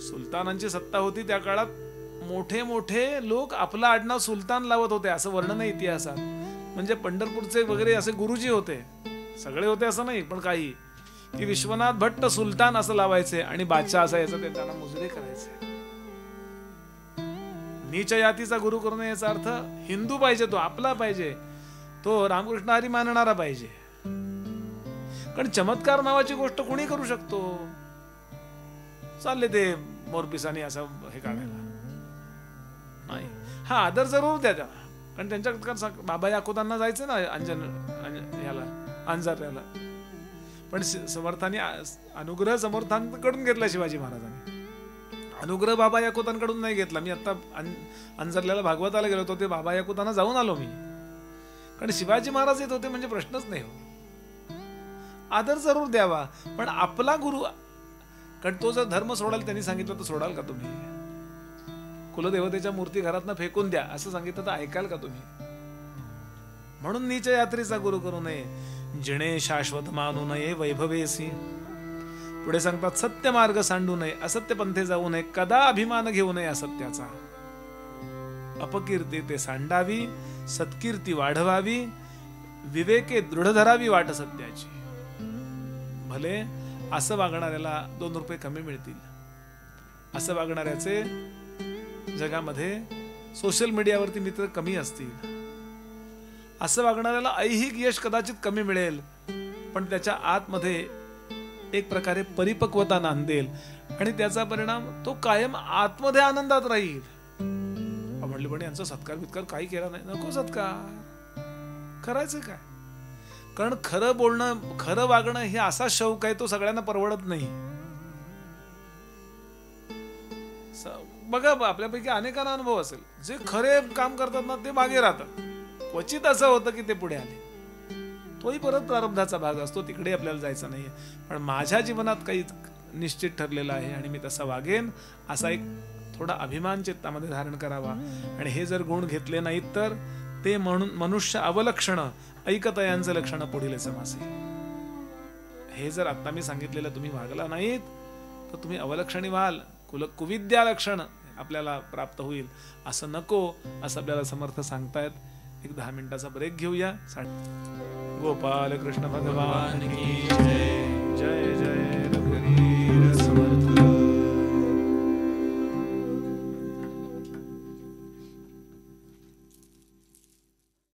सुलतानांची सत्ता होती. त्या काळात मोठे मोठे लोक आपला आडनाव सुलतान लावत होते, असं वर्णन आहे इतिहासात. म्हणजे पंढरपूरचे वगैरे असे गुरुजी होते, सगळे होते असं नाही, पण काही की विश्वनाथ भट्ट सुलतान असं लावायचे आणि बादशाह असायचं, ते त्यांना मुजरे करायचे. नीच यातीचा गुरु करू नये याचा अर्थ हिंदू पाहिजे, तो आपला पाहिजे, तो रामकृष्ण हरी मानणारा पाहिजे. कारण चमत्कार नावाची गोष्ट कोणी करू शकतो. चालले ते मोरपिसानी असं हे काढायला नाही. हा आदर जरूर द्या त्याला, कारण त्यांच्या बाबा याकोतांना जायचं ना अंजारला. पण समर्थांनी अनुग्रह समर्थांकडून घेतला. शिवाजी महाराजांनी अनुग्रह बाबा याकोतांकडून नाही घेतला. मी आता अंजरल्याला भागवताला गेलो होतो, ते बाबा याकोतांना जाऊन आलो मी. कारण शिवाजी महाराज येत होते म्हणजे प्रश्नच नाही हो. आदर जरूर द्यावा, पण आपला गुरु, कारण तो जर धर्म सोडाल त्यांनी सांगितलं तर सोडाल का तुम्ही. कुलदेवतेच्या मूर्ती घरातनं फेकून द्या असं सांगितलं तर ऐकाल का तुम्ही. म्हणून नीच यात्रेचा गुरु करू नये. जिणे शाश्वत मानू नये वैभवेसी. पुढे सांगतात सत्य मार्ग सांडू नये, असत्य पंथे जाऊ नये, कदा अभिमान घेऊ नये असत्याचा. अपकीर्ती ते सांडावी, सत्कीर्ती वाढवावी, विवेके दृढ धरावी वाट सत्याची. भले असं वागणाऱ्याला 2 रुपये कमी मिळतील, असं वागणाऱ्याचे जगामध्ये सोशल मीडियावरती मित्र कमी असतील, असं वागणाऱ्याला ऐहिक यश कदाचित कमी मिळेल, पण त्याच्या आतमध्ये एक प्रकारे परिपक्वता नांदेल आणि त्याचा परिणाम तो कायम आतमध्ये आनंदात राहील. म्हणले पण यांचा सत्कार बित्कार काही केला नाही. नको सत्कार, करायचं काय? कारण खरं बोलणं, खरं वागणं हे असा शौक आहे तो सगळ्यांना परवडत नाही. बघा आपल्यापैकी अनेकांना अनुभव असेल, जे खरे काम करतात ना ते मागे राहतात. क्वचित असं होतं की ते पुढे आले, तोही परत प्रारब्धाचा भाग असतो, तिकडे आपल्याला जायचं नाहीये. पण माझ्या जीवनात काही निश्चित ठरलेलं आहे आणि मी तसा वागेन, असा एक थोडा अभिमान चित्तामध्ये धारण करावा. आणि हे जर गुण घेतले नाहीत तर ते म्हणून मनुष्य अवलक्षण ऐकतयांचं लक्षण पुढील समासे. हे जर आता मी सांगितलेलं तुम्ही वागला नाहीत तर तुम्ही अवलक्षणी व्हाल, कुविद्या लक्षण आपल्याला प्राप्त होईल. असं नको असं आपल्याला समर्थ सांगतायत. एक 10 मिनिटाचा ब्रेक घेऊया. गोपाल कृष्ण भगवान की जय. जय जय रघुवीर.